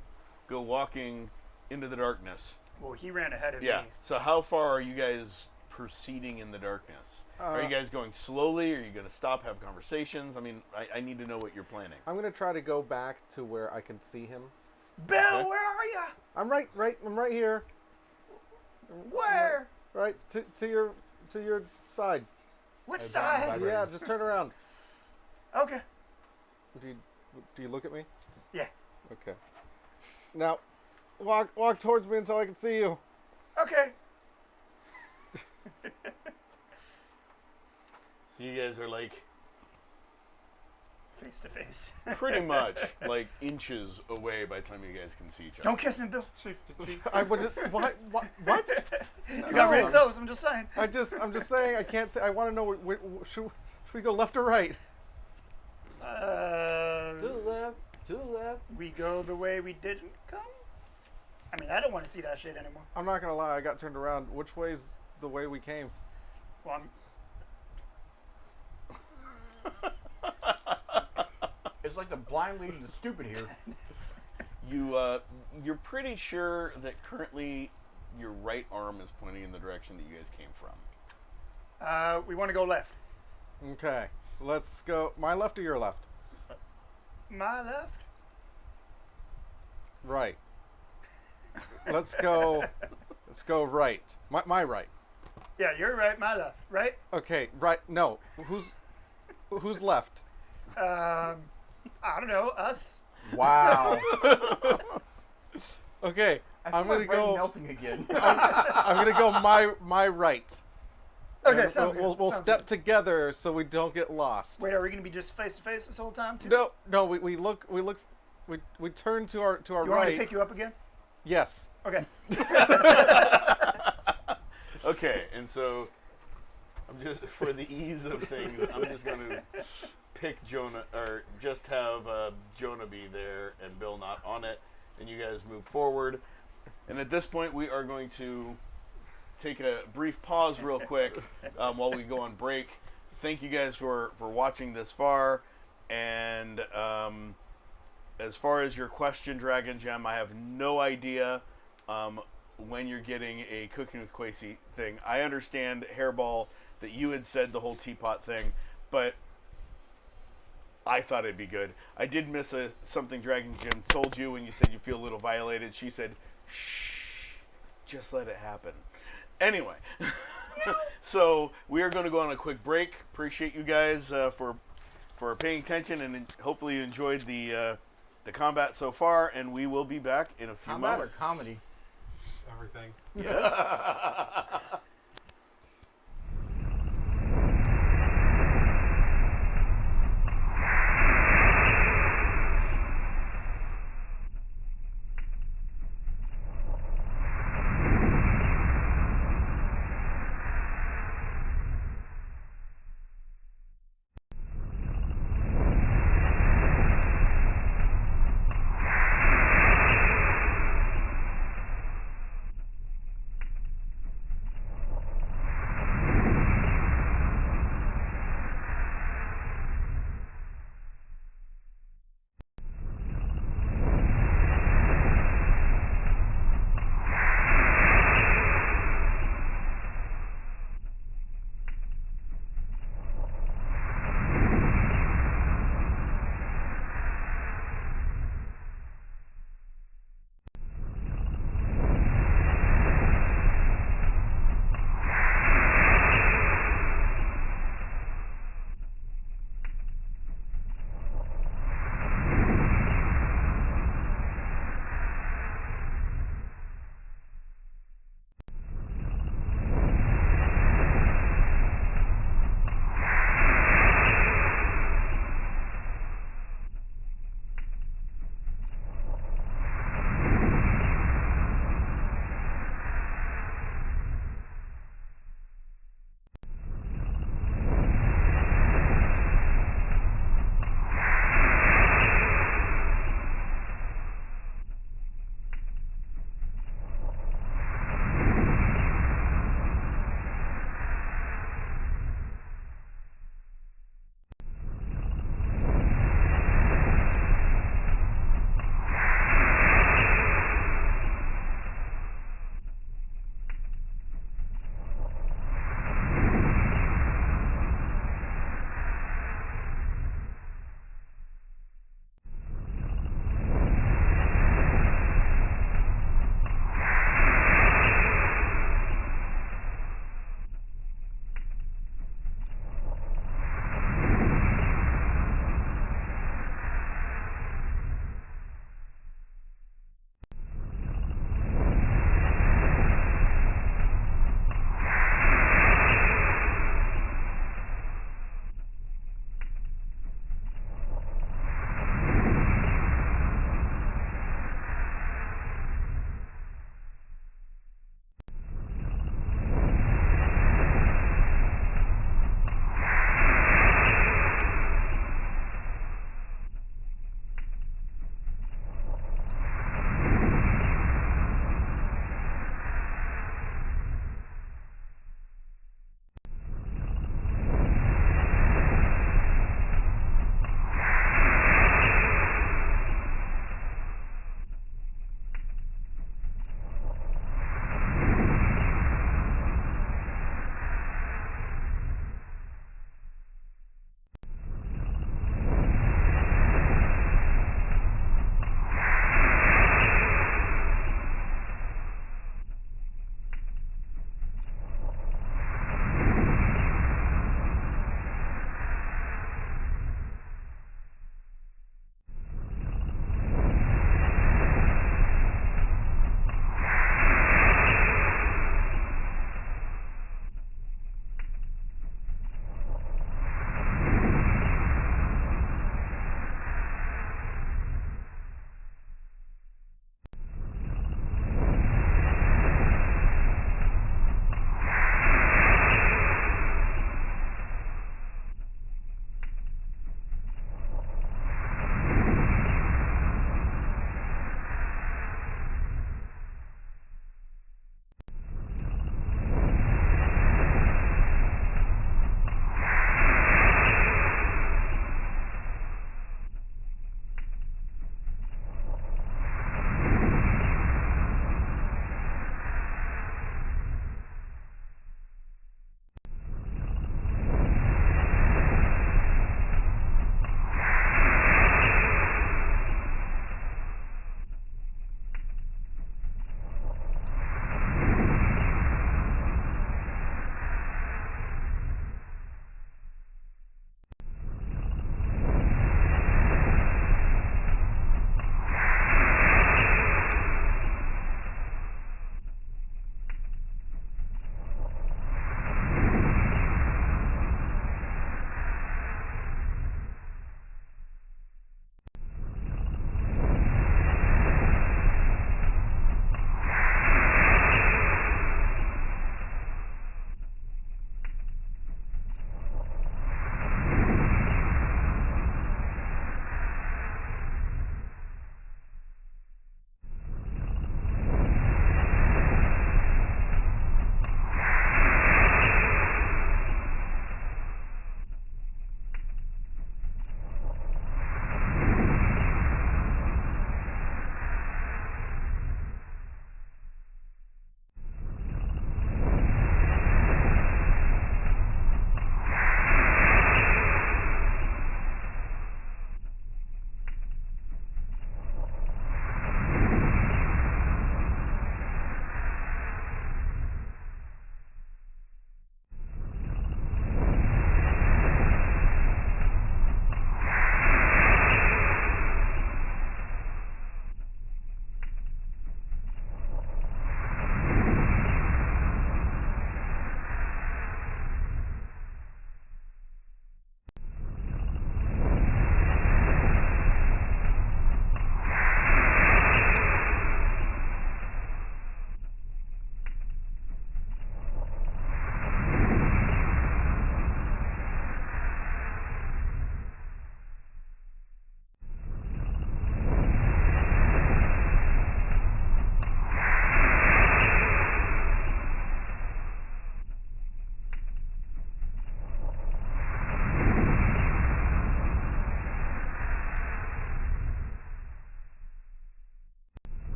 Speaker 8: go walking into the darkness.
Speaker 9: Well, he ran ahead of
Speaker 8: Yeah.
Speaker 9: me.
Speaker 8: So how far are you guys proceeding in the darkness? Are you guys going slowly? Are you going to stop, have conversations? I mean, I need to know what you're planning.
Speaker 7: I'm gonna try to go back to where I can see him.
Speaker 9: Bill,
Speaker 8: Okay.
Speaker 9: where are you?
Speaker 7: I'm right here.
Speaker 9: Where?
Speaker 7: Right to your side.
Speaker 9: Which
Speaker 5: Hey,
Speaker 9: side?
Speaker 5: Brian.
Speaker 7: Yeah, just turn around.
Speaker 9: Okay.
Speaker 7: Do you look at me?
Speaker 9: Yeah.
Speaker 7: Okay. Now, walk towards me until I can see you.
Speaker 9: Okay.
Speaker 8: So you guys are like
Speaker 9: Face to face.
Speaker 8: pretty much like inches away by the time you guys can see each other.
Speaker 9: Don't kiss me, Bill.
Speaker 7: I would. What?
Speaker 9: You got real
Speaker 7: No.
Speaker 9: close. I'm just saying.
Speaker 7: I'm just saying. I can't say. I want to know. Should we go left or right?
Speaker 6: To the left. To the left.
Speaker 9: We go the way we didn't come. I mean, I don't want to see that shit anymore.
Speaker 7: I'm not gonna lie. I got turned around. Which way's the way we came?
Speaker 9: Well, I'm,
Speaker 6: It's like the blind leading the stupid here.
Speaker 8: You're pretty sure that currently your right arm is pointing in the direction that you guys came from.
Speaker 9: we want to go left.
Speaker 7: Okay. Let's go. My left or your left?
Speaker 9: My left.
Speaker 7: Right. Let's go. Let's go right. My right.
Speaker 9: Yeah, you're right. My left. Right.
Speaker 7: Okay. Right. No. Who's left?
Speaker 9: I don't know. Us.
Speaker 6: Wow.
Speaker 7: Okay.
Speaker 6: I
Speaker 7: I'm
Speaker 6: feel
Speaker 7: gonna
Speaker 6: my brain
Speaker 7: go.
Speaker 6: melting again.
Speaker 7: I'm gonna go my right.
Speaker 9: Okay,
Speaker 7: And
Speaker 9: sounds
Speaker 7: we'll
Speaker 9: good.
Speaker 7: we'll
Speaker 9: sounds
Speaker 7: step
Speaker 9: good.
Speaker 7: together so we don't get lost.
Speaker 9: Wait, are we gonna be just face to face this whole time too?
Speaker 7: No. We turn to our
Speaker 9: You want me
Speaker 7: right.
Speaker 9: to pick you up again?
Speaker 7: Yes.
Speaker 9: Okay.
Speaker 8: Okay, and so I'm just for the ease of things, I'm just going to pick Jonah, or just have Jonah be there and Bill not on it, and you guys move forward. And at this point, we are going to take a brief pause real quick while we go on break thank you guys for watching this far. And as far as your question, Dragon Gem, I have no idea when you're getting a Cooking with Quasi thing. I understand, Hairball, that you had said the whole teapot thing, but I thought it'd be good. I did miss something Dragon Gem told you when you said you feel a little violated. She said, shh, just let it happen. Anyway, so we are going to go on a quick break. Appreciate you guys for paying attention, and hopefully you enjoyed the combat so far, and we will be back in a few
Speaker 6: Combat
Speaker 8: moments.
Speaker 6: or comedy?
Speaker 7: Everything.
Speaker 8: Yes.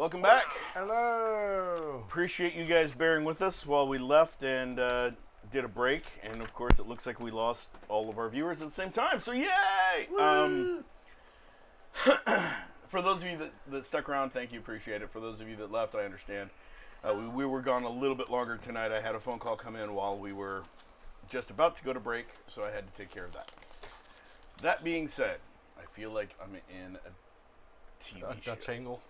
Speaker 8: welcome back.
Speaker 7: Hello.
Speaker 8: Appreciate you guys bearing with us while we left and did a break. And of course, it looks like we lost all of our viewers at the same time. So yay! For those of you that stuck around, thank you, appreciate it. For those of you that left, I understand. We were gone a little bit longer tonight. I had a phone call come in while we were just about to go to break, so I had to take care of that. That being said, I feel like I'm in a TV show.
Speaker 7: Dutch angle.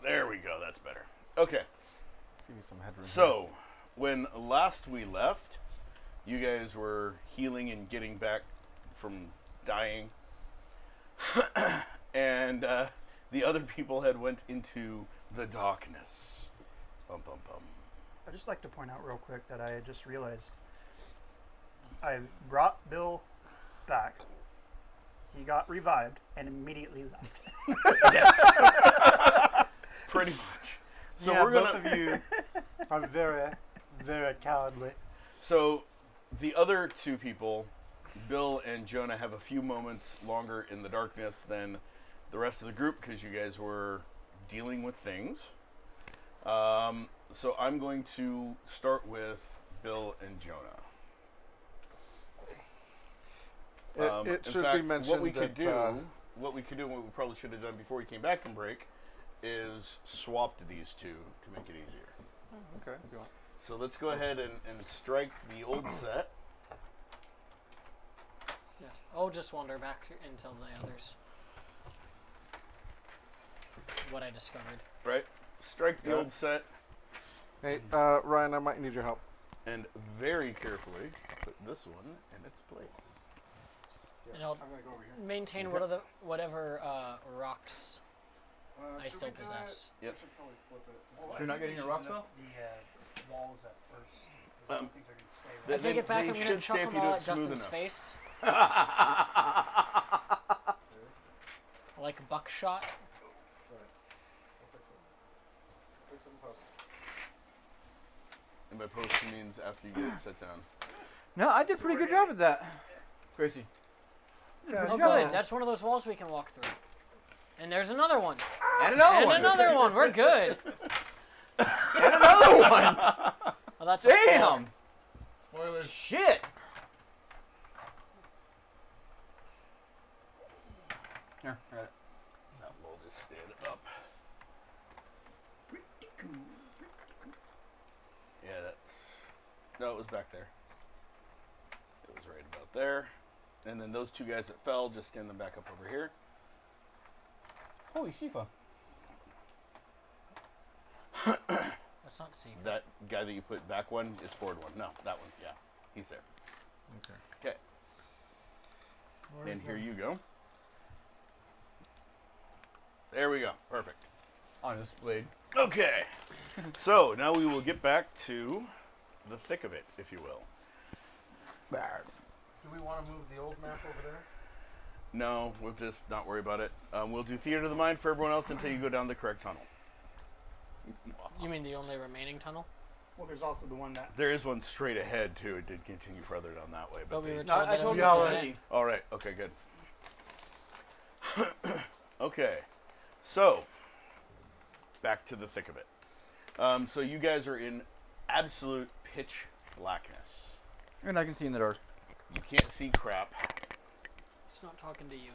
Speaker 8: There we go. That's better. Okay.
Speaker 7: Let's give you some headroom.
Speaker 8: So, when last we left, you guys were healing and getting back from dying. And the other people had went into the darkness. Bum, bum, bum.
Speaker 9: I'd just like to point out real quick that I just realized I brought Bill back. He got revived and immediately left.
Speaker 8: Yes. Pretty much. So
Speaker 1: yeah,
Speaker 8: we're gonna.
Speaker 1: both of you are very, very cowardly.
Speaker 8: So the other two people, Bill and Jonah, have a few moments longer in the darkness than the rest of the group because you guys were dealing with things. So I'm going to start with Bill and Jonah.
Speaker 7: It
Speaker 8: In
Speaker 7: should
Speaker 8: fact,
Speaker 7: be mentioned
Speaker 8: what we could
Speaker 7: that,
Speaker 8: do, what we we probably should have done before we came back from break, is swapped these two to make it easier.
Speaker 7: Okay. if you want.
Speaker 8: So let's go ahead and strike the old set.
Speaker 4: Yeah. I'll just wander back and tell the others what I discovered.
Speaker 8: Right? Strike the
Speaker 7: Yeah.
Speaker 8: old set
Speaker 7: Hey, Ryan, I might need your help.
Speaker 8: and very carefully put this one in its place.
Speaker 4: And I'll
Speaker 7: I'm gonna go over here.
Speaker 4: maintain
Speaker 8: Okay.
Speaker 4: whatever rocks I still possess.
Speaker 8: Yep.
Speaker 6: So you're not getting your rocks off?
Speaker 9: The walls at first. 'cause I don't think they're going to stay
Speaker 8: They-
Speaker 4: I take it back.
Speaker 8: they
Speaker 4: I'm gonna
Speaker 8: should
Speaker 4: chuck
Speaker 8: stay if
Speaker 4: them
Speaker 8: you do
Speaker 4: all
Speaker 8: it
Speaker 4: at
Speaker 8: smooth
Speaker 4: Justin's
Speaker 8: enough.
Speaker 4: face, like buckshot.
Speaker 8: And by post he means after you get it set down.
Speaker 6: No, I did a pretty good job at that. Gracie.
Speaker 4: Oh, good. That's one of those walls we can walk through. And there's another one.
Speaker 6: And another
Speaker 4: And
Speaker 6: one.
Speaker 4: another one. We're good.
Speaker 6: And another one.
Speaker 4: Well, that's a four.
Speaker 6: Damn.
Speaker 7: Spoilers.
Speaker 6: Shit. Here, got it.
Speaker 8: Now we'll just stand up. Yeah, that's. No, it was back there. It was right about there. And then those two guys that fell, just stand them back up over here.
Speaker 6: Holy Shifa.
Speaker 4: That's not safe.
Speaker 8: That guy that you put back one is forward one. No, that one. Yeah, he's there.
Speaker 7: Okay.
Speaker 8: Okay. And here you go. There we go. Perfect.
Speaker 6: On this blade.
Speaker 8: Okay. So now we will get back to the thick of it, if you will.
Speaker 7: Do we want to move the old map over there?
Speaker 8: No, we'll just not worry about it. We'll do Theater of the Mind for everyone else until you go down the correct tunnel.
Speaker 4: You mean the only remaining tunnel?
Speaker 9: Well, there's also the one that.
Speaker 8: There is one straight ahead too. It did continue further down that way,
Speaker 4: But we
Speaker 8: they-
Speaker 4: were
Speaker 6: No,
Speaker 4: told
Speaker 6: I
Speaker 4: that it
Speaker 6: told
Speaker 4: was
Speaker 6: you
Speaker 4: at the
Speaker 6: already.
Speaker 4: end.
Speaker 8: All right. Okay. Good. Okay. So back to the thick of it. So you guys are in absolute pitch blackness.
Speaker 6: And I can see in the dark.
Speaker 8: You can't see crap.
Speaker 4: It's not talking to you.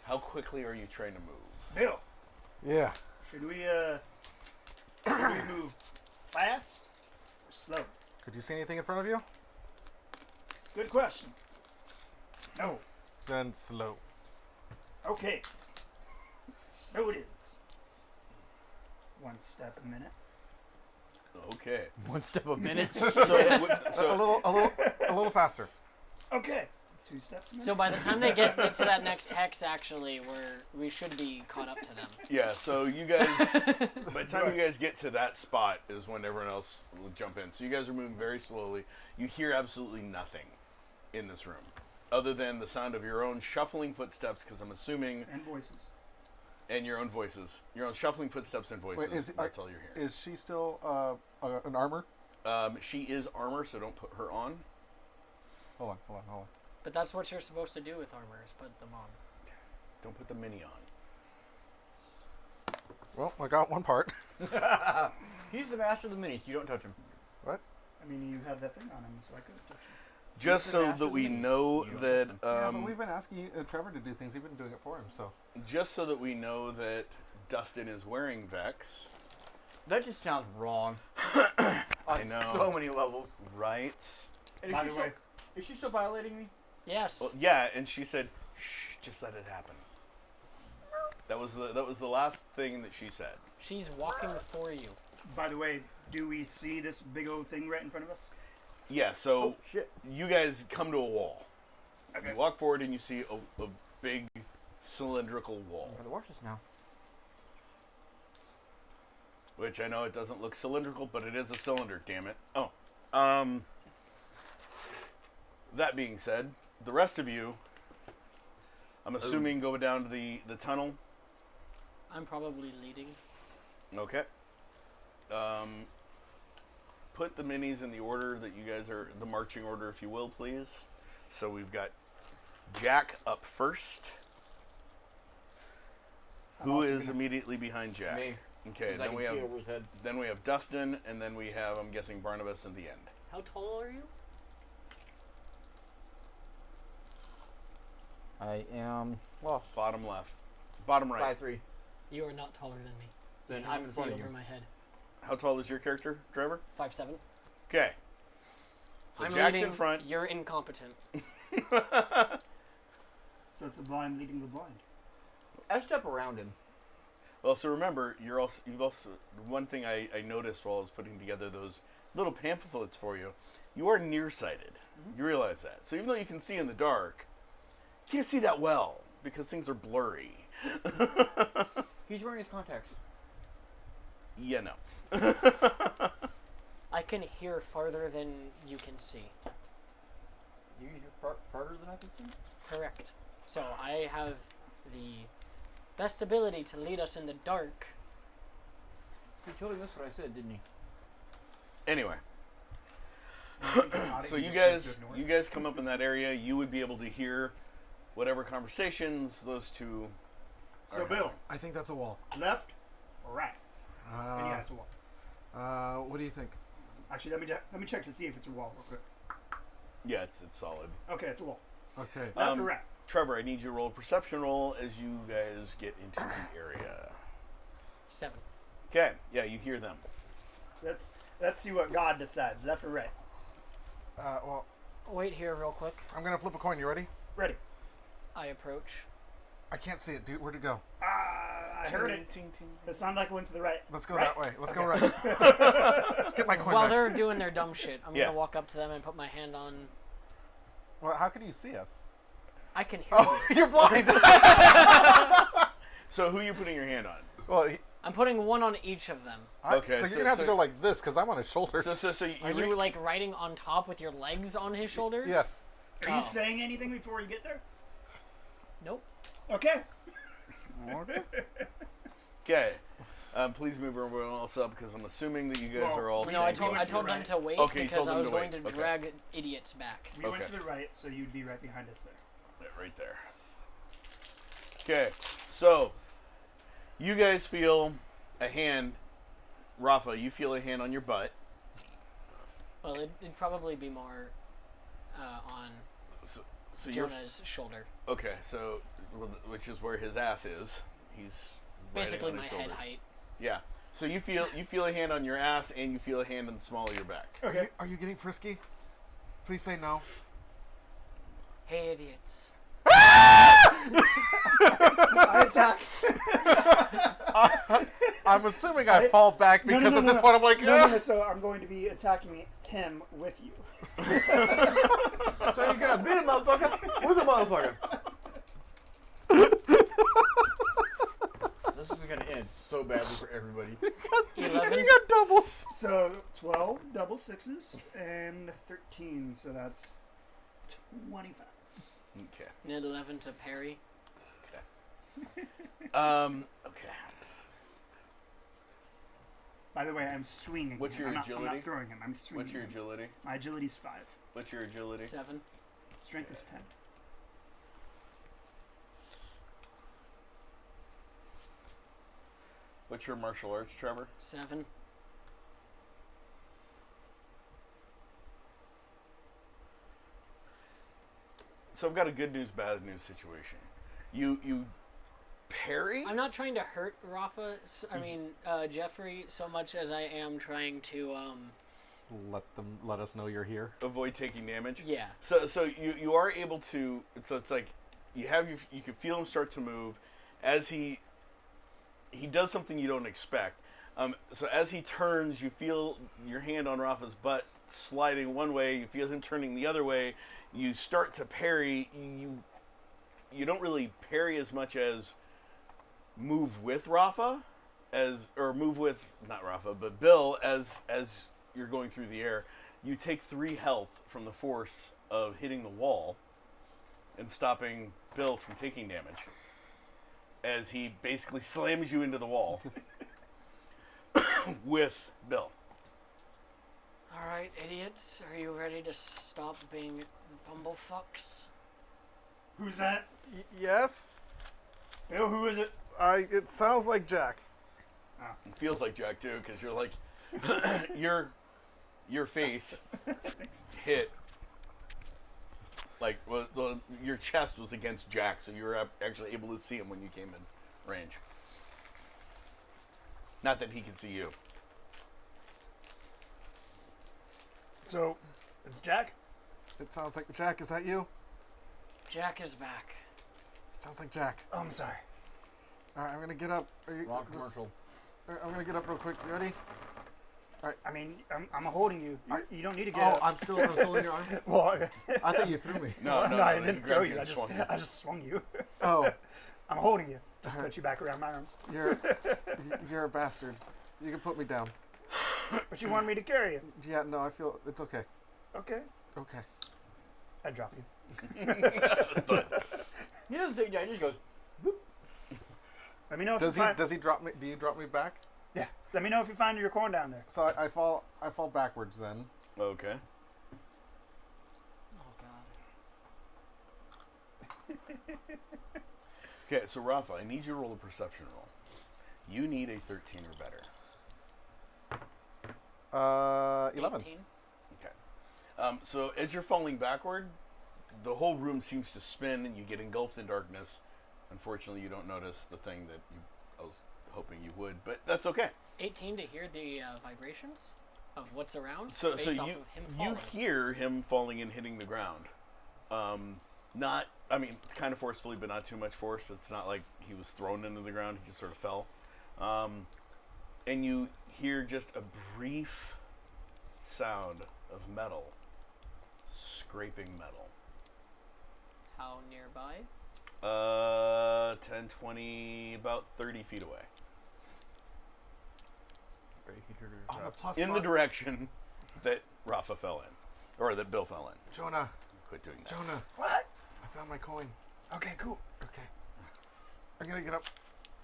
Speaker 8: How quickly are you trying to move?
Speaker 9: Bill,
Speaker 7: Yeah.
Speaker 9: should we move fast or slow?
Speaker 7: Could you see anything in front of you?
Speaker 9: Good question. No.
Speaker 7: Then slow.
Speaker 9: Okay. Slow it is. One step a minute.
Speaker 8: Okay.
Speaker 6: One step a minute.
Speaker 8: So
Speaker 7: A little faster.
Speaker 9: Okay. 2 steps a minute.
Speaker 4: So by the time they get to that next hex, actually, we should be caught up to them.
Speaker 8: yeah. So you guys, by the time you guys get to that spot, is when everyone else will jump in. So you guys are moving very slowly. You hear absolutely nothing in this room, other than the sound of your own shuffling footsteps. Because I'm assuming,
Speaker 9: And voices.
Speaker 8: and your own voices, your own shuffling footsteps and voices.
Speaker 7: Wait,
Speaker 8: that's all you're hearing.
Speaker 7: Is she still an armor?
Speaker 8: She is armor, so don't put her on.
Speaker 7: Hold on.
Speaker 4: But that's what you're supposed to do with armor, is put them on.
Speaker 8: Don't put the mini on.
Speaker 7: Well, I got one part.
Speaker 6: He's the master of the minis. You don't touch him.
Speaker 7: What?
Speaker 9: I mean, you have that thing on him, so I could touch him.
Speaker 8: Just
Speaker 6: the
Speaker 8: so
Speaker 6: master
Speaker 8: that
Speaker 6: of
Speaker 8: we
Speaker 6: the minis.
Speaker 8: know
Speaker 6: You don't
Speaker 8: that,
Speaker 6: touch
Speaker 7: Yeah, but we've been asking Trevor to do things. You've been doing it for him, so.
Speaker 8: just so that we know that Dustin is wearing Vex,
Speaker 6: That just sounds wrong.
Speaker 8: I know.
Speaker 6: So many levels.
Speaker 8: right?
Speaker 6: And
Speaker 9: By the way,
Speaker 6: is she still violating me?
Speaker 4: Yes.
Speaker 8: Well, yeah, and she said, "Shh, just let it happen." That was the last thing that she said.
Speaker 4: She's walking for you.
Speaker 9: by the way, do we see this big old thing right in front of us?
Speaker 8: Yeah. So
Speaker 6: Oh, shit.
Speaker 8: you guys come to a wall.
Speaker 9: Okay.
Speaker 8: You walk forward and you see a big cylindrical wall,
Speaker 6: I'm gonna watch this now.
Speaker 8: which I know it doesn't look cylindrical, but it is a cylinder. Damn it. Oh. That being said, the rest of you, I'm assuming, go down to the tunnel.
Speaker 4: I'm probably leading.
Speaker 8: Okay. Put the minis in the order that you guys are, the marching order, if you will, please. So we've got Jack up first. Who
Speaker 9: also
Speaker 8: is
Speaker 9: gonna-
Speaker 8: immediately behind Jack?
Speaker 6: Me.
Speaker 8: Okay,
Speaker 6: 'Cause I
Speaker 8: then
Speaker 6: can
Speaker 8: we
Speaker 6: see
Speaker 8: have
Speaker 6: over his head.
Speaker 8: Dustin, and then we have, I'm guessing, Barnabas at the end.
Speaker 4: How tall are you?
Speaker 6: I am lost.
Speaker 8: Bottom left. Bottom right.
Speaker 6: 5'3".
Speaker 4: You are not taller than me.
Speaker 6: Then
Speaker 4: You
Speaker 6: I'm
Speaker 4: cannot
Speaker 6: in
Speaker 4: see
Speaker 6: front of
Speaker 4: over
Speaker 6: you.
Speaker 4: my head.
Speaker 8: How tall is your character, driver?
Speaker 4: 5'7".
Speaker 8: Okay. So
Speaker 4: I'm
Speaker 8: Jack's
Speaker 4: leading.
Speaker 8: in front.
Speaker 4: You're incompetent.
Speaker 9: So it's a blind leading the blind.
Speaker 6: I step around him.
Speaker 8: Well, so remember, you've also one thing I noticed while I was putting together those little pamphlets for you. You are nearsighted. You realize that. So even though you can see in the dark, you can't see that well because things are blurry.
Speaker 6: He's wearing his contacts.
Speaker 8: Yeah, no.
Speaker 4: I can hear farther than you can see.
Speaker 6: You can hear farther than I can see?
Speaker 4: Correct. So I have the best ability to lead us in the dark.
Speaker 6: He told him that's what I said, didn't he?
Speaker 8: Anyway, so
Speaker 9: You
Speaker 8: you
Speaker 9: just choose to
Speaker 8: guys
Speaker 9: ignore it.
Speaker 8: come up in that area. You would be able to hear whatever conversations those two.
Speaker 9: So
Speaker 8: are
Speaker 9: Bill,
Speaker 7: I think that's a wall.
Speaker 9: left or right? And yeah, it's a wall.
Speaker 7: What do you think?
Speaker 9: Actually, let me check to see if it's a wall real quick.
Speaker 8: Yeah, it's solid.
Speaker 9: Okay, it's a wall.
Speaker 7: Okay.
Speaker 9: Left or right?
Speaker 8: Trevor, I need you to roll a perception roll as you guys get into the area.
Speaker 4: 7.
Speaker 8: Okay, yeah, you hear them.
Speaker 9: Let's see what God decides. Left or right?
Speaker 7: Well,
Speaker 4: Wait here real quick.
Speaker 7: I'm gonna flip a coin. You ready?
Speaker 9: Ready.
Speaker 4: I approach.
Speaker 7: I can't see it, dude. Where'd it go?
Speaker 9: I heard it. It sounded like it went to the right.
Speaker 7: Let's go
Speaker 9: Right?
Speaker 7: that way. Let's go
Speaker 9: Okay.
Speaker 7: right. Let's get my coin
Speaker 4: While
Speaker 7: back.
Speaker 4: they're doing their dumb shit, I'm
Speaker 8: Yeah.
Speaker 4: gonna walk up to them and put my hand on.
Speaker 7: Well, how can you see us?
Speaker 4: I can hear
Speaker 7: Oh,
Speaker 4: you.
Speaker 7: you're blind.
Speaker 8: So who are you putting your hand on?
Speaker 7: Well,
Speaker 4: I'm putting one on each of them.
Speaker 8: Okay,
Speaker 7: So you're
Speaker 8: so-
Speaker 7: gonna have
Speaker 8: so-
Speaker 7: to go like this because I'm on his shoulders.
Speaker 8: So
Speaker 4: Are you like riding on top with your legs on his shoulders?
Speaker 7: Yes.
Speaker 9: Are you
Speaker 4: Oh.
Speaker 9: saying anything before you get there?
Speaker 4: Nope.
Speaker 9: Okay.
Speaker 8: Okay. Please move everyone else up because I'm assuming that you guys
Speaker 9: Well,
Speaker 8: are all.
Speaker 4: No, I
Speaker 8: staying
Speaker 4: told
Speaker 8: close.
Speaker 4: them to wait
Speaker 8: Okay, you
Speaker 4: because
Speaker 8: told
Speaker 4: I
Speaker 8: them
Speaker 4: was
Speaker 8: to
Speaker 4: going
Speaker 8: wait.
Speaker 4: to
Speaker 8: Okay.
Speaker 4: drag idiots back.
Speaker 9: We went
Speaker 8: Okay.
Speaker 9: to the right, so you'd be right behind us there.
Speaker 8: Yeah, right there. Okay, so you guys feel a hand. Rafa, you feel a hand on your butt.
Speaker 4: Well, it'd probably be more on
Speaker 8: So you're
Speaker 4: Jonah's shoulder.
Speaker 8: okay. So which is where his ass is. He's right
Speaker 4: Basically
Speaker 8: on
Speaker 4: my
Speaker 8: his
Speaker 4: head
Speaker 8: shoulders.
Speaker 4: height.
Speaker 8: Yeah. So you feel a hand on your ass and you feel a hand on the small of your back.
Speaker 9: Okay.
Speaker 7: Are you getting frisky? Please say no.
Speaker 4: Hey, idiots.
Speaker 9: I attack.
Speaker 7: I'm assuming I fall back
Speaker 9: No,
Speaker 7: because
Speaker 9: no,
Speaker 7: at
Speaker 9: no,
Speaker 7: this
Speaker 9: no.
Speaker 7: point I'm like,
Speaker 9: No, so I'm going to be attacking him with you.
Speaker 6: So you're gonna beat a motherfucker with a motherfucker. This is gonna end so badly for everybody.
Speaker 4: 11.
Speaker 7: you got doubles.
Speaker 9: So 12 double sixes and 13, so that's 25.
Speaker 8: Okay.
Speaker 4: And 11 to parry.
Speaker 8: Okay.
Speaker 9: By the way, I'm swinging.
Speaker 8: What's
Speaker 9: him.
Speaker 8: your
Speaker 9: I'm
Speaker 8: agility?
Speaker 9: not throwing him. I'm swinging.
Speaker 8: What's your
Speaker 9: him.
Speaker 8: agility?
Speaker 9: My agility's 5.
Speaker 8: What's your agility?
Speaker 4: 7.
Speaker 9: Strength is 10.
Speaker 8: What's your martial arts, Trevor?
Speaker 4: 7.
Speaker 8: So I've got a good news, bad news situation. You parry?
Speaker 4: I'm not trying to hurt Rafa. Jeffrey, so much as I am trying to.
Speaker 5: Let us know you're here.
Speaker 8: Avoid taking damage.
Speaker 4: Yeah.
Speaker 8: So you are able to. It's like you can feel him start to move as he does something you don't expect. So as he turns, you feel your hand on Rafa's butt sliding one way. You feel him turning the other way. You start to parry. You don't really parry as much as move with Rafa, or move with not Rafa but Bill as you're going through the air. You take 3 health from the force of hitting the wall and stopping Bill from taking damage as he basically slams you into the wall with Bill.
Speaker 4: All right, idiots, are you ready to stop being bumblefucks?
Speaker 9: Who's that?
Speaker 7: Yes.
Speaker 9: Bill, who is it?
Speaker 7: It sounds like Jack.
Speaker 8: It feels like Jack too, because you're like your face hit like well, your chest was against Jack, so you were actually able to see him when you came in range. Not that he could see you.
Speaker 9: So, it's Jack?
Speaker 7: It sounds like Jack. Is that you?
Speaker 4: Jack is back.
Speaker 7: It sounds like Jack.
Speaker 9: Oh, I'm sorry.
Speaker 7: All right, I'm gonna get up.
Speaker 6: Wrong commercial.
Speaker 7: I'm gonna get up real quick. You ready?
Speaker 9: I mean, I'm holding you. You don't need to get
Speaker 5: Oh,
Speaker 9: up.
Speaker 5: I'm still in your arm.
Speaker 9: Well,
Speaker 5: I thought you threw me.
Speaker 8: No,
Speaker 9: I
Speaker 8: he
Speaker 9: didn't
Speaker 8: grabbed
Speaker 9: throw
Speaker 8: you
Speaker 9: you.
Speaker 8: and
Speaker 9: I just swung you.
Speaker 7: Oh,
Speaker 9: I'm holding you. Just put you back around my arms.
Speaker 7: you're a bastard. You can put me down.
Speaker 9: But you wanted me to carry you.
Speaker 7: Yeah, no, I feel it's okay.
Speaker 9: Okay.
Speaker 7: Okay.
Speaker 9: I drop you.
Speaker 6: He doesn't say that. He just goes.
Speaker 9: Let me know if
Speaker 7: Does
Speaker 9: you find.
Speaker 7: he drop me? Do you drop me back?
Speaker 9: Yeah. Let me know if you find your corn down there.
Speaker 7: So I fall backwards then.
Speaker 8: Okay.
Speaker 4: Oh God.
Speaker 8: Okay, so Rafa, I need you to roll a perception roll. You need a 13 or better.
Speaker 7: 11.
Speaker 4: 18.
Speaker 8: Okay. So as you're falling backward, the whole room seems to spin and you get engulfed in darkness. Unfortunately, you don't notice the thing that I was hoping you would, but that's okay.
Speaker 4: 18 to hear the vibrations of what's around.
Speaker 8: So
Speaker 4: based
Speaker 8: so
Speaker 4: off
Speaker 8: you
Speaker 4: of him falling.
Speaker 8: hear him falling and hitting the ground. Kind of forcefully, but not too much force. It's not like he was thrown into the ground. He just sort of fell. And you hear just a brief sound of metal scraping metal.
Speaker 4: How nearby?
Speaker 8: 10, 20, about 30 feet away.
Speaker 7: On the plus
Speaker 8: In the
Speaker 7: front.
Speaker 8: direction that Rafa fell in. Or that Bill fell in.
Speaker 7: Jonah.
Speaker 8: Quit doing that.
Speaker 7: Jonah.
Speaker 9: What?
Speaker 7: I found my coin.
Speaker 9: Okay, cool.
Speaker 7: Okay. I'm gonna get up.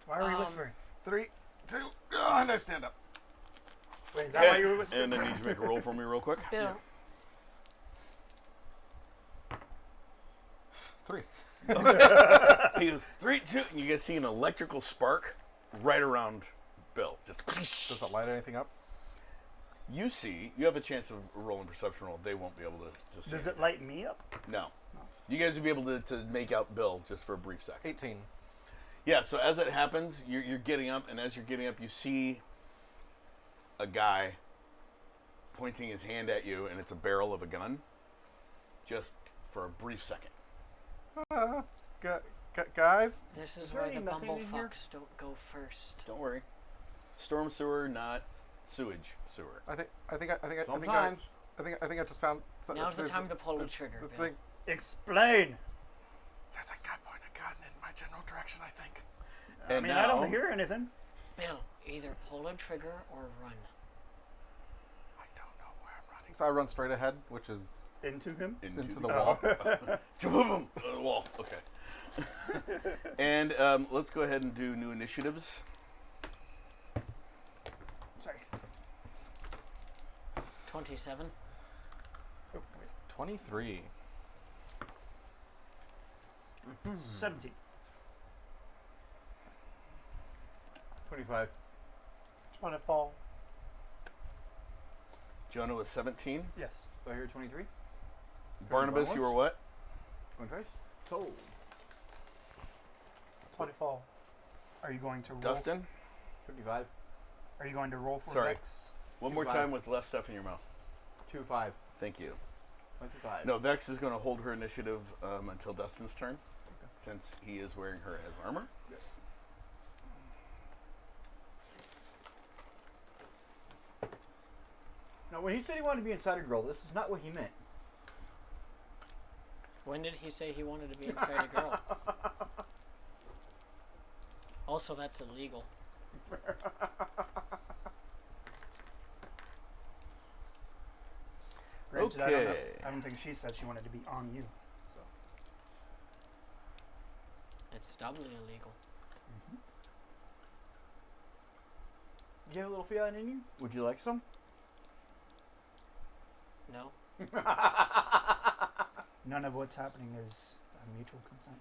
Speaker 9: Why are you whispering?
Speaker 7: 3, 2, and I stand up.
Speaker 9: Wait, is that why you were whispering?
Speaker 8: And I need you to make a roll for me real quick.
Speaker 4: Bill.
Speaker 7: 3.
Speaker 8: He goes, 3, 2, and you guys see an electrical spark right around Bill. Just
Speaker 7: Does that light anything up?
Speaker 8: you have a chance of rolling perception roll. They won't be able to see.
Speaker 9: Does it light me up?
Speaker 8: No. You guys will be able to make out Bill just for a brief second.
Speaker 7: 18.
Speaker 8: Yeah, so as it happens, you're getting up, and as you're getting up, you see a guy pointing his hand at you, and it's a barrel of a gun, just for a brief second.
Speaker 7: Guys?
Speaker 4: This is
Speaker 9: there
Speaker 4: where the
Speaker 9: ain't nothing in here.
Speaker 4: bumblefucks don't go first.
Speaker 8: Don't worry. Storm sewer, not sewage sewer.
Speaker 7: I think I
Speaker 6: Sometimes.
Speaker 7: just found.
Speaker 4: Now's the
Speaker 7: there's
Speaker 4: time to pull the trigger,
Speaker 7: The
Speaker 4: Bill.
Speaker 7: thing.
Speaker 9: Explain.
Speaker 7: There's a guy pointing a gun in my general direction. I think.
Speaker 8: And
Speaker 9: I mean,
Speaker 8: now,
Speaker 9: I don't hear anything.
Speaker 4: Bill, either pull the trigger or run.
Speaker 7: I don't know where I'm running. So I run straight ahead, which is
Speaker 9: Into him?
Speaker 7: into the wall.
Speaker 8: Boom! The wall. Okay. And let's go ahead and do new initiatives.
Speaker 9: Sorry.
Speaker 4: 27.
Speaker 9: Oh, wait.
Speaker 5: 23.
Speaker 9: 17.
Speaker 6: 25.
Speaker 1: 24.
Speaker 8: Jonah was 17.
Speaker 9: Yes.
Speaker 6: Do I hear 23?
Speaker 8: Barnabas, you were what?
Speaker 6: One twice? So,
Speaker 1: 24.
Speaker 9: Are you going to roll?
Speaker 8: Dustin?
Speaker 6: 55.
Speaker 9: Are you going to roll for
Speaker 8: Sorry.
Speaker 9: Vex?
Speaker 8: One more time with less stuff in your mouth.
Speaker 6: 25.
Speaker 8: Thank you.
Speaker 6: 25.
Speaker 8: No, Vex is going to hold her initiative until Dustin's turn, since he is wearing her as armor.
Speaker 6: Now, when he said he wanted to be inside a girl, this is not what he meant.
Speaker 4: When did he say he wanted to be inside a girl? Also, that's illegal.
Speaker 9: Granted,
Speaker 8: Okay.
Speaker 9: I don't think she said she wanted to be on you. So
Speaker 4: It's doubly illegal.
Speaker 6: Do you have a little feeling in you? Would you like some?
Speaker 4: No?
Speaker 9: none of what's happening is mutual consent.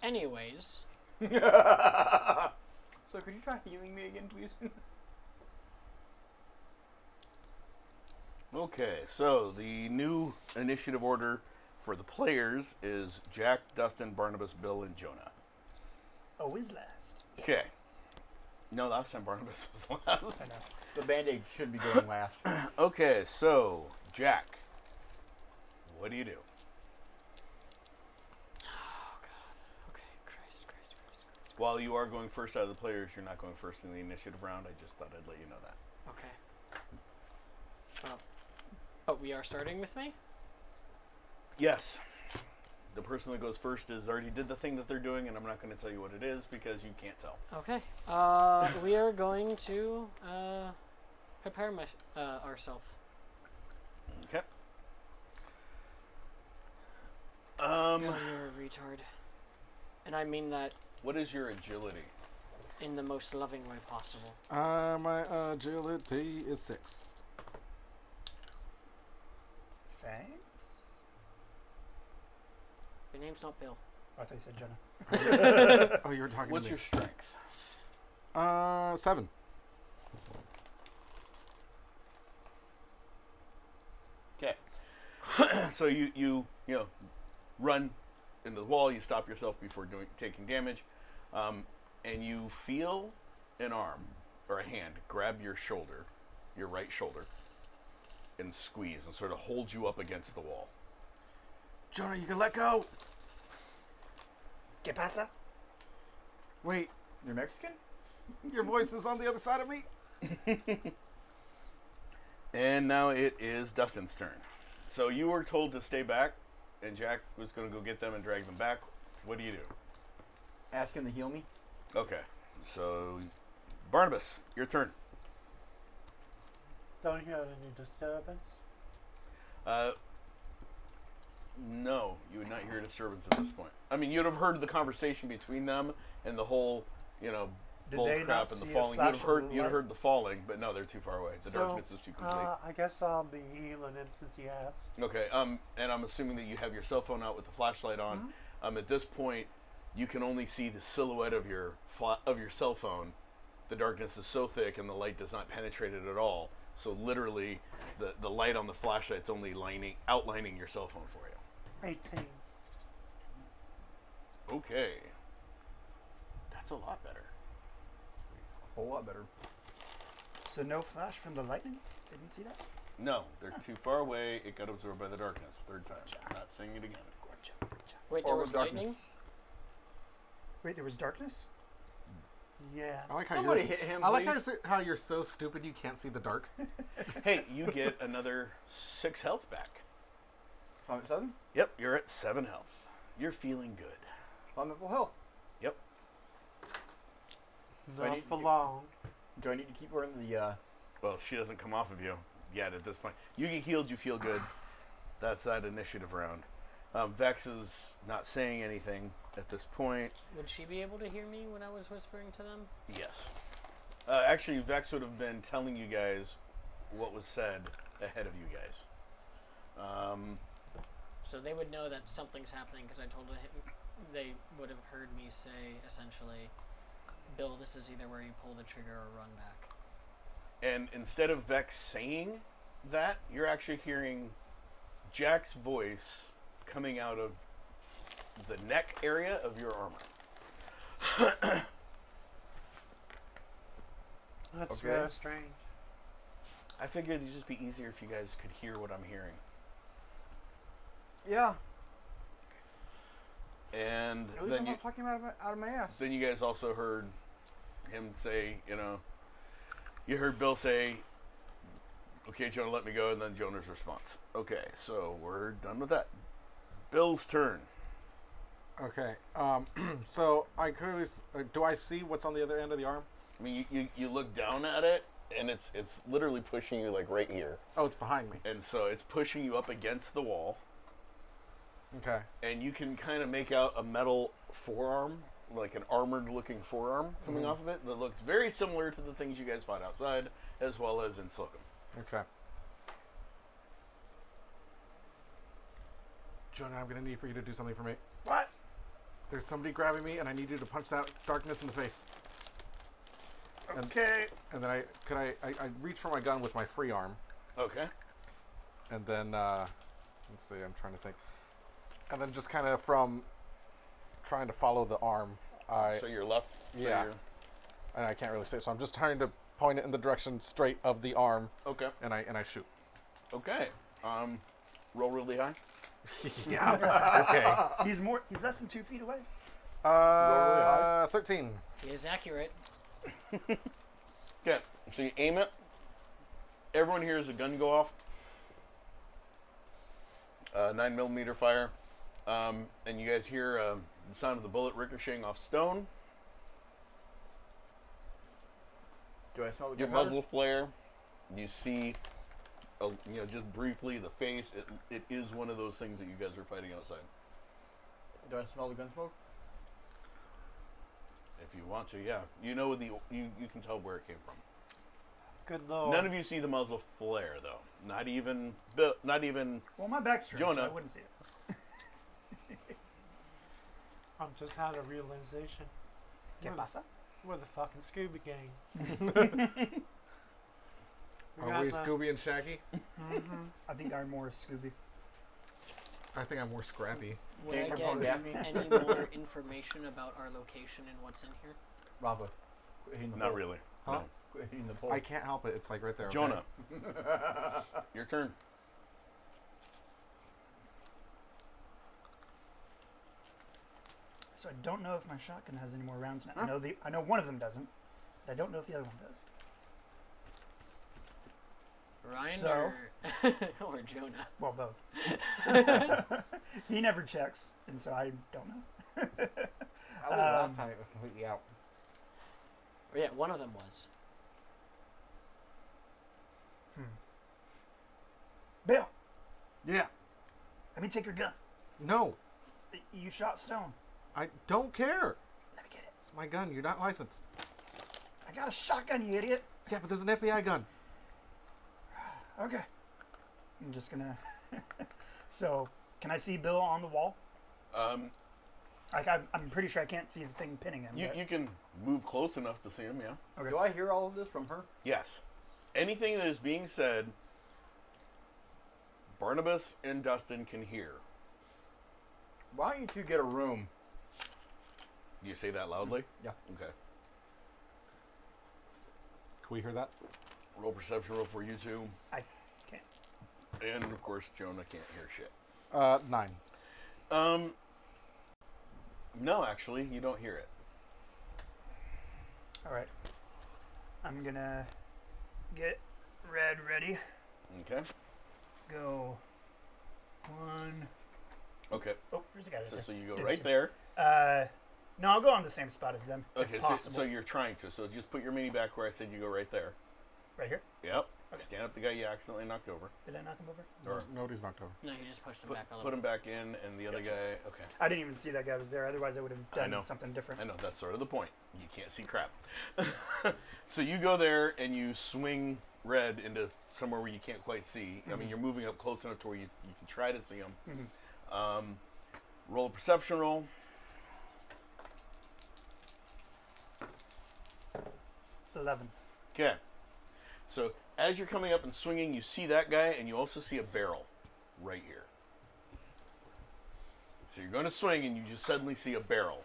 Speaker 4: Anyways,
Speaker 6: So could you try healing me again, please?
Speaker 8: Okay, so the new initiative order for the players is Jack, Dustin, Barnabas, Bill, and Jonah.
Speaker 9: Always last.
Speaker 8: Okay. No, last time Barnabas was last.
Speaker 9: I know.
Speaker 6: The band-aid should be going last.
Speaker 8: Okay, so Jack, what do you do?
Speaker 4: oh god. Okay, Christ.
Speaker 8: While you are going first out of the players, you're not going first in the initiative round. I just thought I'd let you know that.
Speaker 4: Okay. Well, but we are starting with me?
Speaker 8: Yes. The person that goes first is already did the thing that they're doing, and I'm not going to tell you what it is because you can't tell.
Speaker 4: Okay. We are going to prepare ourselves.
Speaker 8: Okay.
Speaker 4: God, you're a retard. And I mean that
Speaker 8: What is your agility?
Speaker 4: in the most loving way possible.
Speaker 7: My agility is 6.
Speaker 9: Thanks.
Speaker 4: Your name's not Bill.
Speaker 9: I thought you said Jenna.
Speaker 7: Oh, you were talking
Speaker 8: What's
Speaker 7: to
Speaker 8: your
Speaker 7: me.
Speaker 8: strength?
Speaker 7: 7.
Speaker 8: Okay. So you run into the wall. You stop yourself before taking damage, and you feel an arm or a hand grab your shoulder, your right shoulder, and squeeze and sort of hold you up against the wall.
Speaker 7: Jonah, you can let go.
Speaker 9: ¿Qué pasa?
Speaker 7: Wait,
Speaker 6: You're Mexican?
Speaker 7: your voice is on the other side of me.
Speaker 8: And now it is Dustin's turn. So you were told to stay back, and Jack was going to go get them and drag them back. What do you do?
Speaker 6: Ask him to heal me.
Speaker 8: Okay. So, Barnabas, your turn.
Speaker 1: Don't hear any disturbance.
Speaker 8: No, you would not hear a disturbance at this point. I mean, you'd have heard the conversation between them and the whole,
Speaker 9: Did
Speaker 8: bull
Speaker 9: they
Speaker 8: crap
Speaker 9: not
Speaker 8: and the
Speaker 9: see a
Speaker 8: falling.
Speaker 9: flash of
Speaker 8: You'd have
Speaker 9: light?
Speaker 8: heard the falling, but no, they're too far away. The darkness is too complete.
Speaker 1: I guess I'll be healing him since he asked.
Speaker 8: Okay, and I'm assuming that you have your cell phone out with the flashlight on. At this point, you can only see the silhouette of your cell phone. The darkness is so thick, and the light does not penetrate it at all. So literally, the light on the flashlight's only outlining your cell phone for you.
Speaker 1: 18.
Speaker 8: Okay, that's a lot better.
Speaker 6: A whole lot better.
Speaker 9: So no flash from the lightning? Didn't see that?
Speaker 8: No, they're too far away. It got absorbed by the darkness. Third time. Not saying it again.
Speaker 4: Wait, there
Speaker 6: Orb
Speaker 4: was
Speaker 6: of darkness.
Speaker 4: lightning?
Speaker 9: Wait, there was darkness?
Speaker 1: Yeah.
Speaker 7: I like how
Speaker 6: Somebody
Speaker 7: you're.
Speaker 6: hit him,
Speaker 7: I like
Speaker 6: please.
Speaker 7: how you're so stupid you can't see the dark.
Speaker 8: Hey, you get another 6 health back.
Speaker 6: I'm at 7?
Speaker 8: Yep, you're at 7 health. You're feeling good.
Speaker 6: I'm at full health.
Speaker 8: Yep.
Speaker 6: Do I
Speaker 1: Not
Speaker 6: need
Speaker 1: for
Speaker 6: to-
Speaker 1: long.
Speaker 6: Do I need to keep wearing the,
Speaker 8: Well, she doesn't come off of you yet at this point. You get healed, you feel good. That's that initiative round. Vex is not saying anything at this point.
Speaker 4: Would she be able to hear me when I was whispering to them?
Speaker 8: Yes. Actually, Vex would have been telling you guys what was said ahead of you guys.
Speaker 4: So they would know that something's happening because I told him they would have heard me say essentially, Bill, this is either where you pull the trigger or run back.
Speaker 8: And instead of Vex saying that, you're actually hearing Jack's voice coming out of the neck area of your armor.
Speaker 1: That's
Speaker 8: Okay.
Speaker 1: very strange.
Speaker 8: I figured it'd just be easier if you guys could hear what I'm hearing.
Speaker 6: Yeah.
Speaker 8: And
Speaker 6: At least
Speaker 8: then
Speaker 6: I'm
Speaker 8: you,
Speaker 6: not talking out of my ass.
Speaker 8: then you guys also heard him say, you heard Bill say, "Okay, Jonah, let me go," and then Jonah's response. Okay, so we're done with that. Bill's turn.
Speaker 7: Okay. So I clearly do I see what's on the other end of the arm?
Speaker 8: I mean, you look down at it, and it's literally pushing you like right here,
Speaker 7: Oh, it's behind me.
Speaker 8: and so it's pushing you up against the wall,
Speaker 7: Okay.
Speaker 8: and you can kind of make out a metal forearm, like an armored-looking forearm coming off of it that looked very similar to the things you guys fought outside, as well as in Slocum.
Speaker 7: Okay. Jonah, I'm gonna need for you to do something for me.
Speaker 9: What?
Speaker 7: There's somebody grabbing me, and I need you to punch that darkness in the face.
Speaker 9: Okay.
Speaker 7: And then I reach for my gun with my free arm,
Speaker 8: Okay.
Speaker 7: and then let's see, I'm trying to think, and then just kind of from trying to follow the arm,
Speaker 8: So you're left. So
Speaker 7: Yeah. and I can't really say, so I'm just trying to point it in the direction straight of the arm,
Speaker 8: Okay.
Speaker 7: and I shoot.
Speaker 8: Okay. Roll really high.
Speaker 7: Yeah. Okay.
Speaker 9: He's less than 2 feet away.
Speaker 7: 13.
Speaker 4: He is accurate.
Speaker 8: Okay. So you aim it. Everyone hears a gun go off. 9mm fire. And you guys hear the sound of the bullet ricocheting off stone.
Speaker 6: Do I smell the
Speaker 8: Your
Speaker 6: gunpowder?
Speaker 8: muzzle flare. You see, just briefly the face. It is one of those things that you guys are fighting outside.
Speaker 6: Do I smell the gun smoke?
Speaker 8: If you want to, yeah. You can tell where it came from.
Speaker 1: Good lord.
Speaker 8: None of you see the muzzle flare though. Not even Bill. Not even.
Speaker 9: Well, my back's turned, so
Speaker 8: Jonah.
Speaker 9: I wouldn't see it.
Speaker 1: I've just had a realization.
Speaker 9: ¿Qué pasa?
Speaker 1: We're the fucking Scooby Gang.
Speaker 7: Are we Scooby and Shaggy?
Speaker 9: I think I'm more Scooby.
Speaker 7: I think I'm more Scrappy.
Speaker 4: Would I
Speaker 6: Gamer
Speaker 4: get
Speaker 6: Pong Daphne?
Speaker 4: any more information about our location and what's in here?
Speaker 6: Rafa, quit hitting the
Speaker 8: Not
Speaker 6: pole.
Speaker 8: really.
Speaker 7: Huh?
Speaker 8: No.
Speaker 6: Quit hitting the pole.
Speaker 7: I can't help it. It's like right there. okay?
Speaker 8: Jonah, your turn.
Speaker 9: So I don't know if my shotgun has any more rounds in it. I know one of them doesn't. But I don't know if the other one does.
Speaker 4: Ryan
Speaker 9: So?
Speaker 4: or Jonah?
Speaker 9: Well, both. He never checks, and so I don't know.
Speaker 6: How was last time it was completely out?
Speaker 4: Or yeah, one of them was.
Speaker 9: Bill,
Speaker 7: Yeah.
Speaker 9: let me take your gun.
Speaker 7: No,
Speaker 9: You shot Stone.
Speaker 7: I don't care.
Speaker 9: Let me get it.
Speaker 7: It's my gun. You're not licensed.
Speaker 9: I got a shotgun, you idiot.
Speaker 7: Yeah, but there's an FBI gun.
Speaker 9: Okay. I'm just gonna. So, can I see Bill on the wall? I'm pretty sure I can't see the thing pinning him. but-
Speaker 8: You can move close enough to see him. Yeah.
Speaker 9: Okay.
Speaker 6: Do I hear all of this from her?
Speaker 8: Yes. Anything that is being said, Barnabas and Dustin can hear.
Speaker 6: Why don't you two get a room?
Speaker 8: You say that loudly?
Speaker 6: Yeah.
Speaker 8: Okay.
Speaker 7: Can we hear that?
Speaker 8: Roll perception roll for you two.
Speaker 9: I can't.
Speaker 8: And of course, Jonah can't hear shit.
Speaker 7: 9.
Speaker 8: No, actually, you don't hear it.
Speaker 9: All right. I'm gonna get red ready.
Speaker 8: Okay.
Speaker 9: Go. 1.
Speaker 8: Okay.
Speaker 9: Oh, there's a guy right
Speaker 8: So,
Speaker 9: there.
Speaker 8: so you go
Speaker 9: Didn't
Speaker 8: right
Speaker 9: see
Speaker 8: there.
Speaker 9: him. No, I'll go on the same spot as them.
Speaker 8: Okay.
Speaker 9: if
Speaker 8: So,
Speaker 9: possible.
Speaker 8: so you're trying to. So just put your mini back where I said you go right there.
Speaker 9: Right here.
Speaker 8: Yep.
Speaker 9: Okay.
Speaker 8: Stand up the guy you accidentally knocked over.
Speaker 9: Did I knock him over?
Speaker 8: Or
Speaker 7: Nobody's knocked over.
Speaker 4: No, you just pushed him
Speaker 8: put,
Speaker 4: back a little.
Speaker 8: put him back in, and the other
Speaker 9: Gotcha.
Speaker 8: guy. Okay.
Speaker 9: I didn't even see that guy was there. Otherwise, I would have
Speaker 8: I know.
Speaker 9: done something different.
Speaker 8: I know, that's sort of the point. You can't see crap. So you go there and you swing Red into somewhere where you can't quite see. I mean, you're moving up close enough to where you can try to see him. Roll a perception roll.
Speaker 9: 11.
Speaker 8: Okay. So as you're coming up and swinging, you see that guy, and you also see a barrel right here. So you're going to swing, and you just suddenly see a barrel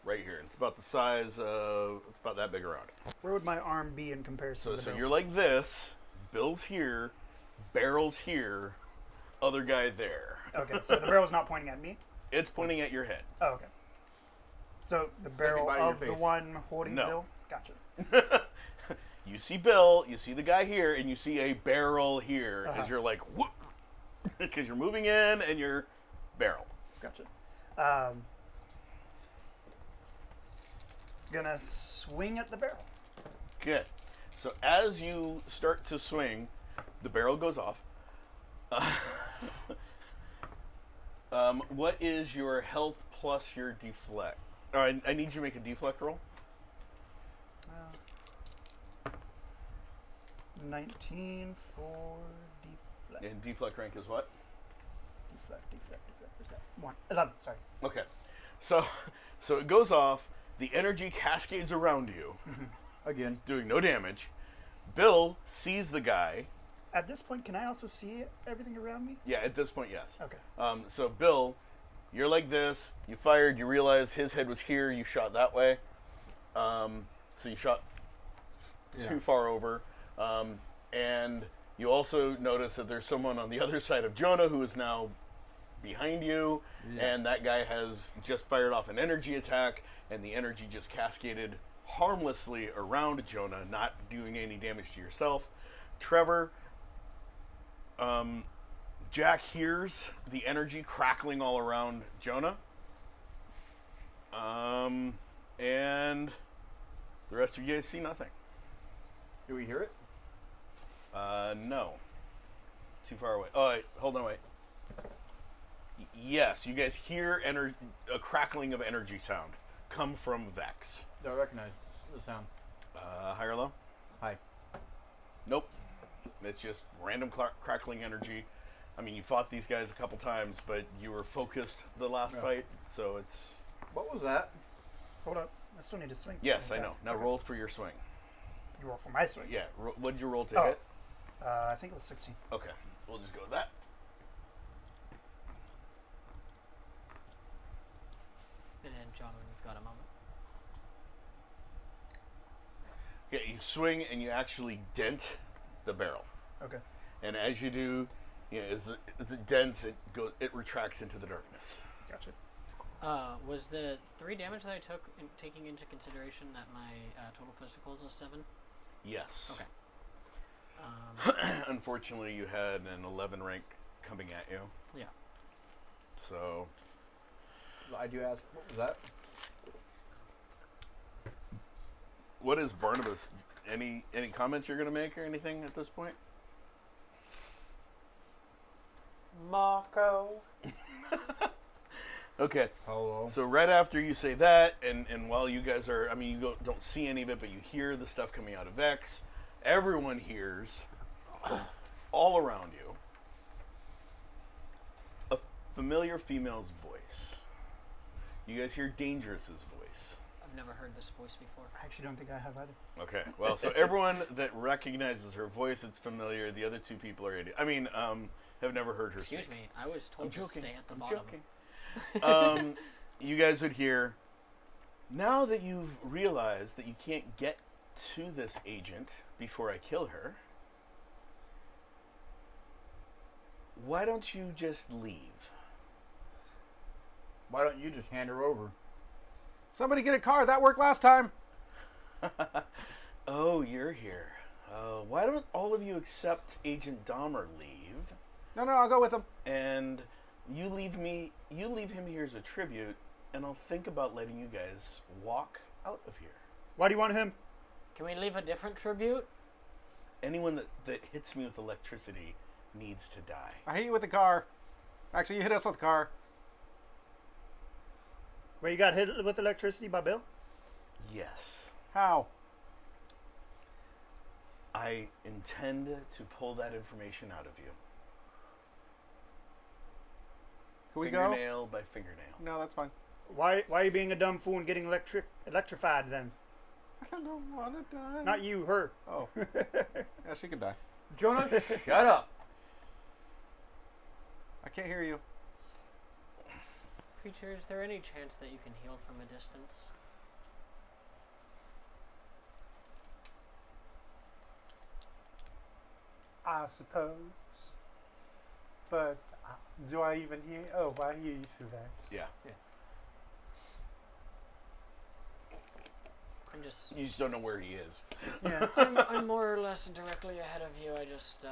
Speaker 8: right here. It's about the size of, it's about that big around.
Speaker 9: Where would my arm be in comparison
Speaker 8: So,
Speaker 9: to the
Speaker 8: so
Speaker 9: barrel?
Speaker 8: you're like this, Bill's here, barrel's here, other guy there.
Speaker 9: Okay, so the barrel's not pointing at me?
Speaker 8: It's pointing at your head.
Speaker 9: Oh, okay. So the barrel
Speaker 6: by your
Speaker 9: of the
Speaker 6: face.
Speaker 9: one holding
Speaker 8: No.
Speaker 9: Bill? Gotcha.
Speaker 8: You see Bill, you see the guy here, and you see a barrel here
Speaker 9: Uh-huh.
Speaker 8: as you're like, whoop, because you're moving in and you're barrel.
Speaker 9: Gotcha. Gonna swing at the barrel.
Speaker 8: Good. So as you start to swing, the barrel goes off. What is your health plus your deflect? All right, I need you to make a deflect roll.
Speaker 9: 19 for deflect.
Speaker 8: And deflect rank is what?
Speaker 9: Deflect. Where's that? 1. 11, sorry.
Speaker 8: Okay. So it goes off. The energy cascades around you,
Speaker 6: Again.
Speaker 8: doing no damage. Bill sees the guy.
Speaker 9: At this point, can I also see everything around me?
Speaker 8: Yeah, at this point, yes.
Speaker 9: Okay.
Speaker 8: So Bill, you're like this. You fired. You realize his head was here. You shot that way. So you shot too far over. And you also notice that there's someone on the other side of Jonah who is now behind you.
Speaker 6: Yeah.
Speaker 8: And that guy has just fired off an energy attack. And the energy just cascaded harmlessly around Jonah, not doing any damage to yourself. Trevor, Jack hears the energy crackling all around Jonah. And the rest of you guys see nothing.
Speaker 6: Do we hear it?
Speaker 8: No. Too far away. Oh, wait, hold on, wait. Yes, you guys hear a crackling of energy sound come from Vex.
Speaker 6: Do I recognize the sound?
Speaker 8: High or low?
Speaker 6: Hi.
Speaker 8: Nope. It's just random crackling energy. I mean, you fought these guys a couple times, but you were focused the last fight, so it's...
Speaker 6: What was that?
Speaker 9: Hold up. I still need to swing.
Speaker 8: Yes, I
Speaker 9: Attack.
Speaker 8: know. Now
Speaker 9: Okay.
Speaker 8: roll for your swing.
Speaker 9: You roll for my swing?
Speaker 8: Yeah, what did you roll to
Speaker 9: Oh.
Speaker 8: hit?
Speaker 9: I think it was 16.
Speaker 8: Okay, we'll just go with that.
Speaker 4: And then, John, when you've got a moment.
Speaker 8: Okay, you swing and you actually dent the barrel.
Speaker 9: Okay.
Speaker 8: And as you do, as it dents, it retracts into the darkness.
Speaker 9: Gotcha.
Speaker 4: Was the 3 damage that I took, taking into consideration that my total physical is a 7?
Speaker 8: Yes.
Speaker 4: Okay.
Speaker 8: Unfortunately, you had an 11 rank coming at you.
Speaker 4: Yeah.
Speaker 8: So,
Speaker 6: I do ask, what was that?
Speaker 8: what is Barnabas? Any comments you're going to make or anything at this point?
Speaker 1: Marco.
Speaker 8: Okay.
Speaker 6: Hello.
Speaker 8: So right after you say that, and while you guys are, I mean, don't see any of it, but you hear the stuff coming out of Vex. Everyone hears from all around you a familiar female's voice. You guys hear Dangerous's voice.
Speaker 4: I've never heard this voice before.
Speaker 9: I actually don't think I have either.
Speaker 8: Okay. Well, so everyone that recognizes her voice, it's familiar. The other two people are idiots. I mean, have never heard her
Speaker 4: Excuse
Speaker 8: speak.
Speaker 4: me, I was told
Speaker 8: I'm
Speaker 4: to
Speaker 8: joking.
Speaker 4: stay at the
Speaker 8: I'm
Speaker 4: bottom.
Speaker 8: joking. You guys would hear, now that you've realized that you can't get to this agent before I kill her, why don't you just leave?
Speaker 6: Why don't you just hand her over?
Speaker 7: Somebody get a car. That worked last time.
Speaker 8: Oh, you're here. Why don't all of you accept Agent Dahmer leave,
Speaker 7: No, I'll go with him.
Speaker 8: and you leave him here as a tribute, and I'll think about letting you guys walk out of here.
Speaker 9: Why do you want him?
Speaker 4: Can we leave a different tribute?
Speaker 8: Anyone that hits me with electricity needs to die.
Speaker 7: I hit you with the car. Actually, you hit us with the car.
Speaker 9: Where you got hit with electricity by Bill?
Speaker 8: Yes.
Speaker 7: How?
Speaker 8: I intend to pull that information out of you.
Speaker 7: Can we go?
Speaker 8: Fingernail by fingernail.
Speaker 7: No, that's fine.
Speaker 9: Why are you being a dumb fool and getting electrified then?
Speaker 7: I don't want to die.
Speaker 9: Not you, her.
Speaker 7: Oh. Yeah, she could die.
Speaker 6: Jonah, shut up.
Speaker 7: I can't hear you.
Speaker 4: Preacher, is there any chance that you can heal from a distance?
Speaker 1: I suppose. But do I even hear? Oh, I hear you through that.
Speaker 8: Yeah.
Speaker 4: I'm just.
Speaker 8: You just don't know where he is.
Speaker 1: Yeah.
Speaker 4: I'm more or less directly ahead of you. I just,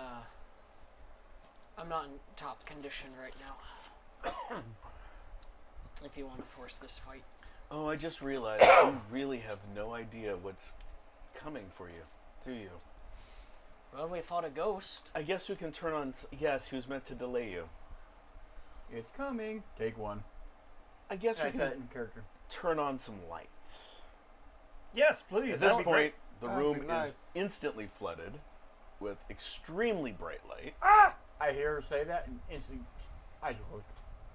Speaker 4: I'm not in top condition right now. If you want to force this fight.
Speaker 8: Oh, I just realized you really have no idea what's coming for you, do you?
Speaker 4: Well, we fought a ghost.
Speaker 8: I guess we can turn on. Yes, he was meant to delay you.
Speaker 6: It's coming. Take one.
Speaker 8: I guess we
Speaker 6: That's that
Speaker 8: can
Speaker 6: in character.
Speaker 8: turn on some lights.
Speaker 9: Yes, please.
Speaker 8: At
Speaker 9: that
Speaker 8: this
Speaker 9: would be
Speaker 8: point, the
Speaker 1: That'd
Speaker 8: room
Speaker 1: be
Speaker 8: is
Speaker 1: nice.
Speaker 8: instantly flooded with extremely bright light.
Speaker 6: I hear her say that and instantly eyes are closed.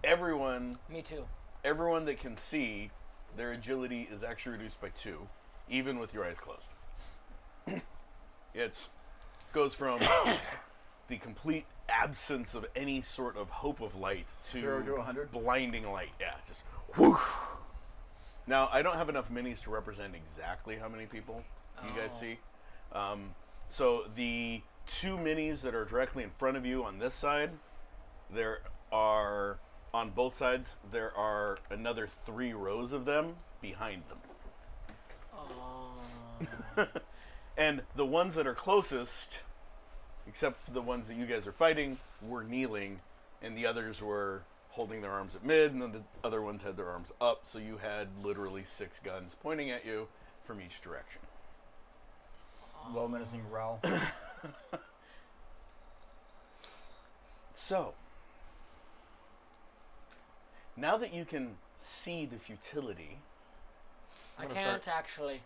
Speaker 8: Everyone
Speaker 4: Me too.
Speaker 8: that can see, their agility is actually reduced by 2, even with your eyes closed. It goes from the complete absence of any sort of hope of light to
Speaker 6: 0 to 100?
Speaker 8: blinding light. Yeah, just whoosh. Now, I don't have enough minis to represent exactly how many people you guys see. So the 2 minis that are directly in front of you on this side, there are, on both sides, there are another 3 rows of them behind them. And the ones that are closest, except the ones that you guys are fighting, were kneeling, and the others were holding their arms at mid, and then the other ones had their arms up, so you had literally 6 guns pointing at you from each direction.
Speaker 6: Low menacing growl.
Speaker 8: So, now that you can see the futility,
Speaker 4: I
Speaker 7: gonna
Speaker 4: can't actually.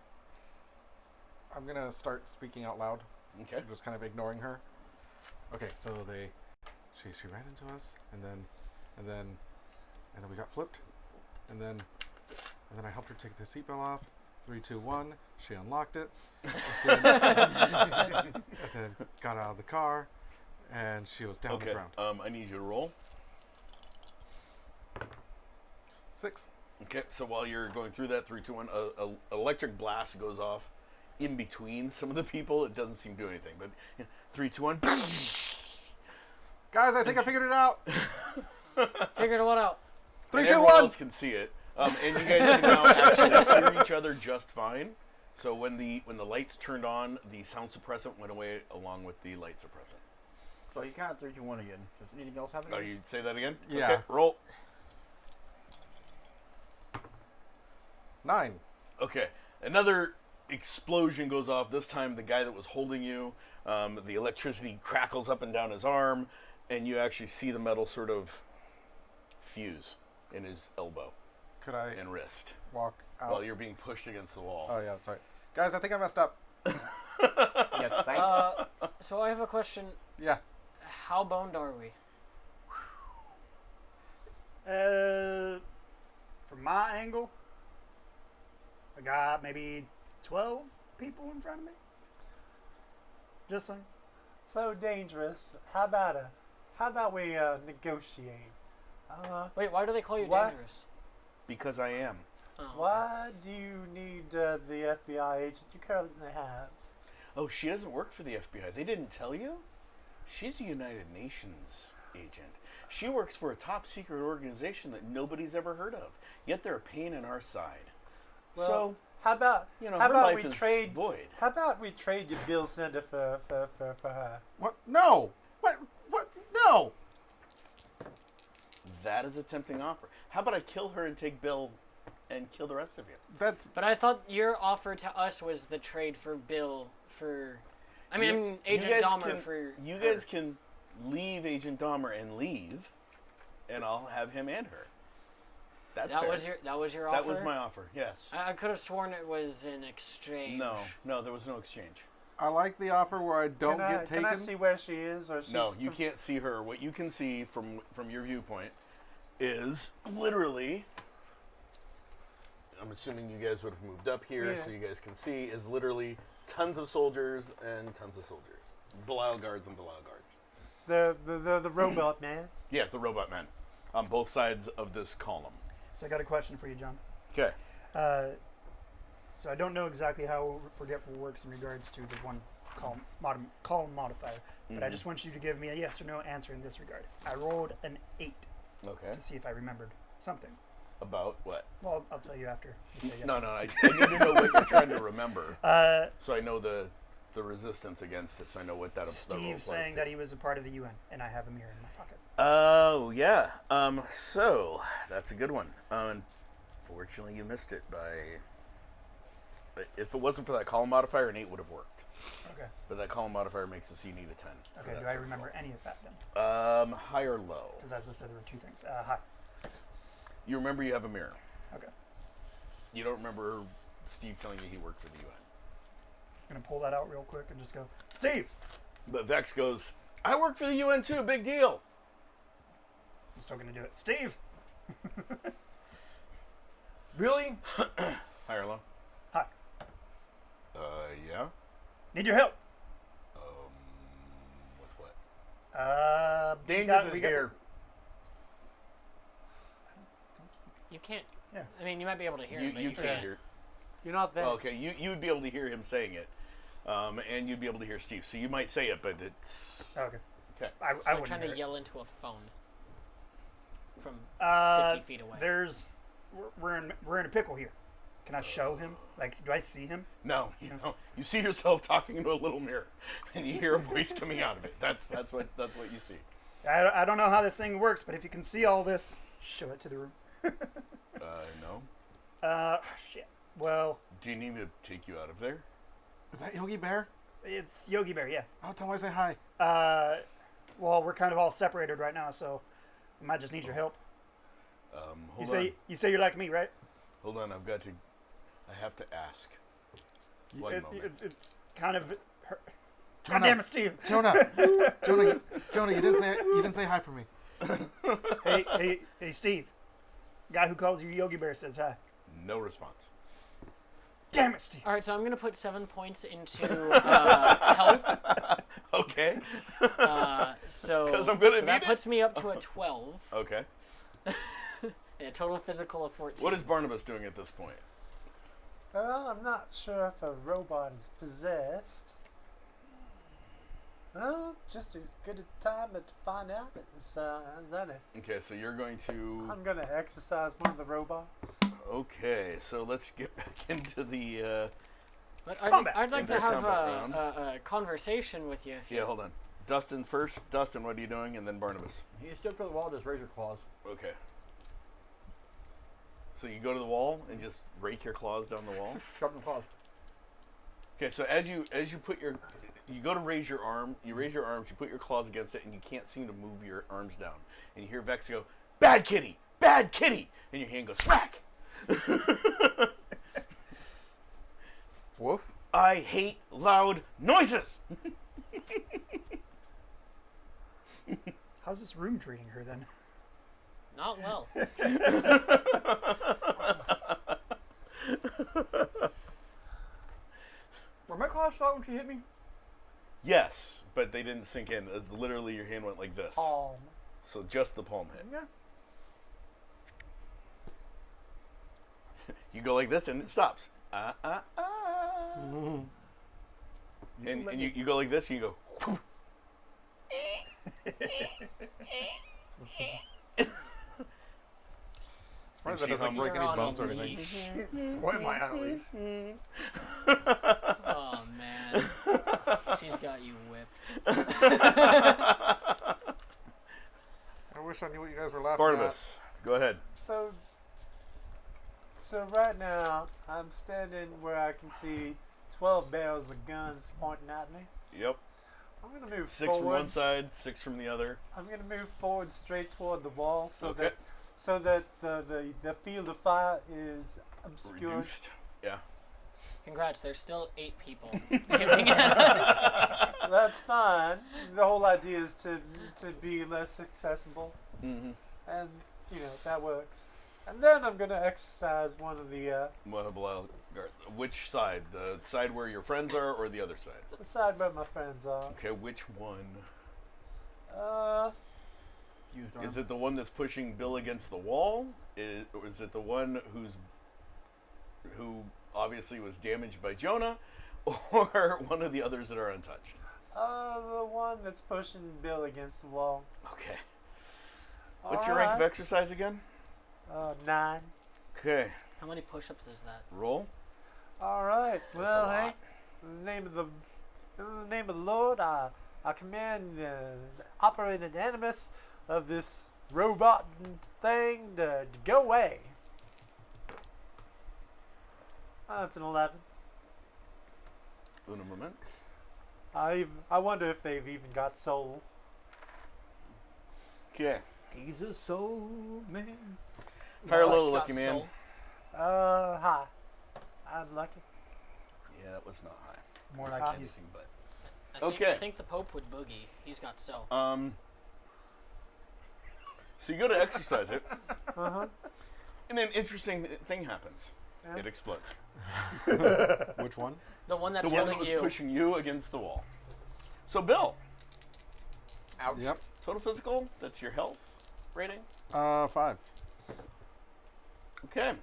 Speaker 7: I'm gonna start speaking out loud.
Speaker 8: okay,
Speaker 7: Just kind of ignoring her. Okay, so she ran into us, and then we got flipped, and then I helped her take the seatbelt off. 3, 2, 1. She unlocked it, and then got out of the car, and she was down on the
Speaker 8: okay.
Speaker 7: ground.
Speaker 8: I need you to roll.
Speaker 7: 6.
Speaker 8: Okay, so while you're going through that, 3, 2, 1, a electric blast goes off in between some of the people. It doesn't seem to do anything, but 3, 2, 1.
Speaker 7: Guys, I think I figured it out.
Speaker 4: Figured what out?
Speaker 7: 3,
Speaker 8: And
Speaker 7: 2,
Speaker 8: everyone
Speaker 7: 1.
Speaker 8: else can see it, and you guys can now actually hear each other just fine. So when the lights turned on, the sound suppressant went away along with the light suppressant.
Speaker 6: So you count 3, 2, 1 again. Does anything else happen?
Speaker 8: Oh, you say that again?
Speaker 7: Yeah.
Speaker 8: Okay, roll.
Speaker 7: 9.
Speaker 8: Okay, another explosion goes off. This time, the guy that was holding you, the electricity crackles up and down his arm, and you actually see the metal sort of fuse in his elbow
Speaker 7: Could I
Speaker 8: and wrist
Speaker 7: walk out?
Speaker 8: while you're being pushed against the wall.
Speaker 7: Oh yeah, that's right. Guys, I think I messed up.
Speaker 6: Yeah, thank
Speaker 4: So I have a question.
Speaker 7: Yeah.
Speaker 4: How boned are we?
Speaker 9: From my angle, I got maybe 12 people in front of me. Just saying.
Speaker 1: So dangerous. How about we negotiate?
Speaker 4: Wait, why do they call you
Speaker 1: What?
Speaker 4: dangerous?
Speaker 8: Because I am.
Speaker 4: Oh, okay.
Speaker 1: Why do you need the FBI agent you currently have?
Speaker 8: Oh, she doesn't work for the FBI. They didn't tell you? She's a United Nations agent. She works for a top secret organization that nobody's ever heard of. Yet they're a pain in our side.
Speaker 1: Well,
Speaker 8: so,
Speaker 1: how about
Speaker 8: you know,
Speaker 1: how
Speaker 8: her
Speaker 1: about
Speaker 8: life
Speaker 1: we
Speaker 8: is
Speaker 1: trade?
Speaker 8: void.
Speaker 1: How about we trade your Bill Cinder for her?
Speaker 7: What? No. What? No.
Speaker 8: That is a tempting offer. How about I kill her and take Bill and kill the rest of you?
Speaker 7: That's
Speaker 4: But I thought your offer to us was the trade for Bill for... I mean, Agent Dahmer for...
Speaker 8: You
Speaker 4: her.
Speaker 8: guys can leave Agent Dahmer and leave, and I'll have him and her. That's
Speaker 4: That
Speaker 8: fair.
Speaker 4: was your offer?
Speaker 8: That was my offer, yes.
Speaker 4: I could have sworn it was an exchange.
Speaker 8: No, there was no exchange.
Speaker 7: I like the offer where I don't get taken.
Speaker 1: Can I see where she is, or she's
Speaker 8: No, you can't see her. What you can see from your viewpoint is literally I'm assuming you guys would have moved up here
Speaker 1: Yeah.
Speaker 8: so you guys can see, is literally tons of soldiers and tons of soldiers. Belial guards and Belial guards.
Speaker 1: The robot man.
Speaker 8: Yeah, the robot men on both sides of this column.
Speaker 9: So I got a question for you, John.
Speaker 8: Okay.
Speaker 9: So I don't know exactly how Forgetful works in regards to the one column modifier, but I just want you to give me a yes or no answer in this regard. I rolled an 8
Speaker 8: Okay.
Speaker 9: to see if I remembered something.
Speaker 8: About what?
Speaker 9: Well, I'll tell you after you say yes.
Speaker 8: No, I need to know what you're trying to remember, so I know the resistance against it, so I know what that.
Speaker 9: Steve saying that he was a part of the UN, and I have a mirror in my pocket.
Speaker 8: Oh yeah. So that's a good one. Unfortunately, you missed it by. If it wasn't for that column modifier, an 8 would have worked.
Speaker 9: Okay.
Speaker 8: But that column modifier makes it so you need a 10. for
Speaker 9: Okay.
Speaker 8: that
Speaker 9: Do I
Speaker 8: sort of
Speaker 9: remember any of that then?
Speaker 8: roll. High or low?
Speaker 9: Because as I said, there were two things. Hi.
Speaker 8: You remember you have a mirror.
Speaker 9: Okay.
Speaker 8: You don't remember Steve telling you he worked for the UN.
Speaker 9: I'm gonna pull that out real quick and just go, Steve.
Speaker 8: But Vex goes, I work for the UN too, big deal.
Speaker 9: I'm still gonna do it. Steve.
Speaker 6: Really?
Speaker 8: High or low?
Speaker 9: Hi.
Speaker 8: Yeah.
Speaker 9: Need your help.
Speaker 8: With what?
Speaker 6: Dangerous is here.
Speaker 4: You can't.
Speaker 9: Yeah.
Speaker 4: I mean, you might be able to hear it, but
Speaker 8: You
Speaker 4: you
Speaker 8: can't hear.
Speaker 1: You're not there.
Speaker 8: Well, okay, you would be able to hear him saying it, and you'd be able to hear Steve. So you might say it, but it's
Speaker 9: Okay.
Speaker 8: okay.
Speaker 9: I
Speaker 4: It's like
Speaker 9: wouldn't
Speaker 4: trying
Speaker 9: hear
Speaker 4: to
Speaker 9: it.
Speaker 4: yell into a phone from 50 feet away.
Speaker 9: We're in a pickle here. Can I show him? Like, do I see him?
Speaker 8: No, you know, you see yourself talking into a little mirror, and you hear a voice coming out of it. That's what you see.
Speaker 9: I don't know how this thing works, but if you can see all this, show it to the room.
Speaker 8: No.
Speaker 9: Shit. Well,
Speaker 8: Do you need me to take you out of there?
Speaker 7: Is that Yogi Bear?
Speaker 9: it's Yogi Bear, yeah.
Speaker 7: Oh, tell him I say hi.
Speaker 9: Well, we're kind of all separated right now, so I might just need your help.
Speaker 8: Hold on.
Speaker 9: You say you're like me, right?
Speaker 8: Hold on. I have to ask. One moment.
Speaker 9: It's kind of. God
Speaker 7: Jonah.
Speaker 9: damn it, Steve.
Speaker 7: Jonah, Jonah, you didn't say hi for me.
Speaker 9: Hey, Steve. Guy who calls you Yogi Bear says hi.
Speaker 8: No response.
Speaker 9: Damn it, Steve.
Speaker 4: All right, so I'm gonna put 7 points into health.
Speaker 8: Okay.
Speaker 4: So
Speaker 8: 'Cause I'm gonna
Speaker 4: so that
Speaker 8: need it.
Speaker 4: puts me up to a 12.
Speaker 8: Okay.
Speaker 4: And a total physical of 14.
Speaker 8: What is Barnabas doing at this point?
Speaker 1: Well, I'm not sure if a robot is possessed. Well, just as good a time to find out as any.
Speaker 8: Okay, so you're going to.
Speaker 1: I'm gonna exercise one of the robots.
Speaker 8: Okay, so let's get back into the.
Speaker 4: But
Speaker 9: Combat.
Speaker 4: I'd like
Speaker 8: Into
Speaker 4: to have
Speaker 8: combat round.
Speaker 4: a conversation with you. If
Speaker 8: Yeah, hold on. Dustin first. Dustin, what are you doing? And then Barnabas.
Speaker 6: He stuck to the wall with his razor claws.
Speaker 8: Okay. So you go to the wall and just rake your claws down the wall.
Speaker 6: Sharpen claws.
Speaker 8: Okay, so as you put your, you go to raise your arm, you raise your arms, you put your claws against it, and you can't seem to move your arms down. And you hear Vex go, "Bad kitty, bad kitty," and your hand goes smack.
Speaker 5: Woof.
Speaker 8: I hate loud noises.
Speaker 9: How's this room treating her then?
Speaker 4: Not well.
Speaker 6: Were my claws shot when she hit me?
Speaker 8: Yes, but they didn't sink in. It's literally your hand went like this.
Speaker 1: Palm.
Speaker 8: So just the palm hit.
Speaker 6: Yeah.
Speaker 8: You go like this and it stops. And you go like this and you go. Whoop.
Speaker 5: Surprised that
Speaker 8: she
Speaker 5: doesn't
Speaker 8: hums.
Speaker 5: break
Speaker 4: You're
Speaker 5: any
Speaker 4: on
Speaker 5: bones
Speaker 4: a
Speaker 5: or anything.
Speaker 4: leash.
Speaker 5: Why am I on a leash?
Speaker 4: Oh man, she's got you whipped.
Speaker 5: I wish I knew what you guys were laughing
Speaker 8: Barnabas, go ahead.
Speaker 1: So right now I'm standing where I can see 12 barrels of guns pointing at me.
Speaker 8: Yep.
Speaker 1: I'm gonna move
Speaker 8: 6
Speaker 1: forward.
Speaker 8: from one side, 6 from the other.
Speaker 1: I'm gonna move forward straight toward the wall
Speaker 8: Okay.
Speaker 1: so that the field of fire is obscured.
Speaker 8: Reduced. Yeah.
Speaker 4: Congrats, there's still 8 people aiming at us.
Speaker 1: That's fine. The whole idea is to be less accessible,
Speaker 8: Mm-hmm.
Speaker 1: and that works. And then I'm gonna exercise one of the
Speaker 8: Which side? The side where your friends are, or the other side?
Speaker 1: side where my friends are.
Speaker 8: Okay, which one?
Speaker 6: Used
Speaker 8: Is
Speaker 6: arm.
Speaker 8: it the one that's pushing Bill against the wall? Or is it the one who obviously was damaged by Jonah, or one of the others that are untouched?
Speaker 1: The one that's pushing Bill against the wall.
Speaker 8: Okay. What's your rank of
Speaker 1: Alright.
Speaker 8: exercise again?
Speaker 1: 9.
Speaker 8: Okay.
Speaker 4: How many push-ups is that?
Speaker 8: Roll.
Speaker 1: All right.
Speaker 8: a
Speaker 1: Well,
Speaker 8: lot.
Speaker 1: hey, in the name of the Lord, I command the operating animus of this robot thing to go away. That's an 11.
Speaker 8: Una moment.
Speaker 1: I wonder if they've even got soul.
Speaker 8: Okay.
Speaker 6: He's a soul man.
Speaker 8: Higher
Speaker 4: Life's
Speaker 8: level
Speaker 4: got
Speaker 8: lucky man.
Speaker 4: soul.
Speaker 1: Hi. I'm lucky.
Speaker 8: Yeah, that was not high.
Speaker 9: More
Speaker 1: like
Speaker 9: like
Speaker 1: he's-
Speaker 9: he's.
Speaker 8: Anything but.
Speaker 4: I
Speaker 8: Okay.
Speaker 4: think the Pope would boogie. He's got soul.
Speaker 8: So you go to exercise it,
Speaker 1: Uh-huh.
Speaker 8: and an interesting thing happens.
Speaker 1: Yeah.
Speaker 8: It explodes.
Speaker 7: Which one?
Speaker 4: The one that's
Speaker 8: The one that
Speaker 4: holding
Speaker 8: was
Speaker 4: you.
Speaker 8: pushing you against the wall. So Bill,
Speaker 7: Yep.
Speaker 8: total physical. That's your health rating.
Speaker 7: 5.
Speaker 8: Okay.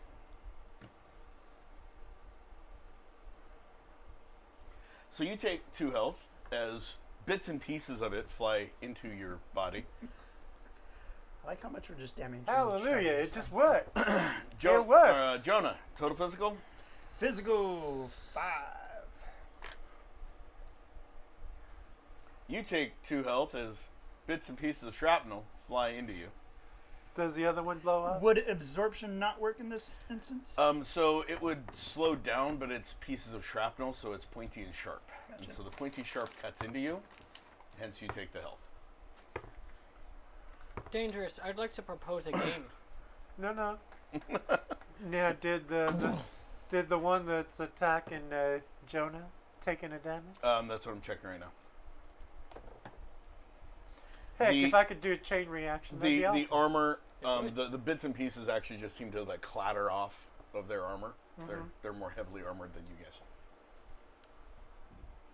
Speaker 8: So you take 2 health as bits and pieces of it fly into your body.
Speaker 9: I like how much we're just damaging.
Speaker 1: Hallelujah! It just worked.
Speaker 8: Jo-
Speaker 1: It works.
Speaker 8: Jonah, total physical.
Speaker 9: Physical 5.
Speaker 8: You take 2 health as bits and pieces of shrapnel fly into you.
Speaker 1: Does the other one blow up?
Speaker 9: Would absorption not work in this instance?
Speaker 8: So it would slow down, but it's pieces of shrapnel, so it's pointy and sharp. And
Speaker 9: Gotcha.
Speaker 8: so the pointy sharp cuts into you, hence you take the health.
Speaker 4: Dangerous. I'd like to propose a game.
Speaker 1: No. Now, did the one that's attacking Jonah taking a damage?
Speaker 8: That's what I'm checking right now.
Speaker 1: Heck,
Speaker 8: The-
Speaker 1: if I could do a chain reaction, that'd
Speaker 8: The
Speaker 1: be awesome.
Speaker 8: armor,
Speaker 4: would.
Speaker 8: the bits and pieces actually just seem to like clatter off of their armor.
Speaker 1: Mm-hmm.
Speaker 8: They're more heavily armored than you guys.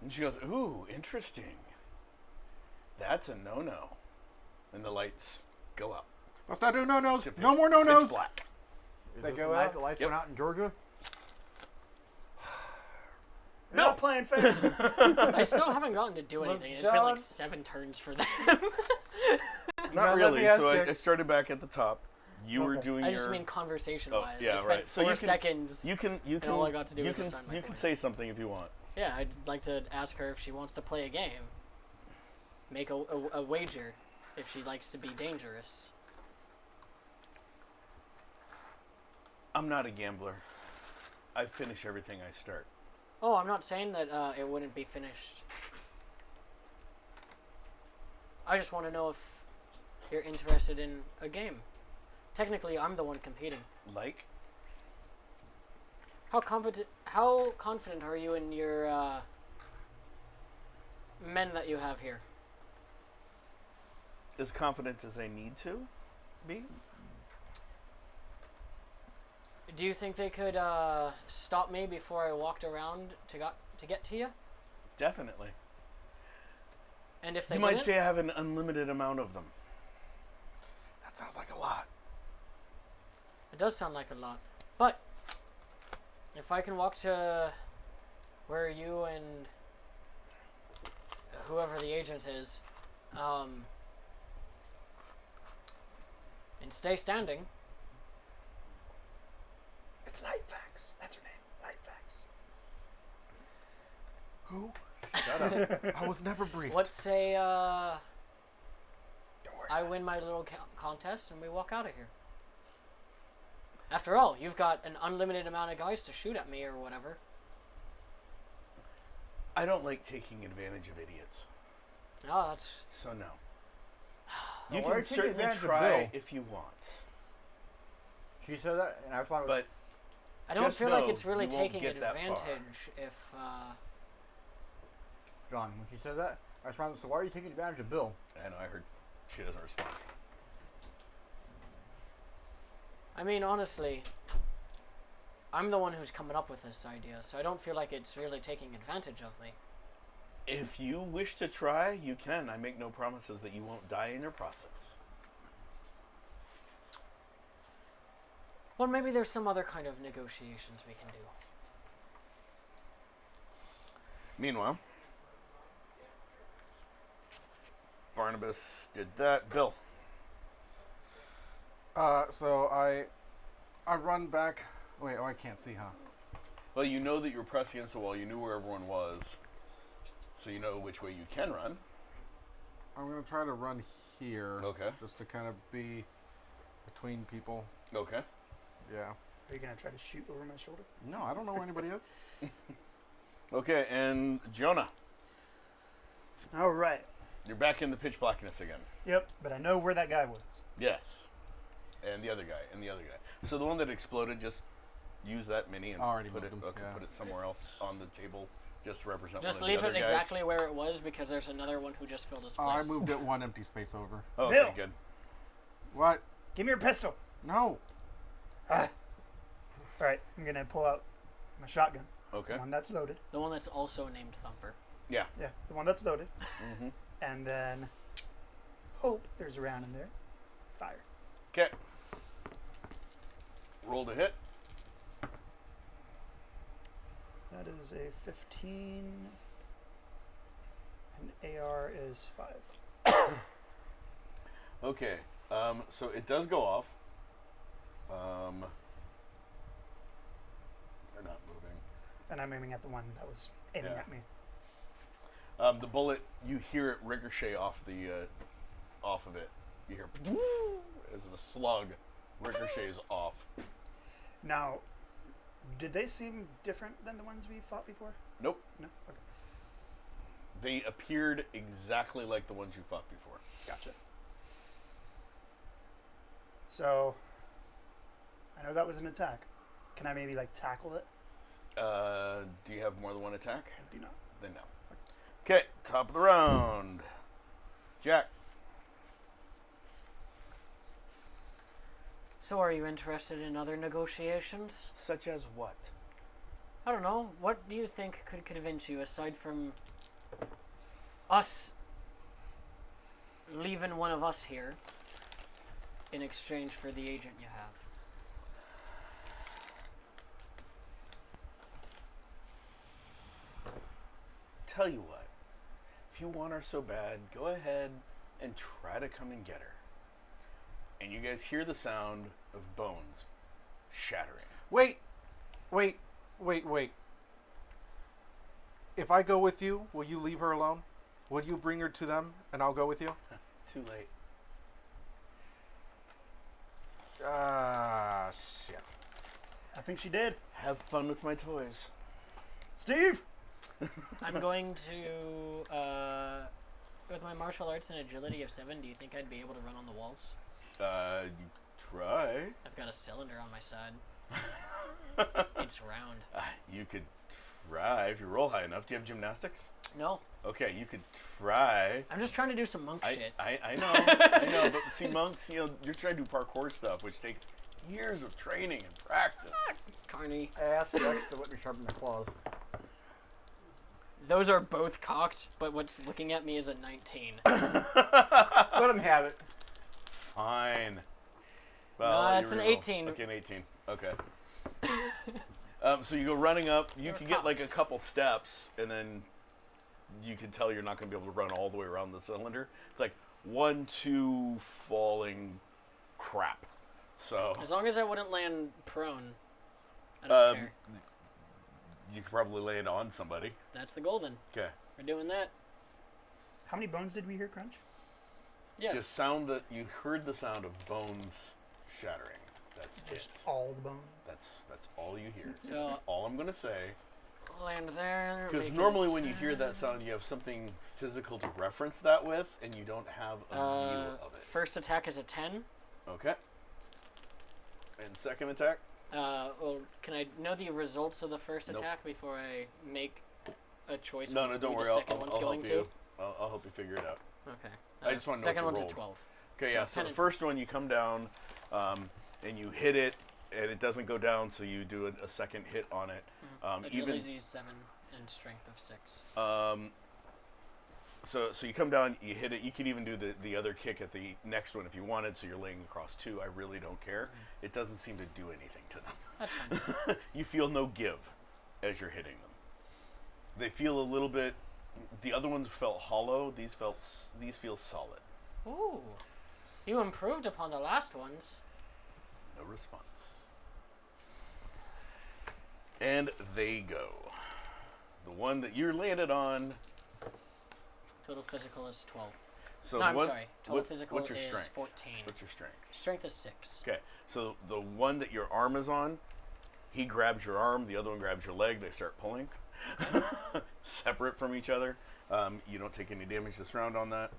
Speaker 8: And she goes, "Ooh, interesting. That's a no-no." And the lights go out.
Speaker 7: Let's not do no-nos.
Speaker 8: To
Speaker 7: No more
Speaker 8: pitch
Speaker 7: no-nos.
Speaker 8: black.
Speaker 6: Is
Speaker 1: They
Speaker 6: this
Speaker 1: go
Speaker 6: the night
Speaker 1: out?
Speaker 6: the lights
Speaker 8: Yep.
Speaker 6: went out in Georgia?
Speaker 9: We're not playing fair.
Speaker 4: I still haven't gotten to do
Speaker 1: Well,
Speaker 4: anything. It's been like
Speaker 1: John-
Speaker 4: 7 turns for them.
Speaker 8: Not
Speaker 1: Now, let
Speaker 8: really.
Speaker 1: me ask
Speaker 8: So
Speaker 1: you-
Speaker 8: I started back at the top. You were
Speaker 1: Okay.
Speaker 8: doing
Speaker 4: I
Speaker 8: your.
Speaker 4: just mean conversation-wise.
Speaker 8: yeah,
Speaker 4: I spent
Speaker 8: right. So
Speaker 4: 4
Speaker 8: you can-
Speaker 4: seconds.
Speaker 8: You can. You can.
Speaker 4: all I got to do
Speaker 8: you
Speaker 4: was
Speaker 8: can.
Speaker 4: assign my
Speaker 8: You can
Speaker 4: coin.
Speaker 8: say something if you want.
Speaker 4: Yeah, I'd like to ask her if she wants to play a game. Make a wager if she likes to be dangerous.
Speaker 8: I'm not a gambler. I finish everything I start.
Speaker 4: Oh, I'm not saying that it wouldn't be finished. I just want to know if you're interested in a game. Technically, I'm the one competing.
Speaker 8: Like.
Speaker 4: How confident are you in your men that you have here?
Speaker 8: As confident as I need to be.
Speaker 4: Do you think they could stop me before I walked around to get to you?
Speaker 8: Definitely.
Speaker 4: And if they
Speaker 8: You might
Speaker 4: didn't?
Speaker 8: say I have an unlimited amount of them. That sounds like a lot.
Speaker 4: It does sound like a lot. But if I can walk to where you and whoever the agent is, and stay standing,
Speaker 9: It's Nightfax. That's her name. Nightfax.
Speaker 7: Who? Shut up. I was never briefed.
Speaker 4: let's say
Speaker 9: Don't worry.
Speaker 4: I win my little contest and we walk out of here. After all, you've got an unlimited amount of guys to shoot at me or whatever.
Speaker 8: I don't like taking advantage of idiots.
Speaker 4: Oh, that's...
Speaker 8: So no.
Speaker 6: Now,
Speaker 8: You
Speaker 6: why are
Speaker 8: can
Speaker 6: you taking
Speaker 8: certainly
Speaker 6: advantage of
Speaker 8: try
Speaker 6: Bill?
Speaker 8: if you want.
Speaker 6: She said that, and that's why.
Speaker 8: But
Speaker 4: I don't
Speaker 8: Just
Speaker 4: feel like
Speaker 8: know
Speaker 4: it's really
Speaker 8: you won't
Speaker 4: taking
Speaker 8: get that far.
Speaker 4: advantage if...
Speaker 6: John, when she said that, I responded, so why are you taking advantage of Bill?
Speaker 8: I know I heard she doesn't respond.
Speaker 4: I mean, honestly, I'm the one who's coming up with this idea, so I don't feel like it's really taking advantage of me.
Speaker 8: If you wish to try, you can. I make no promises that you won't die in your process.
Speaker 4: Well, maybe there's some other kind of negotiations we can do.
Speaker 8: Meanwhile, Barnabas did that. Bill.
Speaker 7: So I run back. Wait, I can't see, huh?
Speaker 8: Well, you know that you were pressed against the wall. You knew where everyone was. So you know which way you can run.
Speaker 7: I'm gonna try to run here.
Speaker 8: Okay.
Speaker 7: Just to kind of be between people.
Speaker 8: Okay.
Speaker 7: Yeah.
Speaker 9: Are you gonna try to shoot over my shoulder?
Speaker 7: No, I don't know where anybody is.
Speaker 8: Okay, and Jonah,
Speaker 9: All right.
Speaker 8: you're back in the pitch blackness again.
Speaker 9: Yep, but I know where that guy was.
Speaker 8: Yes. And the other guy, and the other guy. So the one that exploded, just use that mini and
Speaker 7: Already
Speaker 8: put it.
Speaker 7: moved him,
Speaker 8: Okay,
Speaker 7: yeah.
Speaker 8: put it somewhere else on the table, just to represent
Speaker 4: Just
Speaker 8: one of
Speaker 4: leave
Speaker 8: the
Speaker 4: it
Speaker 8: other guys.
Speaker 4: exactly where it was, because there's another one who just filled his place.
Speaker 7: I moved it one empty space over.
Speaker 8: Oh, okay,
Speaker 9: Bill!
Speaker 8: good.
Speaker 7: What?
Speaker 9: Give me your pistol.
Speaker 7: No.
Speaker 9: Ah. All right, I'm gonna pull out my shotgun.
Speaker 8: Okay.
Speaker 9: The one that's loaded.
Speaker 4: The one that's also named Thumper.
Speaker 8: Yeah.
Speaker 9: Yeah, the one that's loaded.
Speaker 8: Mm-hmm.
Speaker 9: And then hope there's a round in there. Fire.
Speaker 8: Okay. Roll to hit.
Speaker 9: That is a 15. And AR is 5.
Speaker 8: Okay. So it does go off. They're not moving.
Speaker 9: And I'm aiming at the one that was aiming
Speaker 8: Yeah.
Speaker 9: at me.
Speaker 8: The bullet, you hear it ricochet off of it. You hear as the slug ricochets off.
Speaker 9: Now, did they seem different than the ones we fought before?
Speaker 8: Nope.
Speaker 9: No? Okay.
Speaker 8: They appeared exactly like the ones you fought before.
Speaker 9: Gotcha. So, I know that was an attack. Can I maybe, like, tackle it?
Speaker 8: Do you have more than one attack?
Speaker 9: I do not.
Speaker 8: Then no. Okay, top of the round. Jack.
Speaker 4: So are you interested in other negotiations?
Speaker 8: Such as what?
Speaker 4: I don't know. What do you think could convince you, aside from us leaving one of us here in exchange for the agent you have?
Speaker 8: Tell you what. If you want her so bad, go ahead and try to come and get her. And you guys hear the sound of bones shattering.
Speaker 7: Wait. If I go with you, will you leave her alone? Will you bring her to them, and I'll go with you?
Speaker 8: Too late.
Speaker 7: Ah, shit.
Speaker 9: I think she did.
Speaker 8: Have fun with my toys.
Speaker 9: Steve!
Speaker 4: I'm going to, with my martial arts and agility of 7, do you think I'd be able to run on the walls?
Speaker 8: You try.
Speaker 4: I've got a cylinder on my side. It's round.
Speaker 8: You could try if you roll high enough. Do you have gymnastics?
Speaker 4: No,
Speaker 8: Okay, you could try.
Speaker 4: I'm just trying to do some monk shit.
Speaker 8: I know, but see, monks, you're trying to do parkour stuff, which takes years of training and practice.
Speaker 4: Carney.
Speaker 6: I asked Rex to let me sharpen my claws.
Speaker 4: Those are both cocked, but what's looking at me is a 19.
Speaker 6: Let him have it.
Speaker 8: Fine.
Speaker 4: No,
Speaker 8: Well,
Speaker 4: it's
Speaker 8: you
Speaker 4: an
Speaker 8: reroll.
Speaker 4: 18.
Speaker 8: Okay, an 18. Okay. So you go running up. You
Speaker 4: You're
Speaker 8: can get like a
Speaker 4: cocked.
Speaker 8: couple steps, and then you can tell you're not going to be able to run all the way around the cylinder. It's like 1, 2 falling crap. So
Speaker 4: As long as I wouldn't land prone, I don't care.
Speaker 8: you could probably land on somebody.
Speaker 4: That's the goal then.
Speaker 8: Okay.
Speaker 4: We're doing that.
Speaker 9: How many bones did we hear crunch?
Speaker 4: Yes.
Speaker 8: Just sound that you heard the sound of bones shattering. That's
Speaker 9: Just
Speaker 8: it.
Speaker 9: all the bones.
Speaker 8: That's all you hear.
Speaker 4: So-
Speaker 8: That's all I'm gonna say.
Speaker 4: Land there.
Speaker 8: Because
Speaker 4: make
Speaker 8: normally
Speaker 4: it
Speaker 8: when you hear that sound, you have something physical to reference that with, and you don't have a view of it.
Speaker 4: First attack is a 10.
Speaker 8: Okay. And second attack?
Speaker 4: Well, can I know the results of the first
Speaker 8: Nope.
Speaker 4: attack before I make a choice?
Speaker 8: No,
Speaker 4: on
Speaker 8: no, don't
Speaker 4: who
Speaker 8: worry.
Speaker 4: The
Speaker 8: I'll
Speaker 4: 2nd one's
Speaker 8: help
Speaker 4: going
Speaker 8: you.
Speaker 4: to.
Speaker 8: I'll help you figure it out.
Speaker 4: Okay.
Speaker 8: I just wanna know what
Speaker 4: second
Speaker 8: you
Speaker 4: one's
Speaker 8: rolled.
Speaker 4: a 12.
Speaker 8: Okay,
Speaker 4: So
Speaker 8: yeah. So
Speaker 4: 10
Speaker 8: the
Speaker 4: and-
Speaker 8: first one, you come down, and you hit it, and it doesn't go down, so you do a second hit on it.
Speaker 4: Agility 7 and strength of 6.
Speaker 8: So you come down, you hit it. You can even do the other kick at the next one if you wanted. So you're laying across 2. I really don't care. It doesn't seem to do anything to them.
Speaker 4: That's fine.
Speaker 8: You feel no give as you're hitting them. They feel a little bit. The other ones felt hollow. These feel solid.
Speaker 4: Ooh. You improved upon the last ones.
Speaker 8: No response. And they go. The one that you're landed on.
Speaker 4: Total physical is 12.
Speaker 8: So
Speaker 4: no, I'm
Speaker 8: what,
Speaker 4: sorry. Total physical
Speaker 8: what's your
Speaker 4: is
Speaker 8: strength?
Speaker 4: 14.
Speaker 8: What's your strength?
Speaker 4: Strength is 6.
Speaker 8: Okay. So the one that your arm is on, he grabs your arm. The other one grabs your leg. They start pulling, separate from each other. You don't take any damage this round on that.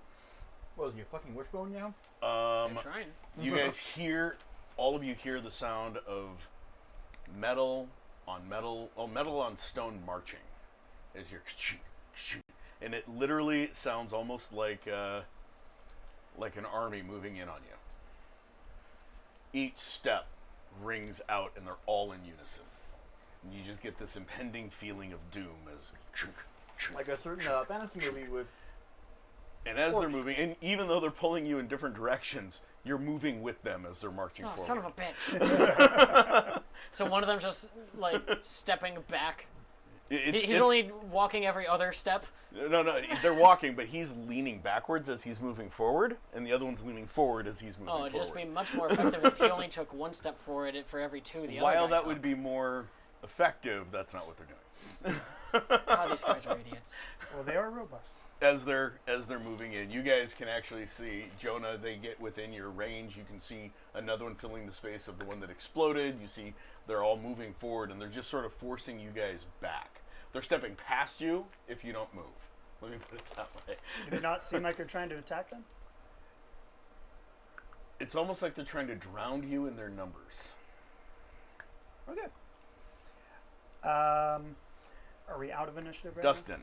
Speaker 6: What is your fucking wishbone now?
Speaker 4: I'm trying.
Speaker 8: You guys hear, all of you hear the sound of metal on stone marching as you're, and it literally sounds almost like an army moving in on you. Each step rings out, and they're all in unison. And you just get this impending feeling of doom as,
Speaker 6: Like a certain fantasy movie with.
Speaker 8: and as they're moving, and even though they're pulling you in different directions, you're moving with them as they're marching forward.
Speaker 4: Son of a bitch. So one of them's just, like, stepping back. He's only walking every other step.
Speaker 8: No, they're walking, but he's leaning backwards as he's moving forward, and the other one's leaning forward as he's moving forward.
Speaker 4: It'd just be much more effective if he only took one step forward for every 2 the other
Speaker 8: While
Speaker 4: guy
Speaker 8: that
Speaker 4: took.
Speaker 8: would be more effective, that's not what they're doing.
Speaker 4: God, these guys are idiots.
Speaker 9: Well, they are robots.
Speaker 8: As they're moving in, you guys can actually see Jonah. They get within your range. You can see another one filling the space of the one that exploded. You see they're all moving forward, and they're just sort of forcing you guys back. They're stepping past you if you don't move. Let me put it that way.
Speaker 9: Do they not seem like they're trying to attack them?
Speaker 8: It's almost like they're trying to drown you in their numbers.
Speaker 9: Okay. Are we out of initiative right
Speaker 8: Dustin,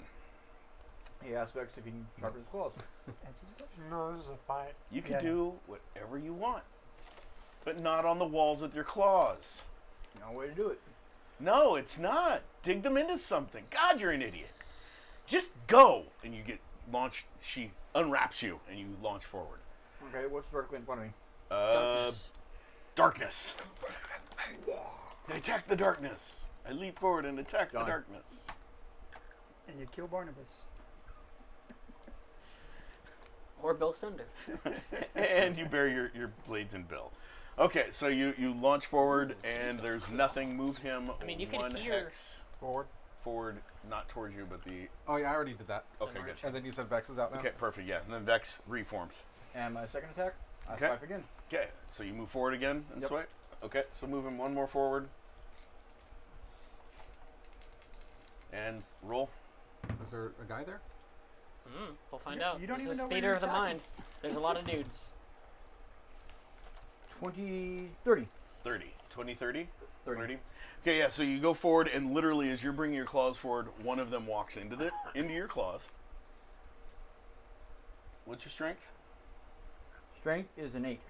Speaker 6: He asks if he can sharpen his claws.
Speaker 9: now? Answer the question.
Speaker 1: No, this is a fight.
Speaker 8: you can
Speaker 9: Yeah.
Speaker 8: do whatever you want, but not on the walls with your claws.
Speaker 6: No way to do it.
Speaker 8: No, it's not. Dig them into something. God, you're an idiot. Just go. And you get launched. She unwraps you, and you launch forward.
Speaker 6: Okay, what's directly in front of me?
Speaker 4: Darkness.
Speaker 8: Darkness. I attack the darkness. I leap forward and attack the
Speaker 6: Done.
Speaker 8: darkness.
Speaker 9: And you kill Barnabas.
Speaker 4: Or Bill Cinder.
Speaker 8: And you bury your blades in Bill. Okay, so you launch forward, and there's nothing. Move him
Speaker 4: I mean, you can
Speaker 8: one
Speaker 4: hear-
Speaker 8: hex
Speaker 7: Forward.
Speaker 8: not towards you, but the...
Speaker 7: Oh yeah, I already did that.
Speaker 8: Okay,
Speaker 4: The
Speaker 8: good.
Speaker 4: march.
Speaker 7: And then you said Vex is out now.
Speaker 8: Okay, perfect, yeah. And then Vex reforms.
Speaker 6: And my second attack, I
Speaker 8: Okay.
Speaker 6: swipe again.
Speaker 8: Okay, so you move forward again and
Speaker 6: Yep.
Speaker 8: swipe? Okay, so move him one more forward. And roll.
Speaker 7: Is there a guy there?
Speaker 4: We'll find out.
Speaker 9: You don't
Speaker 4: This
Speaker 9: even
Speaker 4: is
Speaker 9: know where
Speaker 4: theater
Speaker 9: you're
Speaker 4: of the
Speaker 9: attacking.
Speaker 4: mind. There's a lot of dudes.
Speaker 6: 20, 30.
Speaker 8: 30. 20, 30?
Speaker 6: 30.
Speaker 8: Okay, yeah, so you go forward, and literally as you're bringing your claws forward, one of them walks into your claws. What's your strength?
Speaker 6: Strength is an 8.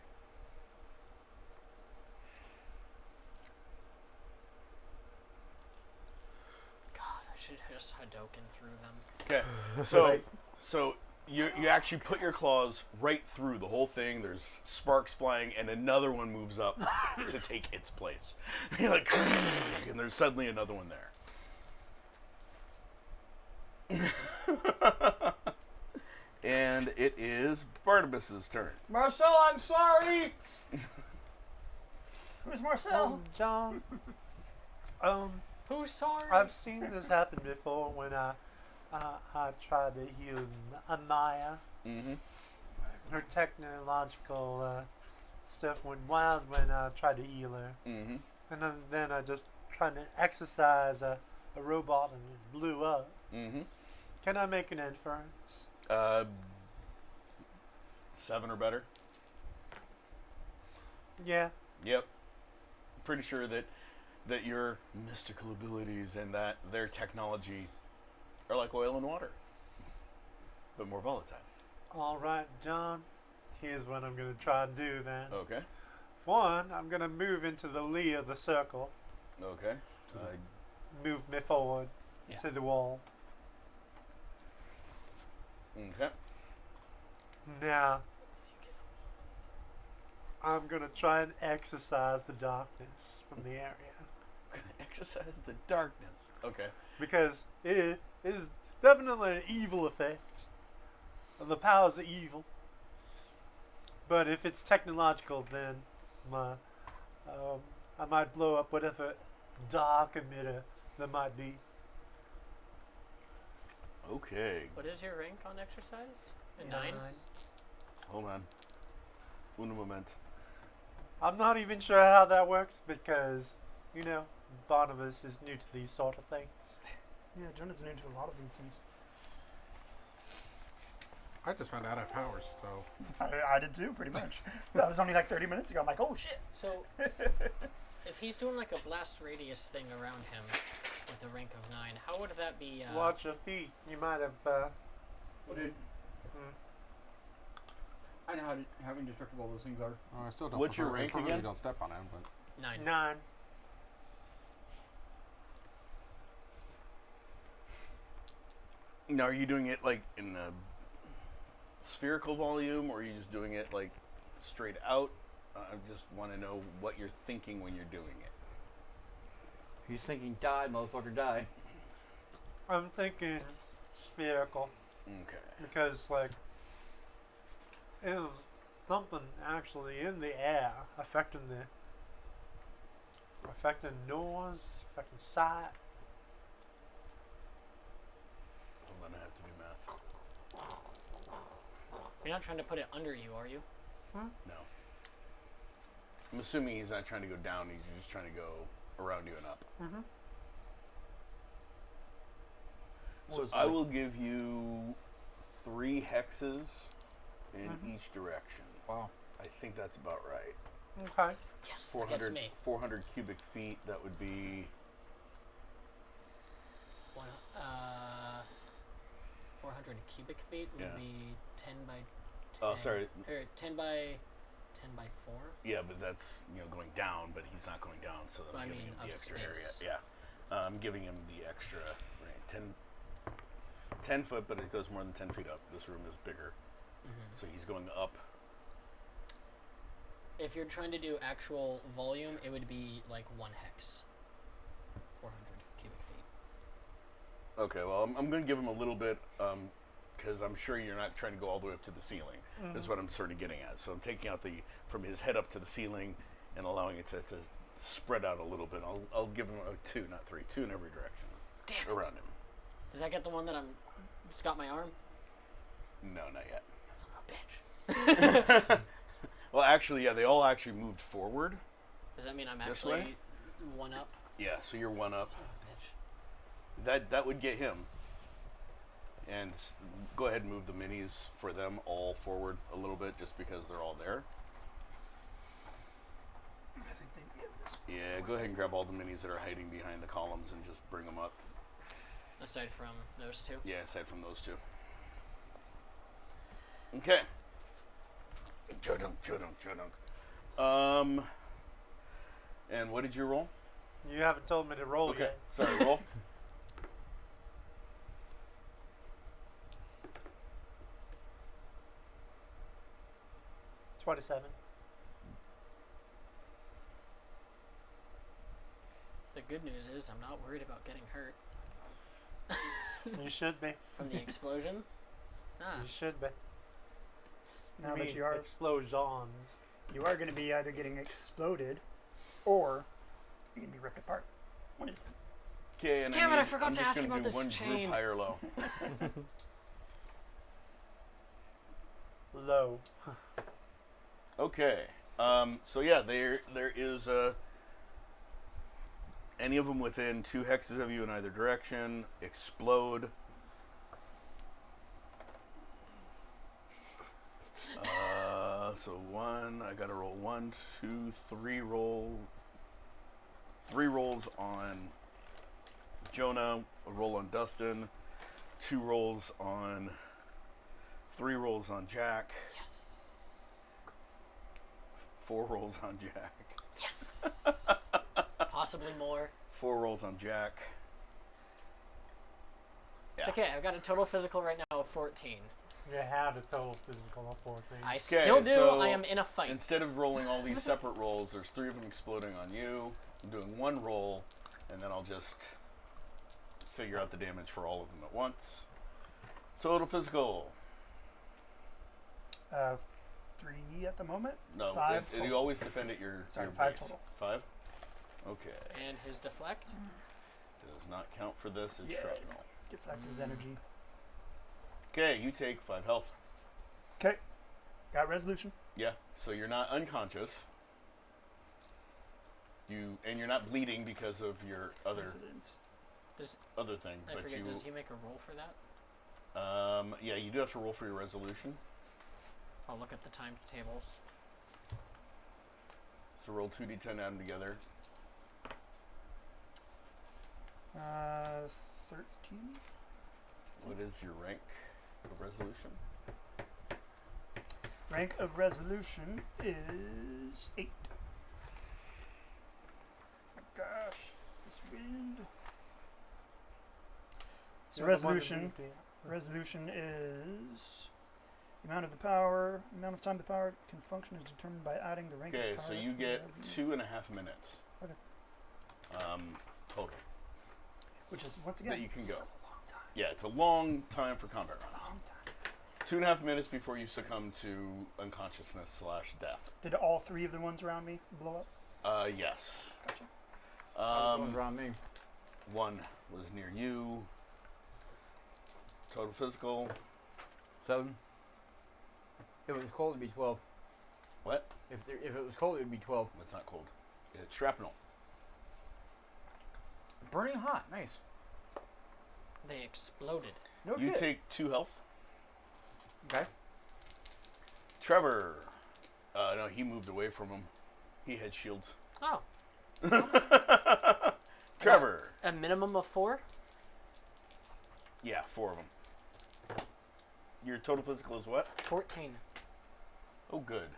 Speaker 4: God, I should have just Hadouken through them.
Speaker 8: Okay, so you actually put your claws right through the whole thing. There's sparks flying, and another one moves up to take its place. You're like, and there's suddenly another one there. And it is Barnabas's turn.
Speaker 6: Marcel, I'm sorry!
Speaker 4: Who's Marcel?
Speaker 1: John.
Speaker 4: Who's sorry?
Speaker 1: I've seen this happen before when I tried to heal Amaya.
Speaker 8: Mm-hmm.
Speaker 1: Her technological stuff went wild when I tried to heal her.
Speaker 8: Mm-hmm.
Speaker 1: And then I just tried to exercise a robot and it blew up.
Speaker 8: Mm-hmm.
Speaker 1: Can I make an inference?
Speaker 8: 7 or better.
Speaker 1: Yeah.
Speaker 8: Yep. Pretty sure that your mystical abilities and that their technology are like oil and water, but more volatile.
Speaker 1: All right, John. Here's what I'm going to try and do then.
Speaker 8: Okay.
Speaker 1: One, I'm gonna move into the lee of the circle.
Speaker 8: Okay.
Speaker 1: Move me forward
Speaker 4: Yeah.
Speaker 1: to the wall.
Speaker 8: Okay.
Speaker 1: Now, I'm gonna try and exorcise the darkness from the area.
Speaker 8: Exercise the darkness. Okay.
Speaker 1: Because it is definitely an evil effect. The powers of evil. But if it's technological, then I might blow up whatever dark emitter there might be.
Speaker 8: Okay.
Speaker 4: What is your rank on exercise? A
Speaker 1: Yes.
Speaker 4: 9?
Speaker 8: Hold on. Un moment.
Speaker 1: I'm not even sure how that works because, Barnabas is new to these sort of things.
Speaker 9: Yeah, Jonah's new to a lot of these things.
Speaker 7: I just found out I have powers, so
Speaker 9: I did too, pretty much. That was only like 30 minutes ago. I'm like, oh shit.
Speaker 4: So, if he's doing like a blast radius thing around him with a rank of 9, how would that be?
Speaker 1: Watch your feet. You might have.
Speaker 6: Dude, I know how indestructible those things are.
Speaker 7: I still don't.
Speaker 8: What's your
Speaker 7: prefer-
Speaker 8: rank
Speaker 7: prefer
Speaker 8: again?
Speaker 7: You don't step on him, but
Speaker 4: 9.
Speaker 1: 9.
Speaker 8: Now, are you doing it like in a spherical volume, or are you just doing it like straight out? I just want to know what you're thinking when you're doing it.
Speaker 6: He's thinking, die, motherfucker, die.
Speaker 1: I'm thinking spherical
Speaker 8: Okay.
Speaker 1: because, it was something actually in the air affecting noise, affecting sight.
Speaker 8: Hold on, I have to do math.
Speaker 4: You're not trying to put it under you, are you?
Speaker 8: No. I'm assuming he's not trying to go down, he's just trying to go around you and up.
Speaker 1: Mm-hmm.
Speaker 8: So I will give you 3 hexes in each direction.
Speaker 6: Wow.
Speaker 8: I think that's about right.
Speaker 1: Okay.
Speaker 4: Yes, that gets
Speaker 8: 400,
Speaker 4: me.
Speaker 8: 400 cubic feet, that would be...
Speaker 4: 400 cubic feet would
Speaker 8: Yeah.
Speaker 4: be 10 by 10.
Speaker 8: Oh, sorry.
Speaker 4: Or 10 by 4.
Speaker 8: Yeah, but that's, going down, but he's not going down, so
Speaker 4: Well, I
Speaker 8: I'm giving
Speaker 4: mean,
Speaker 8: him the
Speaker 4: of
Speaker 8: extra
Speaker 4: space.
Speaker 8: area. Yeah. I'm giving him the extra, 10 foot, but it goes more than 10 feet up. This room is bigger. So he's going up.
Speaker 4: If you're trying to do actual volume, it would be like 1 hex. 400 cubic feet.
Speaker 8: Okay, well, I'm going to give him a little bit, because I'm sure you're not trying to go all the way up to the ceiling. Is what I'm sort of getting at. So I'm taking out from his head up to the ceiling and allowing it to spread out a little bit. I'll give him a 2, not 3. 2 in every direction.
Speaker 4: Damn it.
Speaker 8: Around him.
Speaker 4: Does that get the one that it's got my arm?
Speaker 8: No, not yet.
Speaker 4: Son of a bitch.
Speaker 8: Well, actually, yeah, they all actually moved forward.
Speaker 4: Does that mean I'm
Speaker 8: This
Speaker 4: actually
Speaker 8: way?
Speaker 4: 1 up?
Speaker 8: Yeah, so you're 1 up.
Speaker 4: Son of a bitch.
Speaker 8: That would get him. And go ahead and move the minis for them all forward a little bit, just because they're all there.
Speaker 9: I think they'd be at this.
Speaker 8: Yeah, go ahead and grab all the minis that are hiding behind the columns and just bring them up.
Speaker 4: Aside from those 2.
Speaker 8: Yeah, aside from those 2. Okay. Chudunk, chudunk, chudunk. And what did you roll?
Speaker 1: You haven't told me to roll
Speaker 8: Okay,
Speaker 1: yet.
Speaker 8: sorry, roll.
Speaker 1: $27.
Speaker 4: The good news is I'm not worried about getting hurt
Speaker 1: You should be.
Speaker 4: from the explosion.
Speaker 1: You should be.
Speaker 9: Now
Speaker 1: mean
Speaker 9: that you are,
Speaker 1: explosions.
Speaker 9: you are going to be either getting exploded, or you're going to be ripped apart. One of the two.
Speaker 8: Okay, and
Speaker 4: Damn it, I forgot
Speaker 8: I'm
Speaker 4: to
Speaker 8: just
Speaker 4: ask
Speaker 8: gonna
Speaker 4: about
Speaker 8: do
Speaker 4: this
Speaker 8: one
Speaker 4: chain.
Speaker 8: group high or low.
Speaker 1: Low.
Speaker 8: Okay. So yeah, there is any of them within 2 hexes of you in either direction explode. So 1, I gotta roll 1, 2, 3 roll. 3 rolls on Jonah, a roll on Dustin, 3 rolls on Jack.
Speaker 4: Yes.
Speaker 8: 4 rolls on Jack.
Speaker 4: Yes. Possibly more.
Speaker 8: 4 rolls on Jack.
Speaker 4: It's
Speaker 8: Yeah.
Speaker 4: okay, I've got a total physical right now of 14.
Speaker 1: You had a total physical of 14.
Speaker 4: I still do.
Speaker 8: so
Speaker 4: I am in a fight.
Speaker 8: Instead of rolling all these separate rolls, there's 3 of them exploding on you. I'm doing 1 roll, and then I'll just figure out the damage for all of them at once. Total physical.
Speaker 9: 3 at the moment.
Speaker 8: No,
Speaker 9: 5
Speaker 8: you
Speaker 9: total.
Speaker 8: always defend at your
Speaker 9: Sorry,
Speaker 8: your
Speaker 9: 5
Speaker 8: base.
Speaker 9: total.
Speaker 8: 5? Okay.
Speaker 4: And his deflect.
Speaker 8: Does not count for this. It's
Speaker 9: Yeah.
Speaker 8: shrapnel.
Speaker 9: Deflect his energy.
Speaker 8: Okay, you take 5 health.
Speaker 9: Okay. Got resolution.
Speaker 8: Yeah, so you're not unconscious. And you're not bleeding because of your
Speaker 9: Residence.
Speaker 8: other thing.
Speaker 4: I
Speaker 8: but
Speaker 4: forget,
Speaker 8: you,
Speaker 4: does he make a roll for that?
Speaker 8: yeah, you do have to roll for your resolution.
Speaker 4: I'll look at the timed tables.
Speaker 8: So roll 2d10, add them together.
Speaker 9: 13.
Speaker 8: What is your rank of resolution?
Speaker 9: Rank of resolution is 8. Oh gosh, this wind. So resolution is the amount of time the power can function is determined by adding the rank
Speaker 8: Okay,
Speaker 9: of power.
Speaker 8: so you
Speaker 9: to
Speaker 8: get
Speaker 9: whatever
Speaker 8: 2.5 minutes.
Speaker 9: Okay.
Speaker 8: Total.
Speaker 9: which is once again
Speaker 8: that you can
Speaker 9: still
Speaker 8: go.
Speaker 9: a long time.
Speaker 8: Yeah, it's a long time for combat rounds.
Speaker 9: Long time.
Speaker 8: 2.5 minutes before you succumb to unconsciousness/death.
Speaker 9: Did all 3 of the ones around me blow up?
Speaker 8: Yes.
Speaker 9: Gotcha.
Speaker 6: One's around me.
Speaker 8: 1 was near you. Total physical.
Speaker 6: 7. If it was cold, it'd be 12.
Speaker 8: What?
Speaker 6: If it was cold, it'd be 12.
Speaker 8: It's not cold. It's shrapnel.
Speaker 6: Burning hot. Nice.
Speaker 4: They exploded.
Speaker 6: No
Speaker 8: You
Speaker 6: shit.
Speaker 8: take 2 health.
Speaker 6: Okay.
Speaker 8: Trevor. No, he moved away from him. He had shields.
Speaker 4: Oh,
Speaker 8: Trevor.
Speaker 4: a minimum of 4?
Speaker 8: Yeah, 4 of them. Your total physical is what?
Speaker 4: 14.
Speaker 8: Oh, good.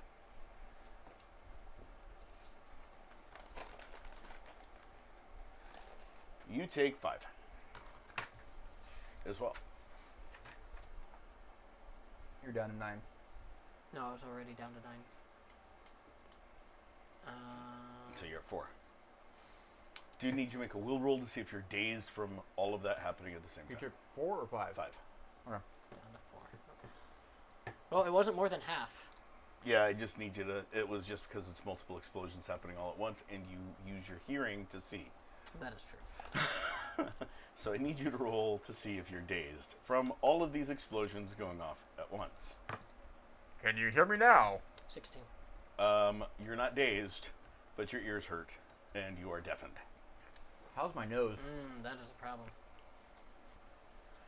Speaker 8: You take 5 as well.
Speaker 6: You're down to 9.
Speaker 4: No, I was already down to 9.
Speaker 8: So you're at 4. Do you need to make a will roll to see if you're dazed from all of that happening at the same
Speaker 6: You
Speaker 8: time?
Speaker 6: took 4 or 5?
Speaker 8: 5.
Speaker 4: Down to 4. Okay. Well, it wasn't more than half.
Speaker 8: Yeah, I just need you to. It was just because it's multiple explosions happening all at once, and you use your hearing to see.
Speaker 4: That is true.
Speaker 8: So I need you to roll to see if you're dazed from all of these explosions going off at once.
Speaker 6: Can you hear me now?
Speaker 4: 16.
Speaker 8: You're not dazed, but your ears hurt, and you are deafened.
Speaker 6: How's my nose?
Speaker 4: That is a problem.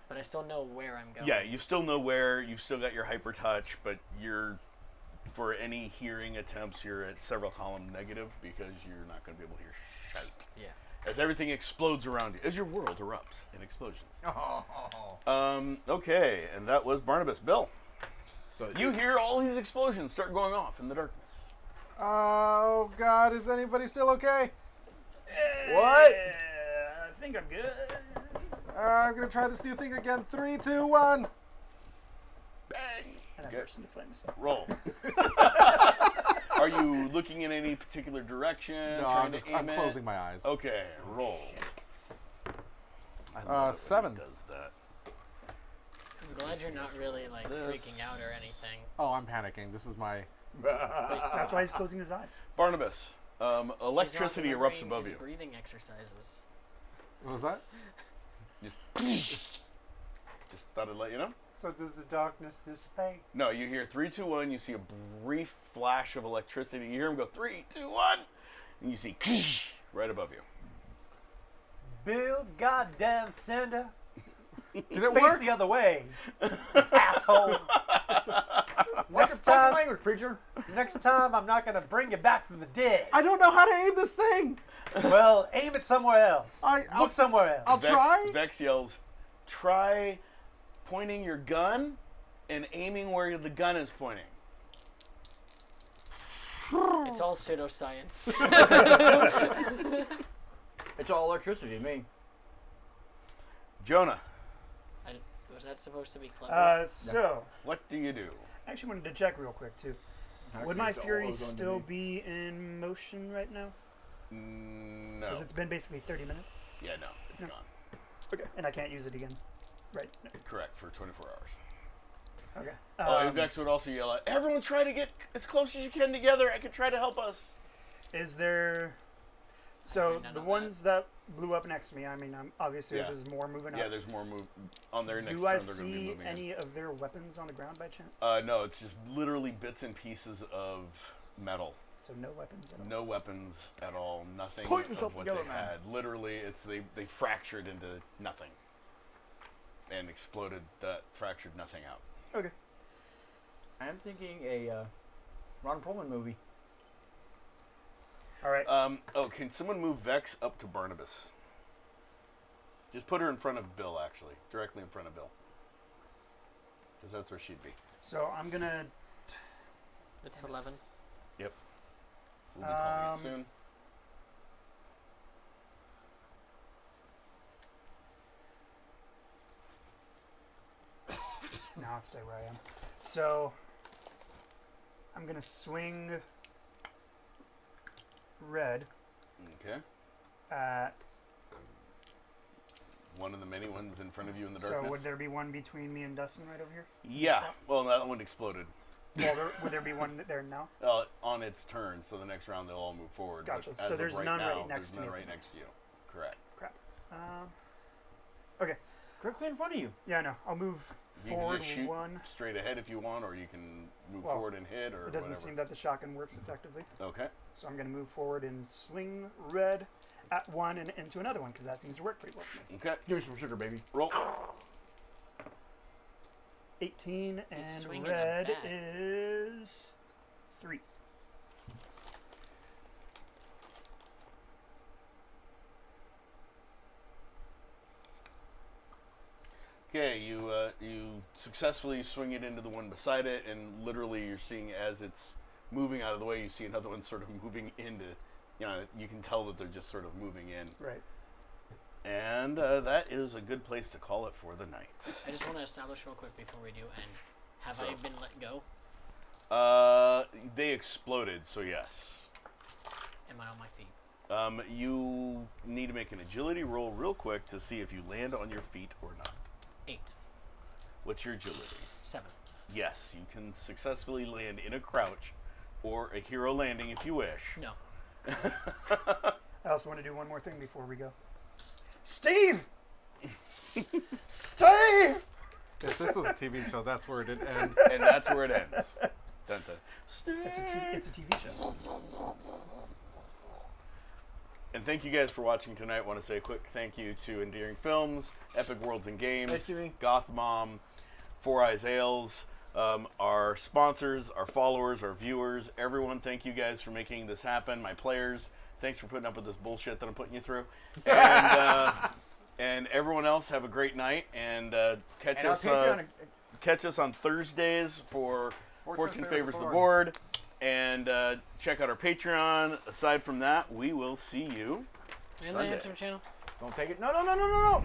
Speaker 4: But I still know where I'm going.
Speaker 8: Yeah, you still know where. You've still got your hyper touch, but you're, for any hearing attempts, you're at several column negative because you're not going to be able to hear shite.
Speaker 4: Yeah.
Speaker 8: As everything explodes around you, as your world erupts in explosions.
Speaker 6: Oh.
Speaker 8: Okay, and that was Barnabas. Bill,
Speaker 6: So
Speaker 8: you hear all these explosions start going off in the darkness.
Speaker 5: Oh God, is anybody still okay?
Speaker 6: What?
Speaker 9: I think I'm good.
Speaker 5: I'm gonna try this new thing again. 3, 2, 1.
Speaker 8: Bang!
Speaker 9: And I
Speaker 8: Okay.
Speaker 9: burst into flames.
Speaker 8: Roll. Are you looking in any particular direction?
Speaker 5: No,
Speaker 8: trying
Speaker 5: I'm
Speaker 8: to aim
Speaker 5: closing
Speaker 8: it?
Speaker 5: my eyes.
Speaker 8: Okay, roll. I love it when he
Speaker 5: 7.
Speaker 8: does that.
Speaker 4: I'm glad you're not really like
Speaker 8: This.
Speaker 4: freaking out or anything.
Speaker 5: Oh, I'm panicking. This is my.
Speaker 9: That's why he's closing his eyes.
Speaker 8: Barnabas,
Speaker 4: He's not
Speaker 8: electricity erupts
Speaker 4: remembering
Speaker 8: above
Speaker 4: his
Speaker 8: you.
Speaker 4: breathing exercises.
Speaker 5: What was that?
Speaker 8: Just thought I'd let you know.
Speaker 1: So does the darkness dissipate?
Speaker 8: No, you hear 3, 2, 1. You see a brief flash of electricity. You hear him go 3, 2, 1, and you see right above you.
Speaker 1: Bill, goddamn Cinder,
Speaker 5: Did it
Speaker 1: face
Speaker 5: work?
Speaker 1: the other way, asshole.
Speaker 6: What's
Speaker 1: Next
Speaker 6: your
Speaker 1: time,
Speaker 6: language, preacher?
Speaker 1: next time, I'm not gonna bring you back from the dead.
Speaker 5: I don't know how to aim this thing.
Speaker 1: Well, aim it somewhere else.
Speaker 5: I'll-
Speaker 1: Look somewhere else.
Speaker 5: I'll try.
Speaker 8: Vex yells, "Try pointing your gun and aiming where the gun is pointing."
Speaker 4: It It's all pseudoscience.
Speaker 6: It's all electricity, me.
Speaker 8: Jonah,
Speaker 4: Was that supposed to be clever?
Speaker 9: So,
Speaker 8: what do you do?
Speaker 9: I actually wanted to check real quick too. Would my Fury still be in motion right now?
Speaker 8: No.
Speaker 9: Because it's been basically 30 minutes.
Speaker 8: Yeah, no, it's
Speaker 9: No.
Speaker 8: gone.
Speaker 9: Okay. And I can't use it again. Right. No.
Speaker 8: Correct, for 24 hours.
Speaker 9: Okay.
Speaker 8: Oh, and Vex would also yell out, everyone try to get as close as you can together. I can try to help us.
Speaker 9: Is there? So
Speaker 4: None
Speaker 9: the
Speaker 4: of
Speaker 9: ones that blew up next to me. I mean, obviously
Speaker 8: Yeah.
Speaker 9: there's more moving
Speaker 8: Yeah,
Speaker 9: up.
Speaker 8: there's more move on their next
Speaker 9: Do
Speaker 8: turn.
Speaker 9: I
Speaker 8: They're going to be
Speaker 9: see
Speaker 8: moving in.
Speaker 9: any of their weapons on the ground by chance?
Speaker 8: No, it's just literally bits and pieces of metal.
Speaker 9: So no weapons at all.
Speaker 8: No weapons at all. Nothing
Speaker 6: Point yourself
Speaker 8: of what
Speaker 6: together,
Speaker 8: they
Speaker 6: man.
Speaker 8: had. Literally, they fractured into nothing and exploded. That fractured nothing out.
Speaker 9: Okay.
Speaker 6: I'm thinking a Ron Perlman movie.
Speaker 9: All right.
Speaker 8: Can someone move Vex up to Barnabas? Just put her in front of Bill, actually, directly in front of Bill, because that's where she'd be.
Speaker 9: So I'm gonna.
Speaker 4: It's 11.
Speaker 8: We'll be calling it soon.
Speaker 9: No, I'll stay where I am. So I'm gonna swing red
Speaker 8: Okay.
Speaker 9: at.
Speaker 8: One of the many ones in front of you in the
Speaker 9: So
Speaker 8: darkness.
Speaker 9: would there be one between me and Dustin right over here?
Speaker 8: Yeah.
Speaker 9: spot?
Speaker 8: Well, that one exploded.
Speaker 9: Well, would there be one there now?
Speaker 8: On its turn, so the next round they'll all move forward.
Speaker 9: Gotcha.
Speaker 8: But
Speaker 9: So
Speaker 8: as of
Speaker 9: there's
Speaker 8: right
Speaker 9: none
Speaker 8: now,
Speaker 9: right next to
Speaker 8: there's
Speaker 9: me
Speaker 8: none
Speaker 9: at
Speaker 8: right
Speaker 9: the
Speaker 8: next to you. Correct.
Speaker 9: Crap. Okay.
Speaker 6: Directly in front of you.
Speaker 9: Yeah, I know. I'll move
Speaker 8: You can
Speaker 9: forward
Speaker 8: just shoot
Speaker 9: one.
Speaker 8: straight ahead if you want, or you can move
Speaker 9: Well,
Speaker 8: forward and hit, or
Speaker 9: It doesn't
Speaker 8: whatever.
Speaker 9: seem that the shotgun works effectively.
Speaker 8: Okay.
Speaker 9: So I'm going to move forward and swing red at one and into another one because that seems to work pretty well for me.
Speaker 8: Okay.
Speaker 6: Give me some sugar, baby.
Speaker 8: Roll.
Speaker 9: 18 and
Speaker 4: swinging a
Speaker 9: red
Speaker 4: bat.
Speaker 9: is 3.
Speaker 8: Okay, you successfully swing it into the one beside it, and literally you're seeing as it's moving out of the way, you see another one sort of moving into. You can tell that they're just sort of moving in.
Speaker 9: Right.
Speaker 8: And that is a good place to call it for the night.
Speaker 4: I just want to establish real quick before we do, and have I
Speaker 8: So-
Speaker 4: been let go?
Speaker 8: They exploded, so yes.
Speaker 4: Am I on my feet?
Speaker 8: You need to make an agility roll real quick to see if you land on your feet or not.
Speaker 4: 8.
Speaker 8: What's your agility?
Speaker 4: 7.
Speaker 8: Yes, you can successfully land in a crouch or a hero landing if you wish.
Speaker 4: No.
Speaker 9: I also want to do one more thing before we go. Steve! Steve!
Speaker 7: If this was a TV show, that's where it'd end.
Speaker 8: And that's where it ends. Dun, dun.
Speaker 9: It's a TV show.
Speaker 8: And thank you guys for watching tonight. I want to say a quick thank you to Endearing Films, Epic Worlds and Games,
Speaker 6: Thanks, Jimmy.
Speaker 8: Goth Mom, Four Eyes Ales, our sponsors, our followers, our viewers, everyone. Thank you guys for making this happen. My players, thanks for putting up with this bullshit that I'm putting you through. And everyone else, have a great night, and catch
Speaker 6: And our
Speaker 8: us.
Speaker 6: Patreon.
Speaker 8: Catch us on Thursdays for Fortune Favors the
Speaker 6: Board.
Speaker 8: Board. And check out our Patreon. Aside from that, we will see you
Speaker 4: And the
Speaker 8: Sunday.
Speaker 4: Handsome channel.
Speaker 6: Don't take it. No.